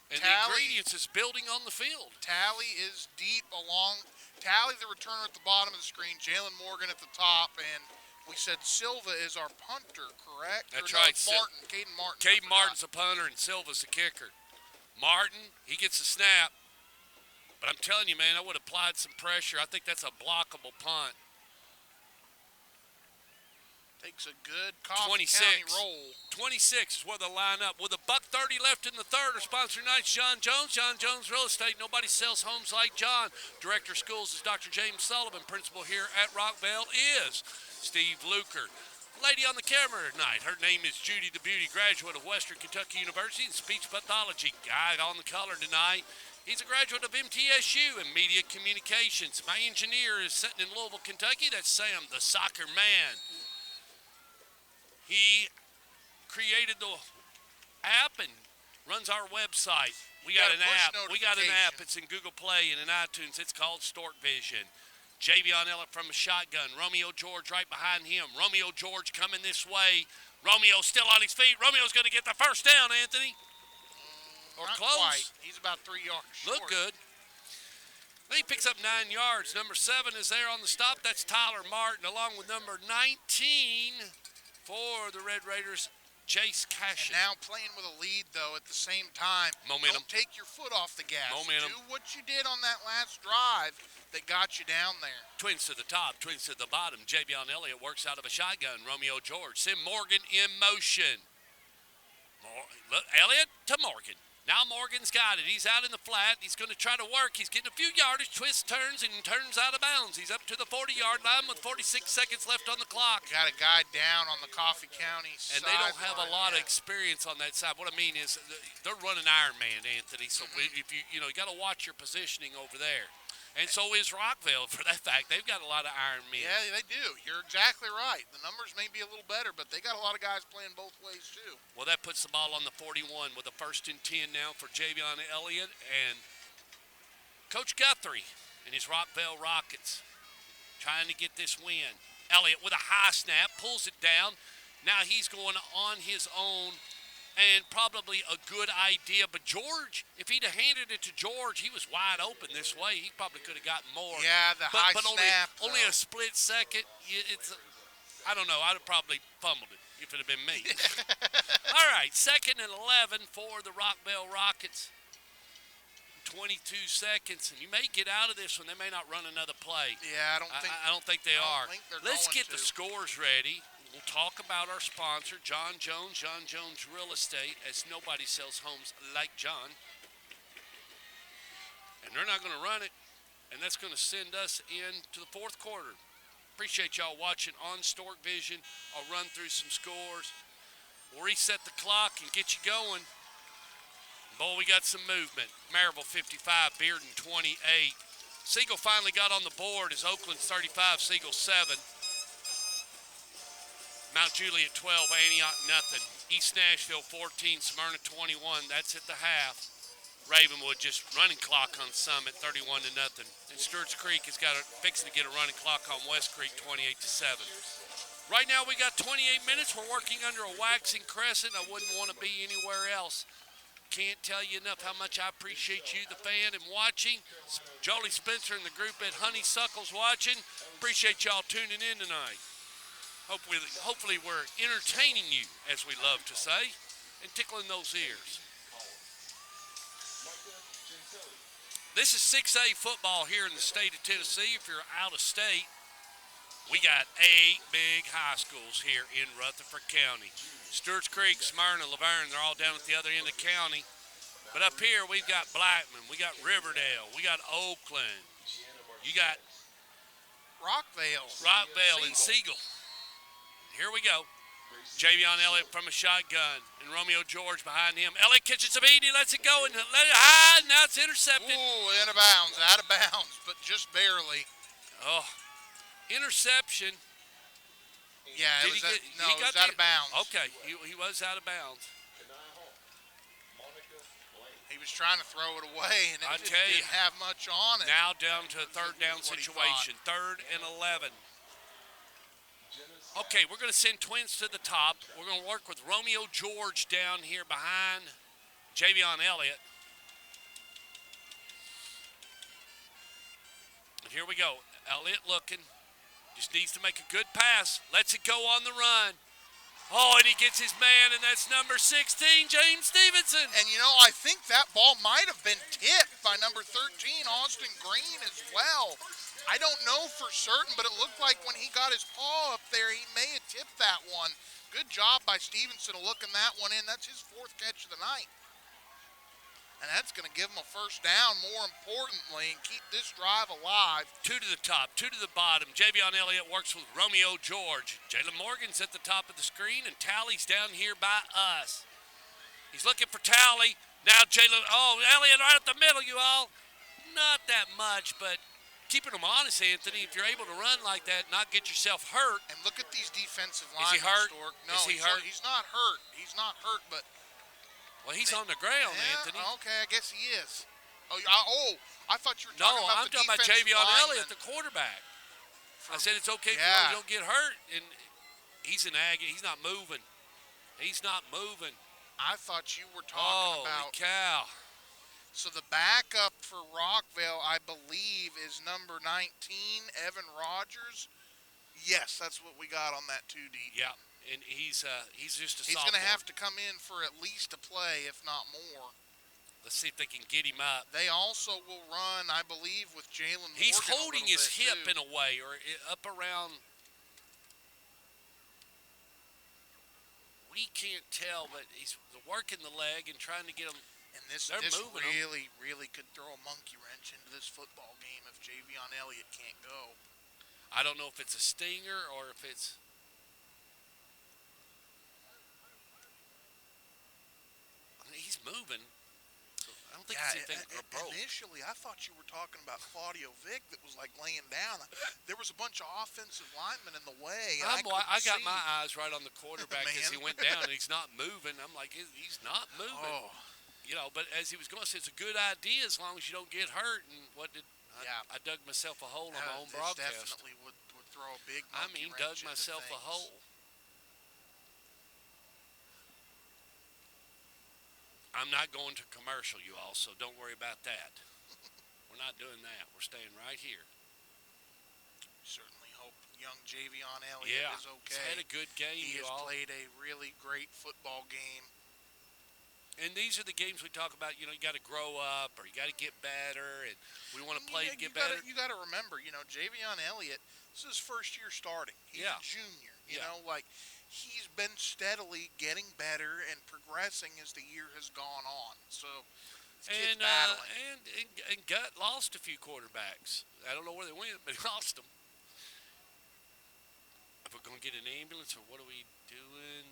And the ingredients is building on the field. Tally is deep along. Tally, the returner at the bottom of the screen. Jalen Morgan at the top. And we said Silva is our punter, correct? That's right. Caden Martin. Caden Martin's the punter and Silva's the kicker. Martin, he gets a snap. But I'm telling you, man, I would have applied some pressure. I think that's a blockable punt. Takes a good Coffee County roll. 26 is where they'll line up. With $1:30 left in the 3rd, our sponsor tonight's John Jones. John Jones Real Estate. Nobody sells homes like John. Director of Schools is Dr. James Sullivan. Principal here at Rockvale is Steve Luker. Lady on the camera tonight, her name is Judy the Beauty, graduate of Western Kentucky University in speech pathology. Guy on the color tonight, he's a graduate of MTSU in media communications. My engineer is sitting in Louisville, Kentucky. That's Sam, the soccer man. He created the app and runs our website. We got an app. It's in Google Play and in iTunes. It's called Stork Vision. Javion Ellett from a shotgun. Romeo George right behind him. Romeo George coming this way. Romeo's still on his feet. Romeo's going to get the first down, Anthony. Or Not close. Quite. He's about 3 yards short. Look good. Then he picks up 9 yards. Number 7 is there on the stop. That's Tyler Martin along with number 19. For the Red Raiders, Jace Cashin. And now playing with a lead, though, at the same time. Momentum. Don't take your foot off the gas. Momentum. Do what you did on that last drive that got you down there. Twins to the top, twins to the bottom. Javion Elliott works out of a shotgun. Romeo George. Sim Morgan in motion. Look, Elliott to Morgan. Now Morgan's got it. He's out in the flat. He's going to try to work. He's getting a few yardage, twists, turns, and turns out of bounds. He's up to the 40-yard line with 46 seconds left on the clock. Got a guy down on the Coffee County side. And they don't have a lot of experience on that side. What I mean is they're running Iron Man, Anthony. So if you got to watch your positioning over there. And so is Rockvale, for that fact. They've got a lot of Iron Men. Yeah, they do. You're exactly right. The numbers may be a little better, but they got a lot of guys playing both ways, too. Well, that puts the ball on the 41 with a 1st and 10 now for Javion Elliott and Coach Guthrie and his Rockvale Rockets trying to get this win. Elliott with a high snap, pulls it down. Now he's going on his own. And probably a good idea. But George, if he'd have handed it to George, he was wide open this way. He probably could have gotten more. Yeah, high snap. Only a split second. I don't know. I'd have probably fumbled it if it had been me. All right, 2nd and 11 for the Rockvale Rockets. 22 seconds, and you may get out of this one. They may not run another play. Yeah, I don't think they are. Let's get the to. scores ready. We'll talk about our sponsor, John Jones Real Estate, as nobody sells homes like John. And they're not going to run it, and that's going to send us into the 4th quarter. Appreciate y'all watching on Stork Vision. I'll run through some scores. We'll reset the clock and get you going. Boy, we got some movement. Maryville 55, Bearden 28. Siegel finally got on the board as Oakland's 35, Siegel 7. Mount Juliet 12, Antioch nothing. East Nashville 14, Smyrna 21. That's at the half. Ravenwood just running clock on Summit 31 to nothing. And Stewart's Creek has got fixing to get a running clock on West Creek 28 to 7. Right now we got 28 minutes. We're working under a waxing crescent. I wouldn't want to be anywhere else. Can't tell you enough how much I appreciate you, the fan, and watching. Jolie Spencer and the group at Honeysuckle's watching. Appreciate y'all tuning in tonight. Hopefully we're entertaining you, as we love to say, and tickling those ears. This is 6A football here in the state of Tennessee. If you're out of state, we got 8 big high schools here in Rutherford County. Stewart's Creek, Smyrna, Laverne, they're all down at the other end of the county. But up here, we've got Blackman, we got Riverdale, we got Oakland, you got Rockvale and Siegel. Here we go. Javion Elliott from a shotgun, and Romeo George behind him. Elliott catches a beat, he lets it go, and let it high, and now it's intercepted. Ooh, out of bounds, but just barely. Oh, interception. Yeah, it was out of bounds. Okay, he was out of bounds. He was trying to throw it away, and it didn't have much on it. Now down to a 3rd down situation, 3rd and 11. Okay, we're going to send twins to the top. We're going to work with Romeo George down here behind Javion Elliott. And here we go. Elliott looking. Just needs to make a good pass. Lets it go on the run. Oh, and he gets his man, and that's number 16, James Stevenson. And, I think that ball might have been tipped by number 13, Austin Green, as well. I don't know for certain, but it looked like when he got his paw up there, he may have tipped that one. Good job by Stevenson looking that one in. That's his 4th catch of the night. And that's going to give him a 1st down, more importantly, and keep this drive alive. 2 to the top, 2 to the bottom. Javion Elliott works with Romeo George. Jalen Morgan's at the top of the screen, and Tally's down here by us. He's looking for Tally. Now Elliott right up the middle, you all. Not that much, but keeping them honest, Anthony, if you're able to run like that, not get yourself hurt. And look at these defensive linemen. Is he hurt? No, is he hurt? He's not hurt. He's not hurt, but... Well, he's on the ground, Anthony. Okay, I guess he is. I thought you were talking about I'm talking about Javion Elliott, the quarterback. I said it's okay if you don't get hurt, and he's in agony. He's not moving. He's not moving. I thought you were talking about... Holy cow. So the backup for Rockvale, I believe, is number 19, Evan Rogers. Yes, that's what we got on that 2 deep. Yeah. and he's just a He's sophomore. going to have to come in for at least a play, if not more. Let's see if they can get him up. They also will run, I believe, with Jalen Morgan. He's holding his hip too. in a way, or up around. We can't tell, but he's working the leg and trying to get him. And this moving really could throw a monkey wrench into this football game if Javion Elliott can't go. I don't know if it's a stinger or if it's. He's moving. I don't think it's anything broke. Initially, I thought you were talking about Claudio Vick that was like laying down. There was a bunch of offensive linemen in the way. I got my eyes right on the quarterback as he Man. went down, and he's not moving. I'm like, he's not moving. Oh, You know, but as he was going, I said, it's a good idea as long as you don't get hurt. And what did I dug myself a hole on my own this broadcast. definitely would throw a big I monkey mean, wrench dug myself into a things. hole. I'm not going to commercial, you all, so don't worry about that. We're not doing that. We're staying right here. Certainly hope young Javion Elliott is okay. He's had a good game, He you has all. played a really great football game. And these are the games we talk about, you know, you got to grow up or you got to get better, and we want to play to get better. You got to remember, you know, Javion Elliott, this is his first year starting. He's a junior. You know, like he's been steadily getting better and progressing as the year has gone on. So, this kid's battling. And Gut lost a few quarterbacks. I don't know where they went, but he lost them. If we're going to get an ambulance, or what are we doing?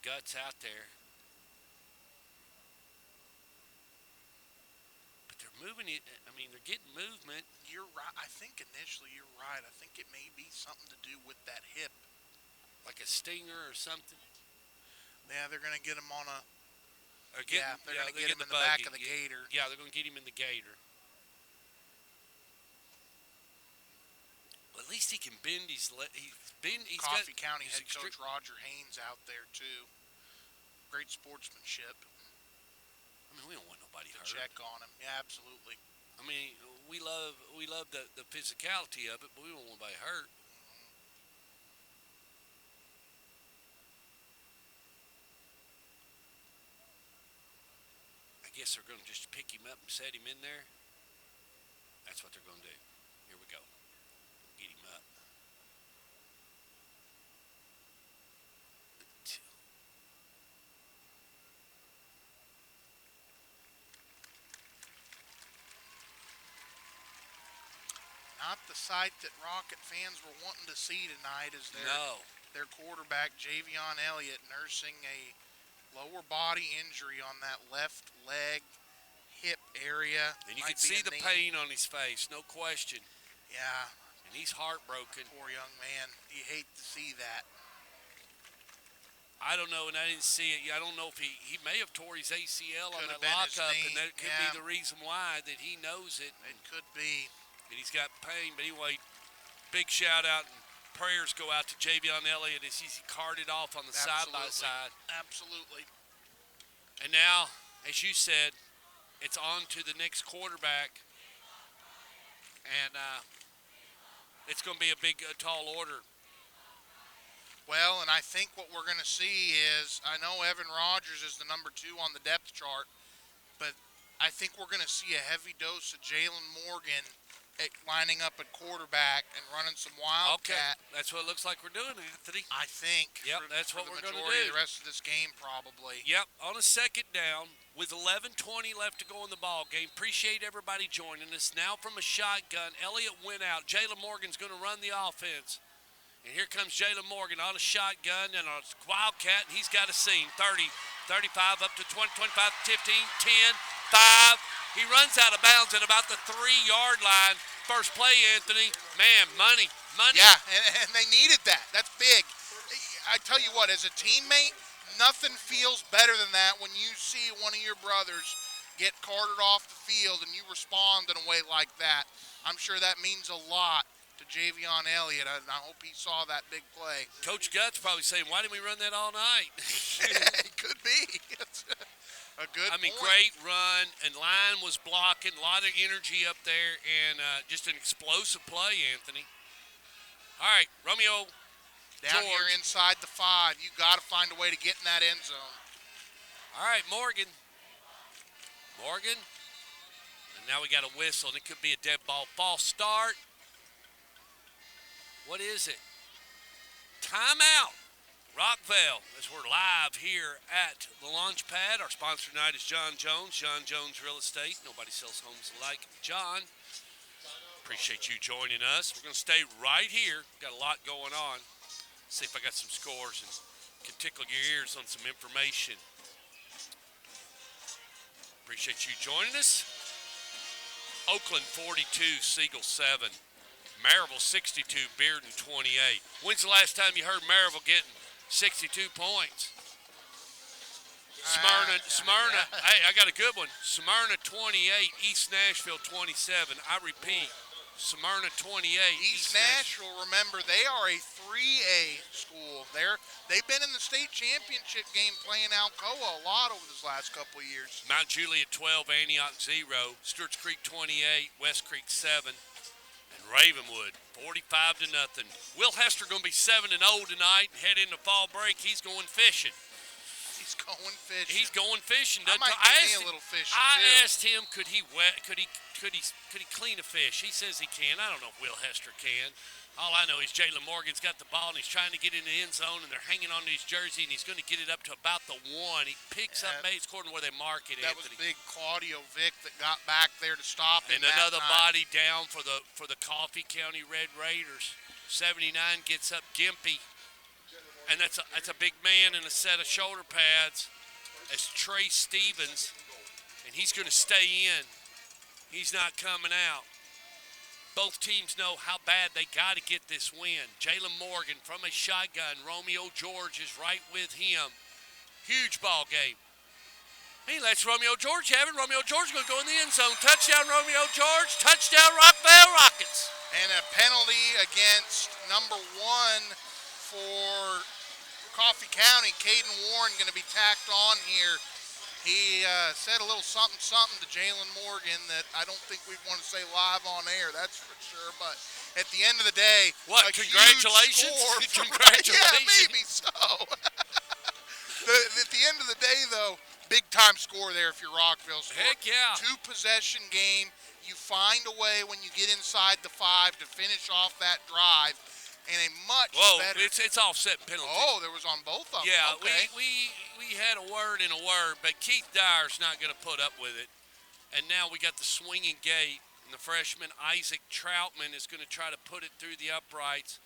Gut's out there. But they're moving it. I mean, they're getting movement. You're right. I think initially you're right. I think it may be something to do with that hip. Like a stinger or something. Yeah, they're going to get him on a. Or they're going to get him in the back of the gator. Yeah, they're going to get him in the gator. Well, at least he can bend his leg. He's Coffee got, County he's head coach Roger Haynes out there too. Great sportsmanship. I mean, we don't want nobody To hurt. check on him. Yeah, absolutely. I mean, we love the physicality of it, but we don't want anybody hurt. I guess they're going to just pick him up and set him in there. That's what they're going to do. Here we go. Get him up. Not the sight that Rocket fans were wanting to see tonight is their quarterback, Javion Elliott, nursing a lower body injury on that left leg, hip area. And you Might can be see a the knee. pain on his face, no question. Yeah, And he's heartbroken. poor young man. You hate to see that. I don't know, and I didn't see it. I don't know if he may have tore his ACL on Could that have been his lockup, knee, and that could yeah. be the reason why that he knows it. It could be. And he's got pain. But anyway, big shout out and prayers go out to Javion Elliott as he's carted off on the side by side. Absolutely. And now, as you said, it's on to the next quarterback. And it's going to be a big, tall order. Well, and I think what we're going to see is, I know Evan Rogers is the number 2 on the depth chart, but I think we're going to see a heavy dose of Jalen Morgan lining up at quarterback and running some wildcat. Okay, that's what it looks like we're doing, Anthony. I think. Yep, that's for what the we're going to majority do. of the rest of this game, probably. Yep, on a second down with 11:20 left to go in the ball game. Appreciate everybody joining us. Now from a shotgun, Elliott went out. Jalen Morgan's going to run the offense. And here comes Jalen Morgan on a shotgun and a wildcat, and he's got a seam. 30, 35, up to 20, 25, 15, 10, 5. He runs out of bounds at about the 3-yard line. First play, Anthony. Man, money. Yeah, and they needed that. That's big. I tell you what, as a teammate, nothing feels better than that when you see one of your brothers get carted off the field and you respond in a way like that. I'm sure that means a lot to Javion Elliott. I hope he saw that big play. Coach Gutt's probably saying, why didn't we run that all night? It could be. It's a good point. Great run, and line was blocking, a lot of energy up there, and just an explosive play, Anthony. All right, Romeo Down here George. inside the 5. You got to find a way to get in that end zone. All right, Morgan. Morgan. And now we got a whistle, and it could be a dead ball. False start. What is it? Timeout. Rockvale, as we're live here at the launch pad. Our sponsor tonight is John Jones. John Jones Real Estate. Nobody sells homes like John. Appreciate you joining us. We're going to stay right here. Got a lot going on. See if I got some scores and can tickle your ears on some information. Appreciate you joining us. Oakland 42, Siegel 7. Maryville 62, Bearden 28. When's the last time you heard Maryville getting 62 points? Smyrna. Hey, I got a good one. Smyrna 28, East Nashville 27. I repeat, Smyrna 28. East Nashville, remember, they are a 3A school. They've been in the state championship game playing Alcoa a lot over this last couple of years. Mount Juliet 12, Antioch 0. Stewart's Creek 28, West Creek 7. And Ravenwood 45-0. Will Hester going to be 7-0 tonight and head into fall break. He's going fishing. He's going fishing. He's going fishing. I might give me a little fishing too. I asked him, could he clean a fish? He says he can. I don't know if Will Hester can. All I know is Jalen Morgan's got the ball and he's trying to get in the end zone and they're hanging on to his jersey and he's going to get it up to about the 1. He picks up Mays according to where they mark it. That was big Claudio Vick that got back there to stop him. And another body down for the Coffee County Red Raiders. 79 gets up Gimpy. And that's a big man in a set of shoulder pads. That's Trey Stevens. And he's going to stay in. He's not coming out. Both teams know how bad they got to get this win. Jalen Morgan from a shotgun. Romeo George is right with him. Huge ball game. He lets Romeo George have it. Romeo George going to go in the end zone. Touchdown, Romeo George. Touchdown, Rockvale Rockets. And a penalty against number 1 for Coffee County. Caden Warren going to be tacked on here. He said a little something to Jalen Morgan that I don't think we'd want to say live on air, that's for sure. But at the end of the day, what? Congratulations! Congratulations! Yeah, maybe so. At the end of the day, though, big time score there if you're Rockville. Heck yeah! 2-possession game. You find a way when you get inside the 5 to finish off that drive. And a much better. It's offset penalty. Oh, there was on both of them. Yeah, okay. we had a word and a word, but Keith Dyer's not going to put up with it. And now we got the swinging gate, and the freshman Isaac Troutman is going to try to put it through the uprights.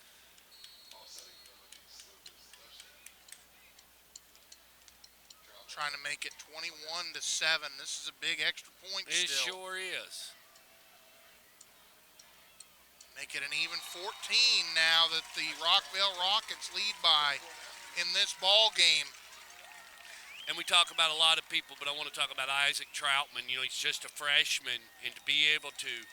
Trying to make it 21-7. This is a big extra point still. It sure still. is. Make it an even 14 now that the Rockvale Rockets lead by in this ball game. And we talk about a lot of people, but I want to talk about Isaac Troutman. You know, he's just a freshman, and to be able to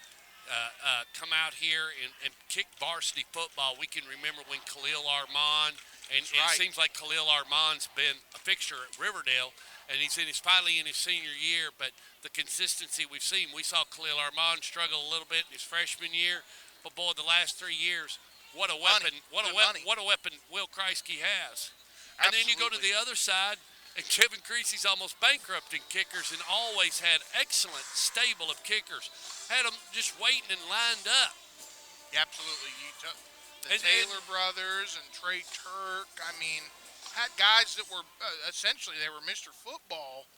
come out here and kick varsity football, we can remember when Khalil Armand, and it seems like Khalil Armand's been a fixture at Riverdale, and he's finally in his senior year, but the consistency we've seen, we saw Khalil Armand struggle a little bit in his freshman year. But boy, the last 3 years, what a weapon! What a weapon Will Kreisky has. And then you go to the other side, and Kevin Creasy's almost bankrupting kickers, and always had excellent stable of kickers. Had them just waiting and lined up. Yeah, absolutely. You took the Taylor brothers and Trey Turk. I mean, had guys that were essentially they were Mr. Football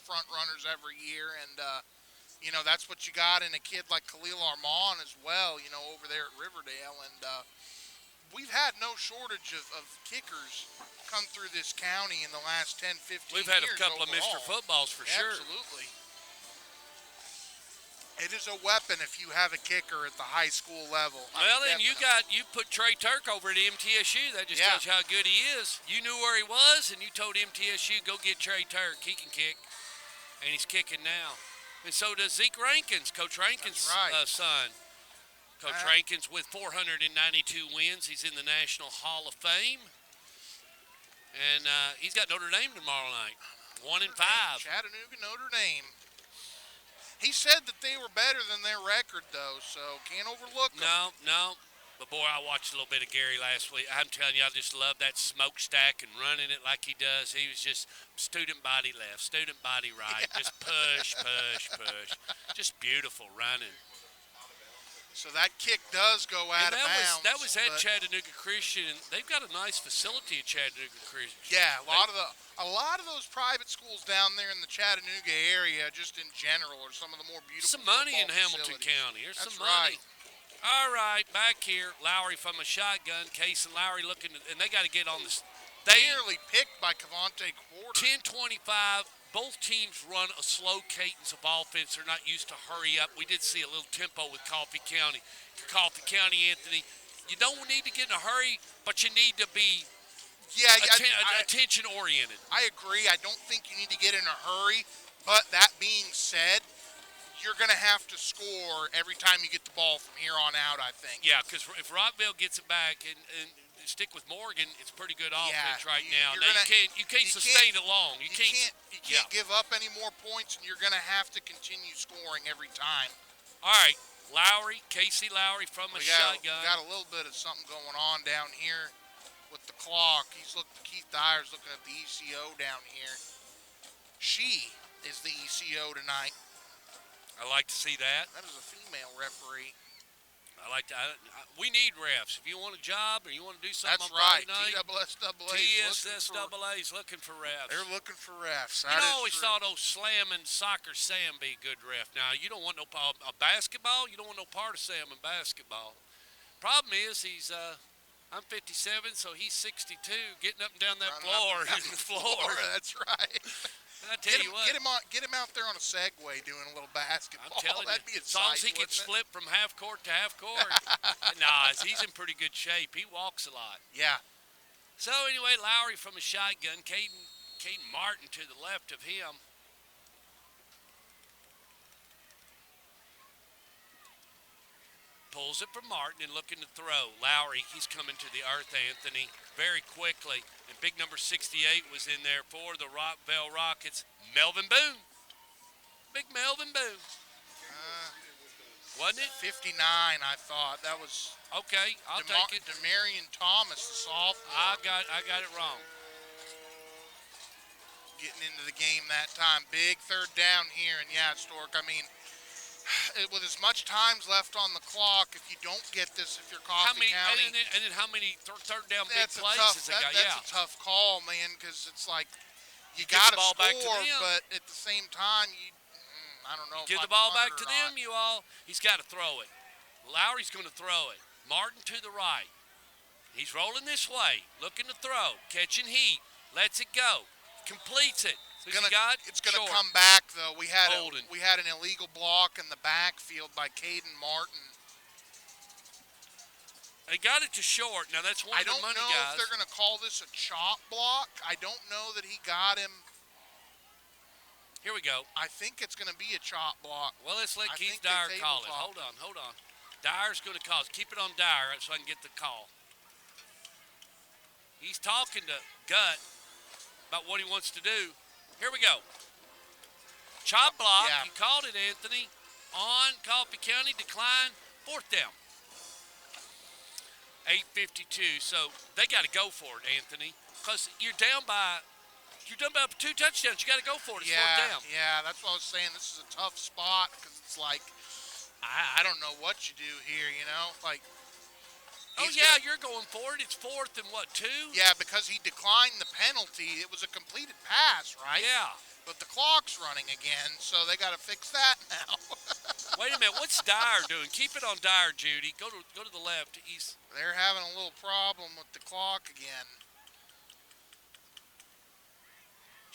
front runners every year, and. You know, that's what you got in a kid like Khalil Armand as well, you know, over there at Riverdale. And we've had no shortage of kickers come through this county in the last 10, 15 years. We've had a couple overall. of Mr. Footballs for sure. Absolutely. It is a weapon if you have a kicker at the high school level. Well, and you put Trey Turk over at MTSU. That just tells you how good he is. You knew where he was, and you told MTSU, go get Trey Turk. He can kick, and he's kicking now. And so does Zeke Rankins, Coach Rankins' son. Coach Rankins with 492 wins. He's in the National Hall of Fame. And he's got Notre Dame tomorrow night, 1-5. Chattanooga, Notre Dame. He said that they were better than their record, though, so can't overlook them. No. But boy, I watched a little bit of Gary last week. I'm telling you, I just love that smokestack and running it like he does. He was just student body left, student body right, just push, push, push. Just beautiful running. So that kick does go out And of bounds. that was at but Chattanooga Christian. They've got a nice facility at Chattanooga Christian. yeah, a lot of those private schools down there in the Chattanooga area, just in general, are some of the more beautiful. Some money in football Hamilton facilities. County. There's That's some money. right. All right, back here, Lowry from a shotgun. Case and Lowry looking, and they got to get on this. They Nearly picked by Cavante Quarter. 10-25. Both teams run a slow cadence of offense. They're not used to hurry up. We did see a little tempo with Coffee County. Coffee County, Anthony, you don't need to get in a hurry, but you need to be Yeah, attention oriented. I agree. I don't think you need to get in a hurry. But that being said, you're going to have to score every time you get the ball from here on out, I think. Yeah, because if Rockvale gets it back and stick with Morgan, it's pretty good offense right now. Now you can't sustain it long. You can't give up any more points, and you're going to have to continue scoring every time. All right, Lowry, Casey Lowry from a shotgun. We got a little bit of something going on down here with the clock. Keith Dyer's looking at the ECO down here. She is the ECO tonight. I like to see that. That is a female referee. I like to. We need refs. If you want a job or you want to do something That's on right. Friday night, TSSAA is looking for refs. They're looking for refs. I always thought slamming soccer Sam be a good ref. Now, you don't want no a basketball. You don't want no part of Sam in basketball. Problem is, I'm 57, so he's 62, getting up and down that floor. That's right. I tell you what. Get him out there on a Segway doing a little basketball. I'm telling That'd you, be a as long as he sight, can flip from half court to half court. He's in pretty good shape. He walks a lot. Yeah. So anyway, Lowry from a shotgun. Caden Martin to the left of him. Pulls it from Martin and looking to throw. Lowry, he's coming to the earth, Anthony, very quickly. And big number 68 was in there for the Rockvale Rockets. Melvin Boone. Big Melvin Boone. Wasn't it? 59, I thought. That was okay. I'll take it. Demarion Thomas, the sophomore. I got it wrong. Getting into the game that time. Big third down here. And yeah, Stork, I mean, with as much time's left on the clock, if you don't get this, if you're Coffee County. And then how many third down big plays has it got? That's a tough call, man, because it's like you got to score, but at the same time, I don't know. Give the ball back to them, you all. He's got to throw it. Lowry's going to throw it. Martin to the right. He's rolling this way, looking to throw, catching heat, lets it go, completes it. It's going to come back, though. We had an illegal block in the backfield by Caden Martin. They got it to short. Now, that's one of the money guys. I don't know if they're going to call this a chop block. I don't know that he got him. Here we go. I think it's going to be a chop block. Well, let's let Keith Dyer call it. Hold on. Dyer's going to call it. Keep it on Dyer so I can get the call. He's talking to Gut about what he wants to do. Here we go. Chop block. Yeah. You called it, Anthony. On Coffee County, decline, fourth down. 8:52. So they got to go for it, Anthony, because you're down by 2 touchdowns. You got to go for it. It's fourth down. Yeah, that's what I was saying. This is a tough spot because it's like I don't know what you do here. Like. You're going for it. It's fourth and 2? Yeah, because he declined the penalty. It was a completed pass, right? Yeah. But the clock's running again, so they got to fix that now. Wait a minute. What's Dyer doing? Keep it on Dyer, Judy. Go to the left. They're having a little problem with the clock again.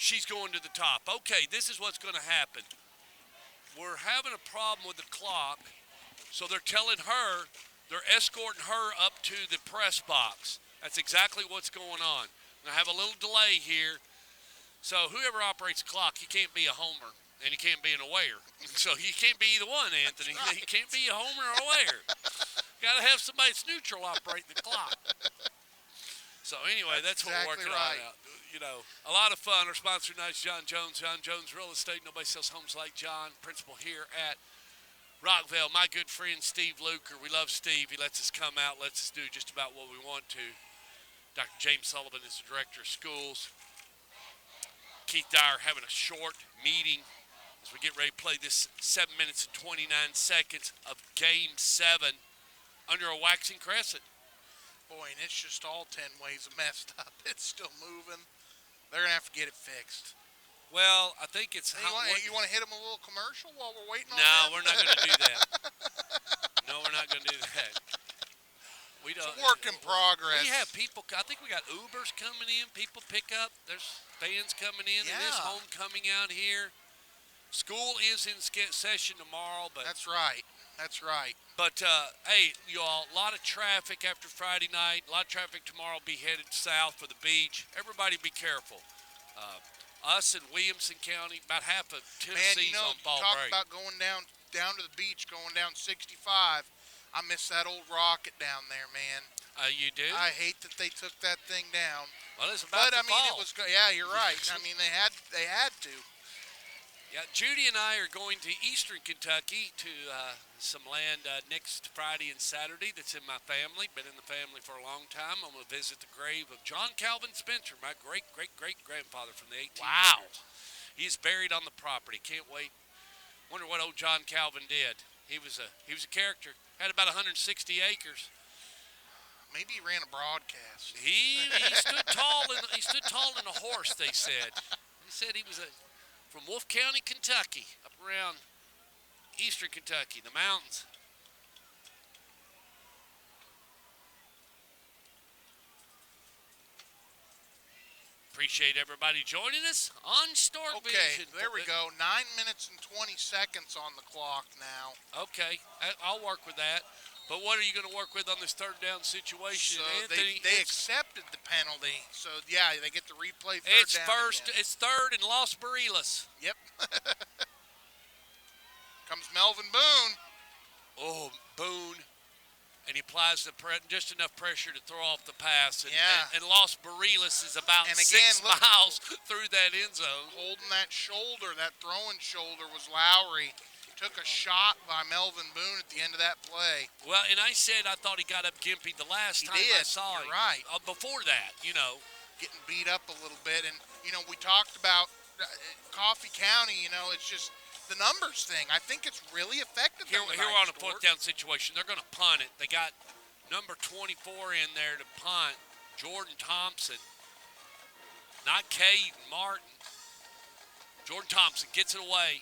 She's going to the top. Okay, this is what's going to happen. We're having a problem with the clock, so they're telling her. They're escorting her up to the press box. That's exactly what's going on. I have a little delay here. So whoever operates the clock, you can't be a homer, and you can't be an awayer. So you can't be either one, Anthony. Right. You can't be a homer or a awayer. Got to have somebody that's neutral operating the clock. So anyway, that's what we're working on out. A lot of fun. Our sponsor tonight is John Jones. John Jones Real Estate. Nobody sells homes like John. Principal here at Rockvale, my good friend Steve Luker. We love Steve. He lets us come out, lets us do just about what we want to. Dr. James Sullivan is the director of schools. Keith Dyer having a short meeting as we get ready to play this 7 minutes and 29 seconds of Game 7 under a waxing crescent. Boy, and it's just all 10 ways messed up. It's still moving. They're going to have to get it fixed. Well, I think it's... Hey, you want to hit them a little commercial while we're waiting on No, them? we're not going to do that. No, we're not going to do that. We don't, It's a work in progress. We have people, I think we got Ubers coming in, people pick up. There's fans coming in. Yeah. It is homecoming out here. School is in session tomorrow, but... That's right. That's right. But, hey, y'all, a lot of traffic after Friday night. A lot of traffic tomorrow. Be headed south for the beach. Everybody be careful. Us in Williamson County, about half of Tennessee's on fall talk break. about going down to the beach, going down 65. I miss that old rocket down there, man. You do? I hate that they took that thing down. Well, it's about But to I mean, fall. it was yeah, you're right. I mean, they had to. Yeah, Judy and I are going to Eastern Kentucky to some land next Friday and Saturday that's in my family. Been in the family for a long time. I'm going to visit the grave of John Calvin Spencer, my great-great-great-grandfather from the 1800s. Wow. He's buried on the property. Can't wait. Wonder what old John Calvin did. He was a character. Had about 160 acres. Maybe he ran a broadcast. He stood tall in a horse, they said. He said he was from Wolfe County, Kentucky, up around Eastern Kentucky, the mountains. Appreciate everybody joining us on Stork Okay, Vision. there we go. 9 minutes and 20 seconds on the clock now. Okay, I'll work with that. But what are you going to work with on this third down situation, So Anthony? they accepted the penalty. So, yeah, they get to replay third It's down first. again. It's third and Los Bareilles. Yep. Comes Melvin Boone. Oh, Boone. And he applies just enough pressure to throw off the pass. And, Yeah. and Los Bareilles is about And again, 6 look- miles through that end zone. Holding that shoulder, that throwing shoulder, was Lowry. Took a shot by Melvin Boone at the end of that play. Well, and I said I thought he got up gimpy the last He time I did. saw You're him. right. Before that, you know. Getting beat up a little bit. And, we talked about Coffee County, it's just the numbers thing. I think it's really affected Here them we're tonight, on a fourth down situation. They're going to punt it. They got number 24 in there to punt, Jordan Thompson. Not Cade Martin. Jordan Thompson gets it away.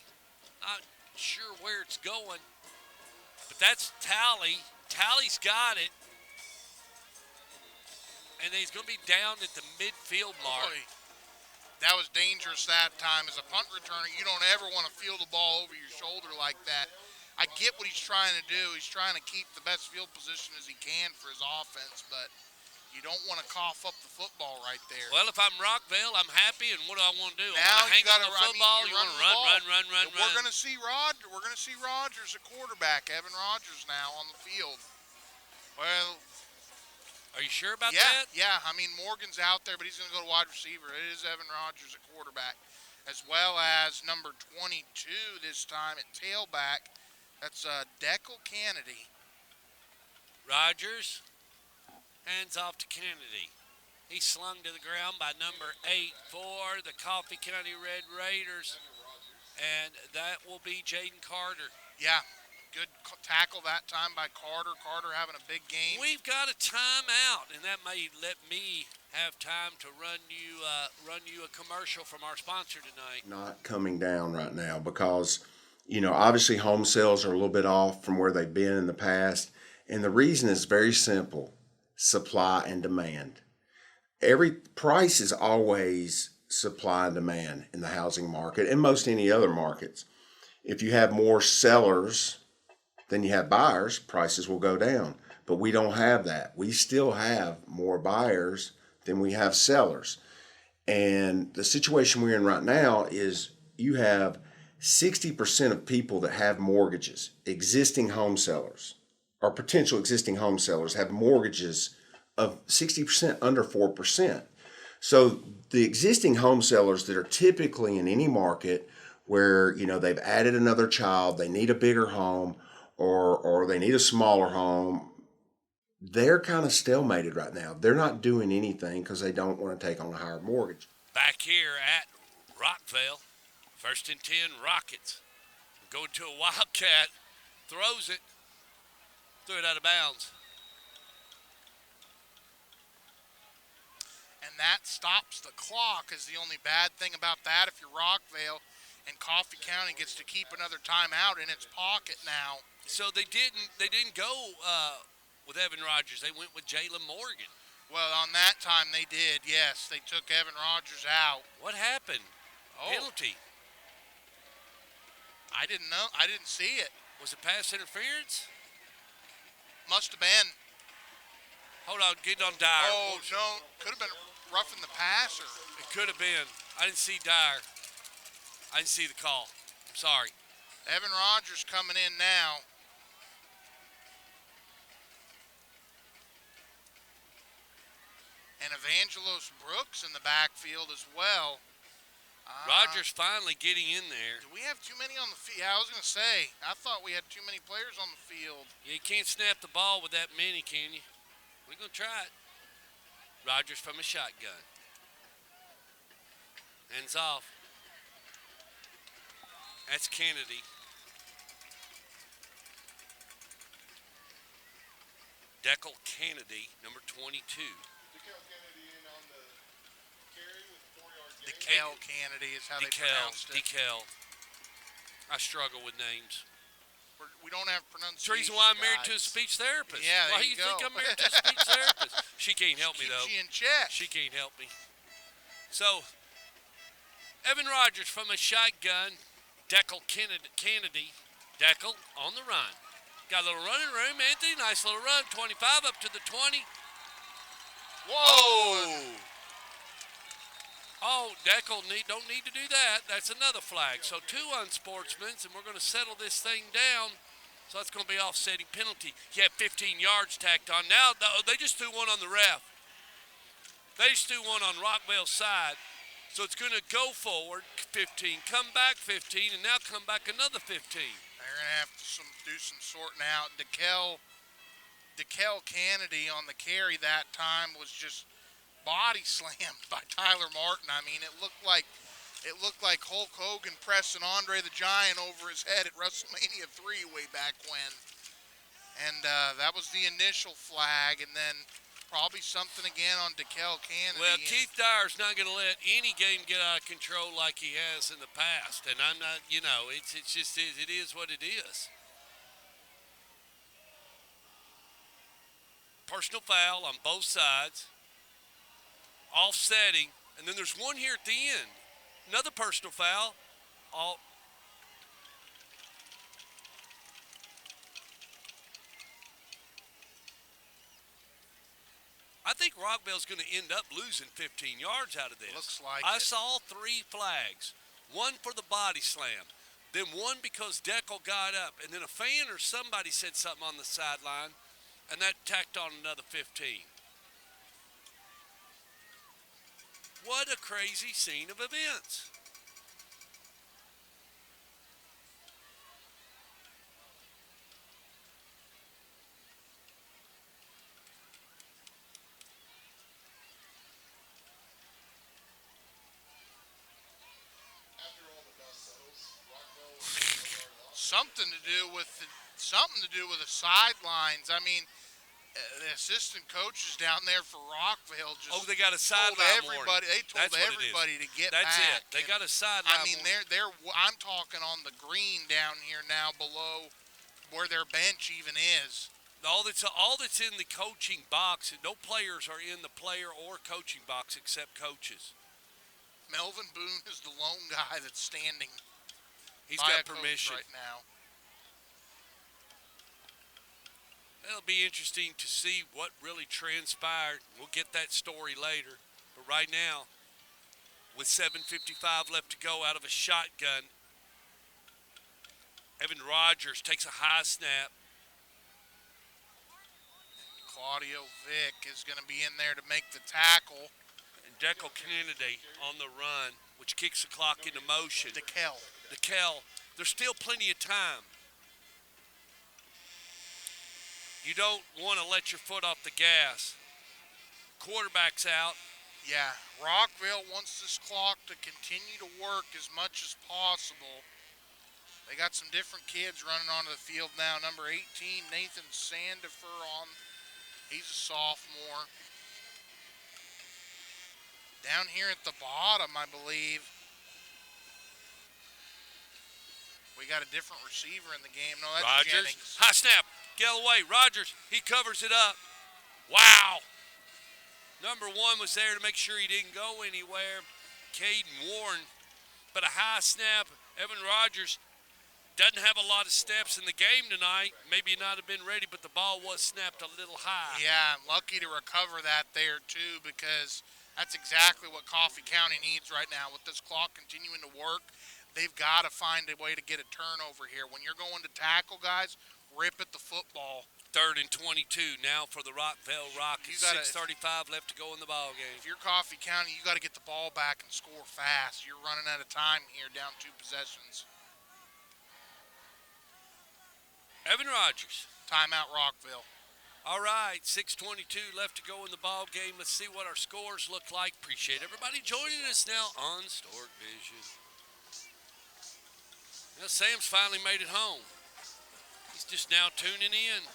Not sure where it's going, but that's Tally. Tally's got it. And he's going to be down at the midfield mark. Boy, that was dangerous that time. As a punt returner, you don't ever want to feel the ball over your shoulder like that. I get what he's trying to do. He's trying to keep the best field position as he can for his offense, but you don't want to cough up the football right there. Well, if I'm Rockvale, I'm happy, and what do I want to do? I Now want to hang you on gotta, the football? you You want to run the run? ball. We're going to see Rogers at quarterback, Evan Rogers now on the field. Well, Are you sure about yeah, that? yeah. I mean, Morgan's out there, but he's going to go to wide receiver. It is Evan Rogers at quarterback, as well as number 22 this time at tailback. That's Deckel Kennedy. Rogers hands off to Kennedy. He's slung to the ground by number 8 for the Coffee County Red Raiders, and that will be Jaden Carter. Yeah, good tackle that time by Carter. Carter having a big game. We've got a timeout, and that may let me have time to run you a commercial from our sponsor tonight. Not coming down right now because, obviously home sales are a little bit off from where they've been in the past. And the reason is very simple: supply and demand. Every price is always supply and demand in the housing market and most any other markets. If you have more sellers than you have buyers, prices will go down. But we don't have that. We still have more buyers than we have sellers. And the situation we're in right now is you have 60% of people that have mortgages, existing home sellers or potential existing home sellers have mortgages of 60% under 4%. So the existing home sellers that are typically in any market where, they've added another child, they need a bigger home, or they need a smaller home, they're kind of stalemated right now. They're not doing anything because they don't want to take on a higher mortgage. Back here at Rockvale, 1st and 10 Rockets. Go to a Wildcat, throws it, threw it out of bounds. And that stops the clock is the only bad thing about that. If you're Rockvale and Coffee County gets to keep another timeout in its pocket now. So they didn't go with Evan Rogers. They went with Jalen Morgan. Well, on that time they did, yes. They took Evan Rogers out. What happened? Oh. Penalty. I didn't know. I didn't see it. Was it pass interference? Must have been. Hold on, get on Dyer. Oh, no. Could have been roughing the passer. It could have been. I didn't see Dyer. I didn't see the call. I'm sorry. Evan Rogers coming in now. And Evangelos Brooks in the backfield as well. Rogers finally getting in there. Do we have too many on the field? Yeah, I was going to say. I thought we had too many players on the field. Yeah, you can't snap the ball with that many, can you? We're going to try it. Rogers from a shotgun. Hands off. That's Kennedy. Deckel Kennedy, number 22. DeKel Kennedy is how they pronounced it. DeKel. I struggle with names. We don't have pronunciation. That's the reason why I'm married to a guides. speech therapist. Yeah, there why you you think go. I'm married to a speech therapist? She can't help me, Keeps though. you in check. She can't help me. So, Evan Rogers from a shotgun. Deckel Kennedy. Deckel on the run. Got a little running room, Anthony. Nice little run. 25 up to the 20. Whoa! Oh, Deckel don't need to do that. That's another flag. So 2 unsportsmen, and we're going to settle this thing down. So that's going to be offsetting penalty. You have 15 yards tacked on. Now they just threw one on the ref. They just threw one on Rockvale's side. So it's going to go forward 15, come back 15, and now come back another 15. They're going to have to do some sorting out. DeKel Kennedy on the carry that time was just body slammed by Tyler Martin. I mean, it looked like Hulk Hogan pressing Andre the Giant over his head at WrestleMania 3 way back when. And that was the initial flag, and then probably something again on DeKel Kennedy. Well, Keith Dyer's not going to let any game get out of control like he has in the past. And I'm not, it's just, it is what it is. Personal foul on both sides. Offsetting. And then there's one here at the end. Another personal foul. I think Rockvale's going to end up losing 15 yards out of this. Looks like I it. saw 3 flags. One for the body slam. Then one because Deckel got up. And then a fan or somebody said something on the sideline. And that tacked on another 15. What a crazy scene of events. Something to do with the sidelines. I mean, the assistant coaches down there for Rockvale just they got a told sideline everybody. They told everybody to get That's back. it. They And, got a sideline. I mean, I'm talking on the green down here now below where their bench even is. All that's in the coaching box. No players are in the player or coaching box except coaches. Melvin Boone is the lone guy that's standing. He's by got a coach permission right now. It'll be interesting to see what really transpired. We'll get that story later. But right now, with 7:55 left to go out of a shotgun, Evan Rogers takes a high snap. Claudio Vick is going to be in there to make the tackle. And Deckel Kennedy on the run, which kicks the clock into motion. DeKel. There's still plenty of time. You don't want to let your foot off the gas. Quarterback's out. Yeah, Rockvale wants this clock to continue to work as much as possible. They got some different kids running onto the field now. Number 18, Nathan Sandifer on. He's a sophomore. Down here at the bottom, I believe, we got a different receiver in the game. No, that's Rogers. Jennings. High snap. Galloway. Rogers. He covers it up. Wow. Number 1 was there to make sure he didn't go anywhere. Caden Warren. But a high snap. Evan Rogers doesn't have a lot of steps in the game tonight. Maybe not have been ready, but the ball was snapped a little high. Yeah, lucky to recover that there, too, because that's exactly what Coffee County needs right now. With this clock continuing to work, they've got to find a way to get a turnover here. When you're going to tackle, guys, rip at the football. 3rd and 22 now for the Rockvale Rockets. 6:35 left to go in the ball game. If you're Coffee County, you got to get the ball back and score fast. You're running out of time here, down 2 possessions. Evan Rogers. Timeout, Rockville. All right, 6:22 left to go in the ball game. Let's see what our scores look like. Appreciate everybody joining us now on Stork Vision. Now, Sam's finally made it home. He's just now tuning in.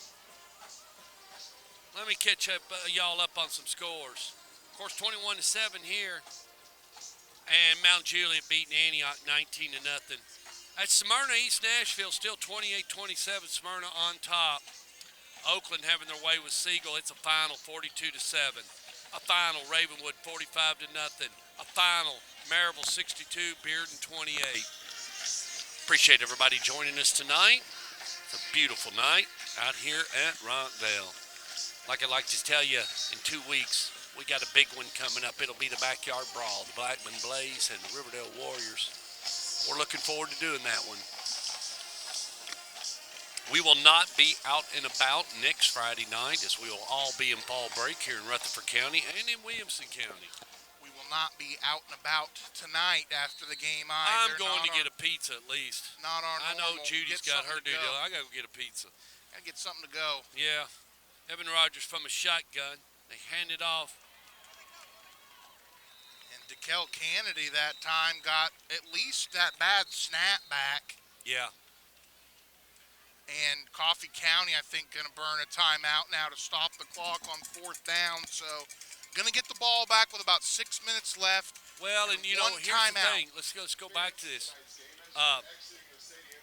Let me catch up y'all up on some scores. Of course, 21-7 here. And Mount Juliet beating Antioch 19-0. At Smyrna, East Nashville still 28-27. Smyrna on top. Oakland having their way with Siegel. It's a final 42-7. A final Ravenwood 45-0. A final Maryville 62, Bearden 28. Appreciate everybody joining us tonight. It's a beautiful night out here at Rockvale. Like I like to tell you, in 2 weeks, we got a big one coming up. It'll be the Backyard Brawl, the Blackman Blaze and the Riverdale Warriors. We're looking forward to doing that one. We will not be out and about next Friday night, as we will all be in fall break here in Rutherford County and in Williamson County. We will not be out and about tonight after the game I'm either. going to get a pizza at least. Not our I know normal. Judy's Get got her something to due. go. I got to get a pizza. Got to get something to go. Yeah. Evan Rogers from a shotgun. They hand it off. And DeKel Kennedy that time got at least that bad snap back. Yeah. And Coffee County, I think, going to burn a timeout now to stop the clock on 4th down. So, going to get the ball back with about 6 minutes left. Well, and you know, One here's the timeout. thing. Let's go back to this.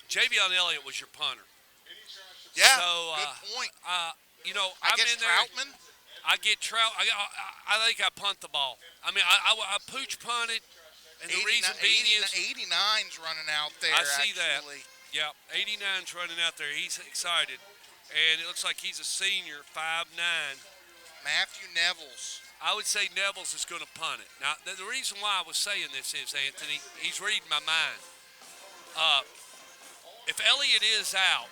Javion Elliott was your punter. Yeah, So, good point. You know, I I'm guess in there. Troutman. I get Trout. I think I punt the ball. I mean, I pooch punted, and the reason being is 89's running out there. I see that. actually. Yeah, 89's running out there. He's excited, and it looks like he's a senior, 5'9". Matthew Nevels. I would say Nevels is going to punt it. Now, the reason why I was saying this is, Anthony, he's reading my mind. If Elliott is out,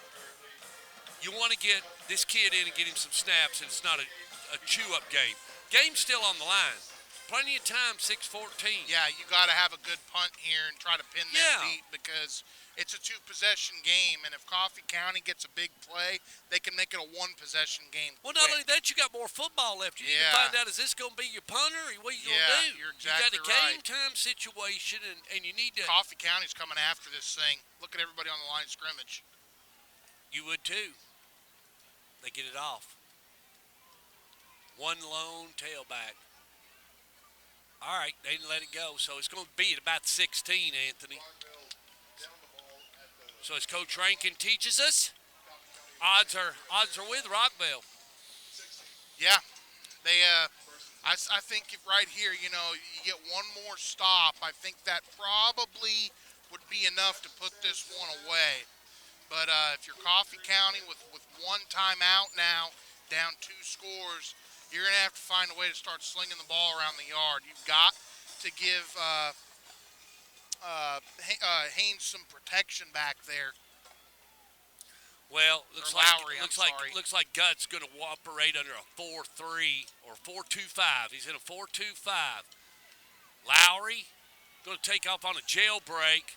you want to get this kid in and get him some snaps, and it's not a chew-up game. Game's still on the line. Plenty of time, 6:14. Yeah, you got to have a good punt here and try to pin that Yeah. beat because it's a 2-possession game, and if Coffee County gets a big play, they can make it a 1-possession game. Well, not quick. only that, you got more football left. You need to Yeah. find out, is this going to be your punter, or what are you Yeah, going to do? you're You got exactly a game right. time situation, and you need to. Coffee County's coming after this thing. Look at everybody on the line of scrimmage. You would too. They get it off. One lone tailback. All right, they didn't let it go, so it's going to be at about 16, Anthony. So as Coach Rankin teaches us, odds are with Rockvale. Yeah, they. I think if right here, you know, you get one more stop. I think that probably would be enough to put this one away. But if you're Coffee County with one timeout now, down 2 scores, you're going to have to find a way to start slinging the ball around the yard. You've got to give Haynes some protection back there. Well, Or Lowry, I'm sorry. looks like Gutt's going to operate under a 4-3 or 4-2-5. He's in a 4-2-5. Lowry going to take off on a jailbreak.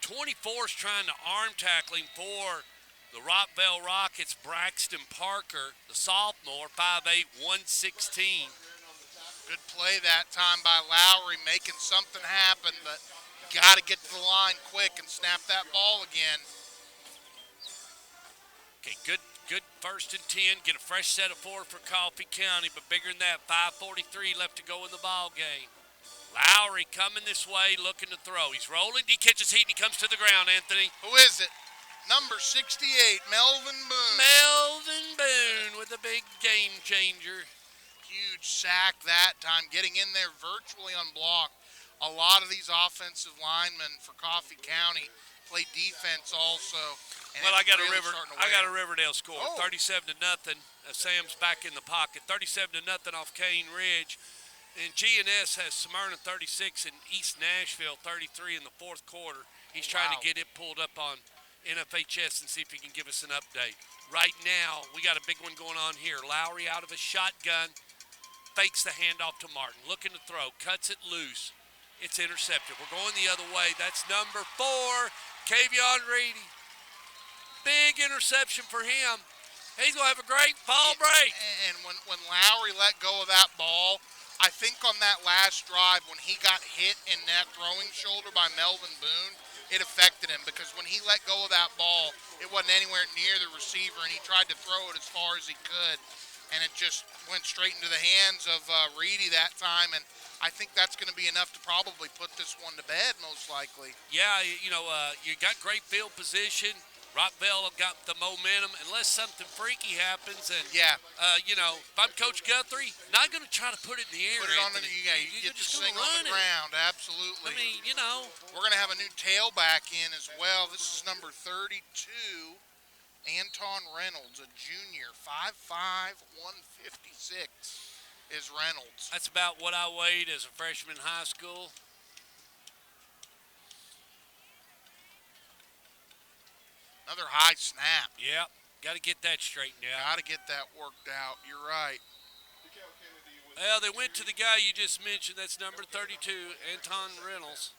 24's trying to arm tackle him for The Rockvale Rockets, Braxton Parker, the sophomore, 5'8", 116. Good play that time by Lowry, making something happen, but got to get to the line quick and snap that ball again. Okay, good 1st and 10. Get a fresh set of 4 for Coffee County, but bigger than that, 5:43 left to go in the ball game. Lowry coming this way, looking to throw. He's rolling. He catches heat, and he comes to the ground, Anthony. Who is it? Number 68, Melvin Boone. Melvin Boone with a big game changer. Huge sack that time, getting in there virtually unblocked. A lot of these offensive linemen for Coffee County play defense also. And Well, it's I got really a starting to I got wear. a Riverdale score, Oh. 37-0. Sam's back in the pocket, 37-0 off Cane Ridge. And G&S has Smyrna 36 and East Nashville 33 in the 4th quarter. He's trying to Wow. get it pulled up on NFHS and see if he can give us an update. Right now, we got a big one going on here. Lowry out of a shotgun, fakes the handoff to Martin, looking to throw, cuts it loose. It's intercepted. We're going the other way. That's number 4, Kavion Reedy. Big interception for him. He's going to have a great fall break. And when Lowry let go of that ball, I think on that last drive when he got hit in that throwing shoulder by Melvin Boone, it affected him because when he let go of that ball, it wasn't anywhere near the receiver, and he tried to throw it as far as he could, and it just went straight into the hands of Reedy that time, and I think that's going to be enough to probably put this one to bed, most likely. Yeah, you got great field position. Rockvale have got the momentum unless something freaky happens. And, Yeah. if I'm Coach Guthrie, not going to try to put it in the air. Put it on the, Anthony. yeah, you get just this gonna thing on run the it. ground, absolutely. I mean, We're going to have a new tailback in as well. This is number 32, Anton Reynolds, a junior, 5'5", 156 is Reynolds. that's about what I weighed as a freshman in high school. Another high snap. Yep, got to get that straightened out. Got to get that worked out. You're right. Well, they went to the guy you just mentioned. That's number 32, Anton Reynolds.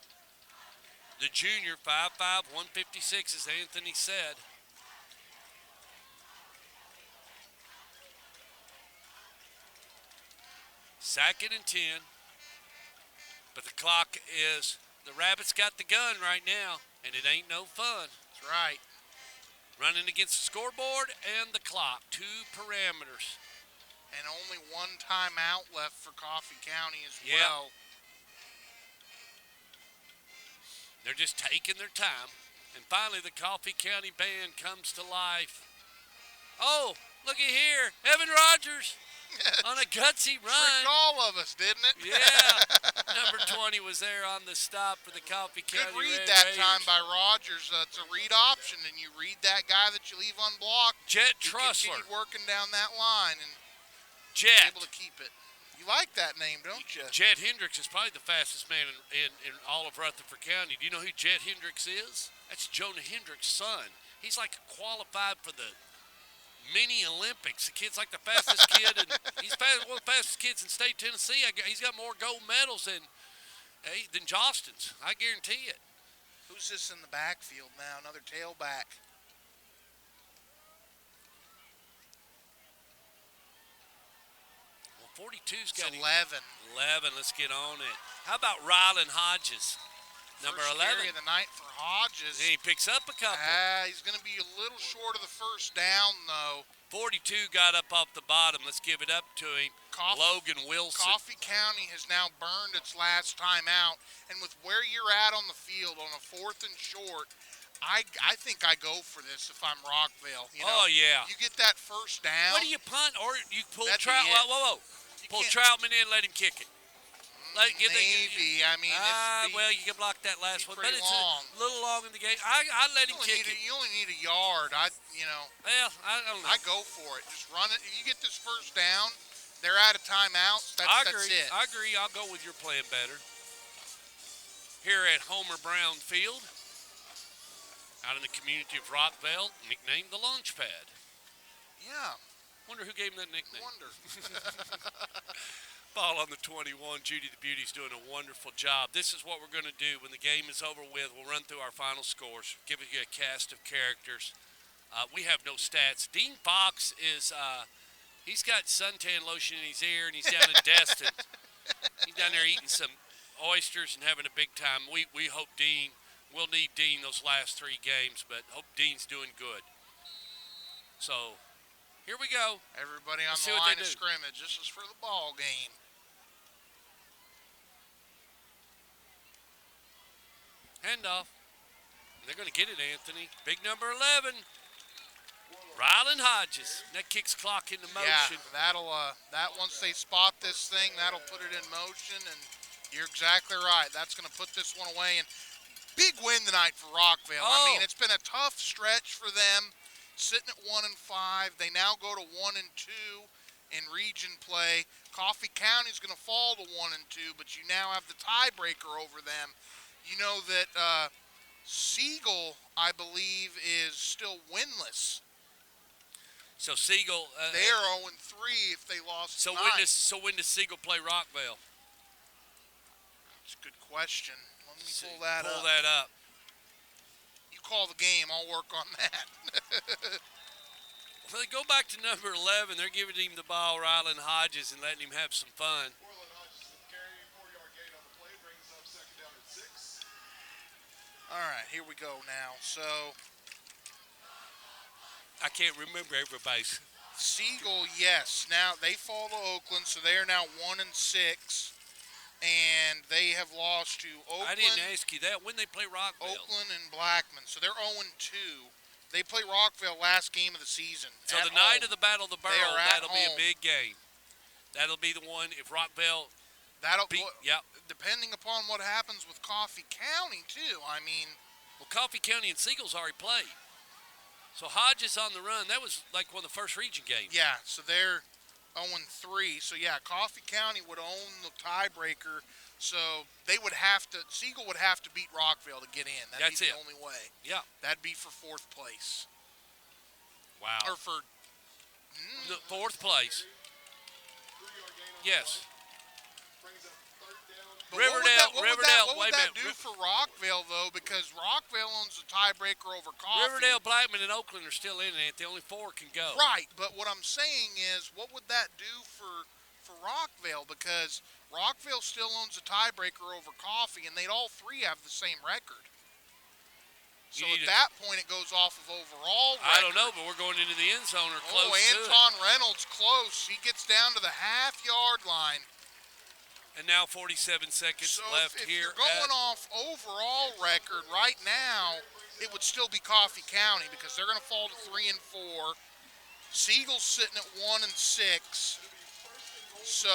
The junior, 5'5", 156, as Anthony said. Second and 10. But the clock is, the Rabbits got the gun right now, and it ain't no fun. That's right. Running against the scoreboard and the clock. 2 parameters. And only one timeout left for Coffee County as Yep. well. They're just taking their time. And finally, the Coffee County band comes to life. Oh, looky here. Evan Rogers on a gutsy run. Tricked all of us, didn't it? Yeah. Number 20 was there on the stop for the Coffee Good County read Red that Raiders. time by Rogers. It's a read option, and you read that guy that you leave unblocked. Jet You Trussler. continue working down that line and Jet. able to keep it. You like that name, don't you? Jet Hendricks is probably the fastest man in all of Rutherford County. Do you know who Jet Hendricks is? That's Jonah Hendricks' son. He's like qualified for the mini Olympics. The kid's like the fastest kid, and he's one of the fastest kids in state Tennessee. He's got more gold medals than Jostens. I guarantee it. Who's this in the backfield now? Another tailback. Well, 42's It's got 11. 11. Let's get on it. How about Rylan Hodges? Number First 11. carry of the night for Hodges. And he picks up a couple. He's going to be a little short of the first down, though. 42 got up off the bottom. Let's give it up to him. Logan Wilson. Coffee County has now burned its last time out, and with where you're at on the field on a 4th and short, I think I go for this if I'm Rockvale. You know, Oh, yeah. You get that first down. What do you punt? Or you pull That'd be Trout? it. Whoa. You Pull can't- Troutman in, let him kick it. Maybe. I mean, well, you can block that last be one, but pretty it's long. a little long in the game. I let him kick it. you only need a yard. Well, I don't know. I go for it. Just run it. If you get this first down, they're out of timeouts. I That's agree. it. I agree. I'll go with your plan better. Here at Homer Brown Field, out in the community of Rockvale, nicknamed the Launchpad. Yeah. Wonder who gave him that nickname. Wonder. Ball on the 21. Judy the Beauty's doing a wonderful job. This is what we're going to do when the game is over with. We'll run through our final scores, give you a cast of characters. We have no stats. Dean Fox is he's got suntan lotion in his ear, and he's down in Destin. He's down there eating some oysters and having a big time. We hope we'll need Dean those last 3 games, but hope Dean's doing good. So here we go. Everybody on Let's see the what line they of do. scrimmage. This is for the ball game. Handoff. They're going to get it, Anthony. Big number 11. Rylan Hodges. That kicks clock into motion. Yeah, that'll that once they spot this thing, that'll put it in motion, and you're exactly right. That's going to put this one away. And big win tonight for Rockvale. I Oh. mean, it's been a tough stretch for them, sitting at 1-5. They now go to 1-2 in region play. Coffee County's going to fall to 1-2, but you now have the tiebreaker over them. You know that Siegel, I believe, is still winless. So Siegel. They are 0-3 if they lost So tonight. when does Siegel play Rockvale? That's a good question. Let me See, pull that pull up. that up. You call the game. I'll work on that. Well, they go back to number 11. They're giving him the ball, Rylan Hodges, and letting him have some fun. All right, here we go now. So I can't remember everybody's. Siegel, yes. Now they fall to Oakland, so they are now 1-6, and they have lost to Oakland. I didn't ask you that. When they play Rockvale? Oakland and Blackman, so they're 0-2. They play Rockville last game of the season. So at the night home. of the Battle of the They Borough, are at that'll be a home. big game. That'll be the one if Rockvale That'll beat. Yep. depending upon what happens with Coffee County too. I mean, Well, Coffee County and Siegel's already played. So Hodges on the run. That was like one of the first region games. yeah. So they're 0-3. So yeah, Coffee County would own the tiebreaker. So they would have to. Siegel would have to beat Rockville to get in. That'd That's be it. the only way. Yeah. That'd be for 4th place Wow. or for. The 4th place. Yes. But Riverdale, what Riverdale, would wait a that minute. do for Rockville, though? Because Rockville owns the tiebreaker over Coffee. Riverdale, Blackman, and Oakland are still in it. The only 4 can go. Right, but what I'm saying is, what would that do for Rockville? Because Rockville still owns the tiebreaker over Coffee, and they'd all 3 have the same record. So You at need that point, it goes off of overall record. I don't know, but we're going into the end zone or close to it. Anton Reynolds close. He gets down to the half-yard line. And now 47 seconds So left if here. you're going off overall record right now, it would still be Coffee County because they're going to fall to 3-4. Siegel's sitting at 1-6. So,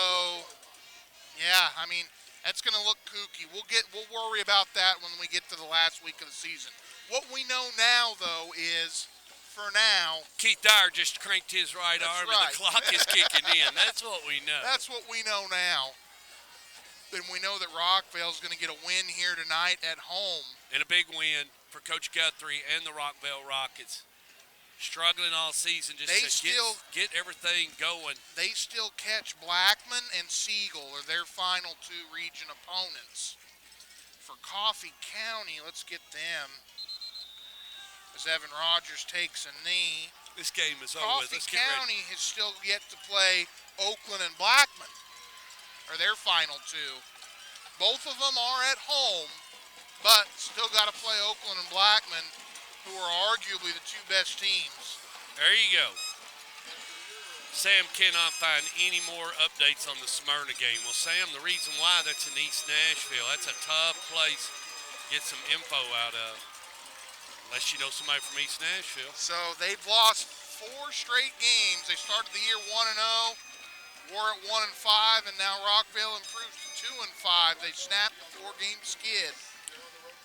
yeah, I mean, that's going to look kooky. We'll worry about that when we get to the last week of the season. What we know now, though, is for now, Keith Dyer just cranked his right That's arm right. and the clock is kicking in. That's what we know. that's what we know now. Then we know that Rockvale's going to get a win here tonight at home. And a big win for Coach Guthrie and the Rockvale Rockets. Struggling all season just They to still- get everything going. They still catch Blackman and Siegel are their final 2 region opponents. For Coffee County, let's get them. As Evan Rogers takes a knee. This game is over with. Coffee Let's get ready. County has still yet to play Oakland and Blackman, are their final 2. Both of them are at home, but still got to play Oakland and Blackman, who are arguably the 2 best teams. There you go. Sam cannot find any more updates on the Smyrna game. Well, Sam, the reason why that's in East Nashville, that's a tough place to get some info out of. Unless you know somebody from East Nashville. So they've lost 4 straight games. They started the year 1-0, were at 1-5, and now Rockville improves to 2-5. They snapped the 4-game skid.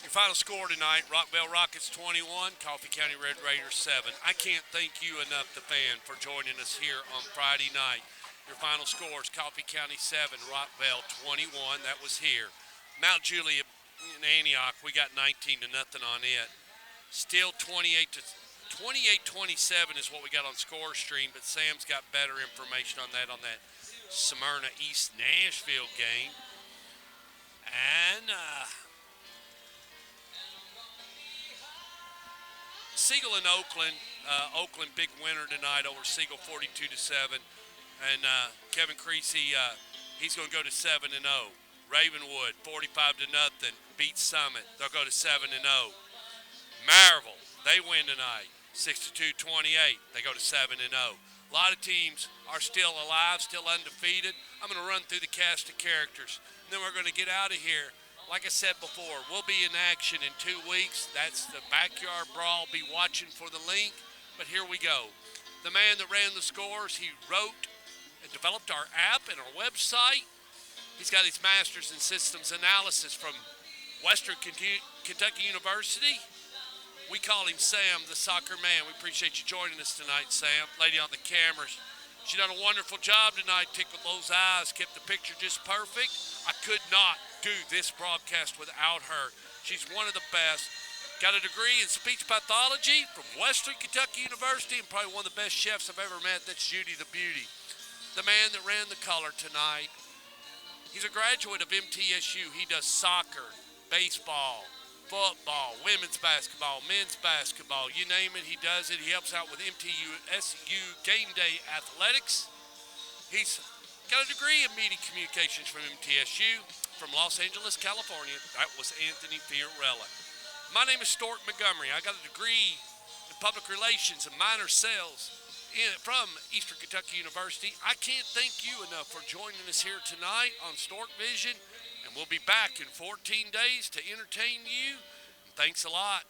Your final score tonight, Rockvale Rockets 21, Coffee County Red Raiders 7. I can't thank you enough, the fan, for joining us here on Friday night. Your final scores, Coffee County 7, Rockvale 21. That was here. Mount Juliet in Antioch, we got 19-0 on it. Still 28-27 is what we got on Score Stream, but Sam's got better information on that Smyrna East Nashville game. And Siegel and Oakland. Oakland big winner tonight over Siegel 42-7. And Kevin Creasy, he's going to go to 7-0. Ravenwood 45-0 beats Summit. They'll go to 7-0. Maryville, they win tonight 62-28. They go to 7-0. A lot of teams are still alive, still undefeated. I'm going to run through the cast of characters, and then we're going to get out of here. Like I said before, we'll be in action in 2 weeks. That's the Backyard Brawl. Be watching for the link. But here we go. The man that ran the scores, he wrote and developed our app and our website. He's got his master's in systems analysis from Western Kentucky University. We call him Sam, the soccer man. We appreciate you joining us tonight, Sam. Lady on the cameras. She done a wonderful job tonight, tickled those eyes, kept the picture just perfect. I could not do this broadcast without her. She's one of the best. Got a degree in speech pathology from Western Kentucky University, and probably one of the best chefs I've ever met. That's Judy the Beauty. The man that ran the color tonight. He's a graduate of MTSU. He does soccer, baseball, football, women's basketball, men's basketball, you name it, he does it. He helps out with MTSU game day athletics. He's got a degree in media communications from MTSU from Los Angeles, California. That was Anthony Fiorella. My name is Stuart Montgomery. I got a degree in public relations and minor sales from Eastern Kentucky University. I can't thank you enough for joining us here tonight on Stork Vision. And we'll be back in 14 days to entertain you. Thanks a lot.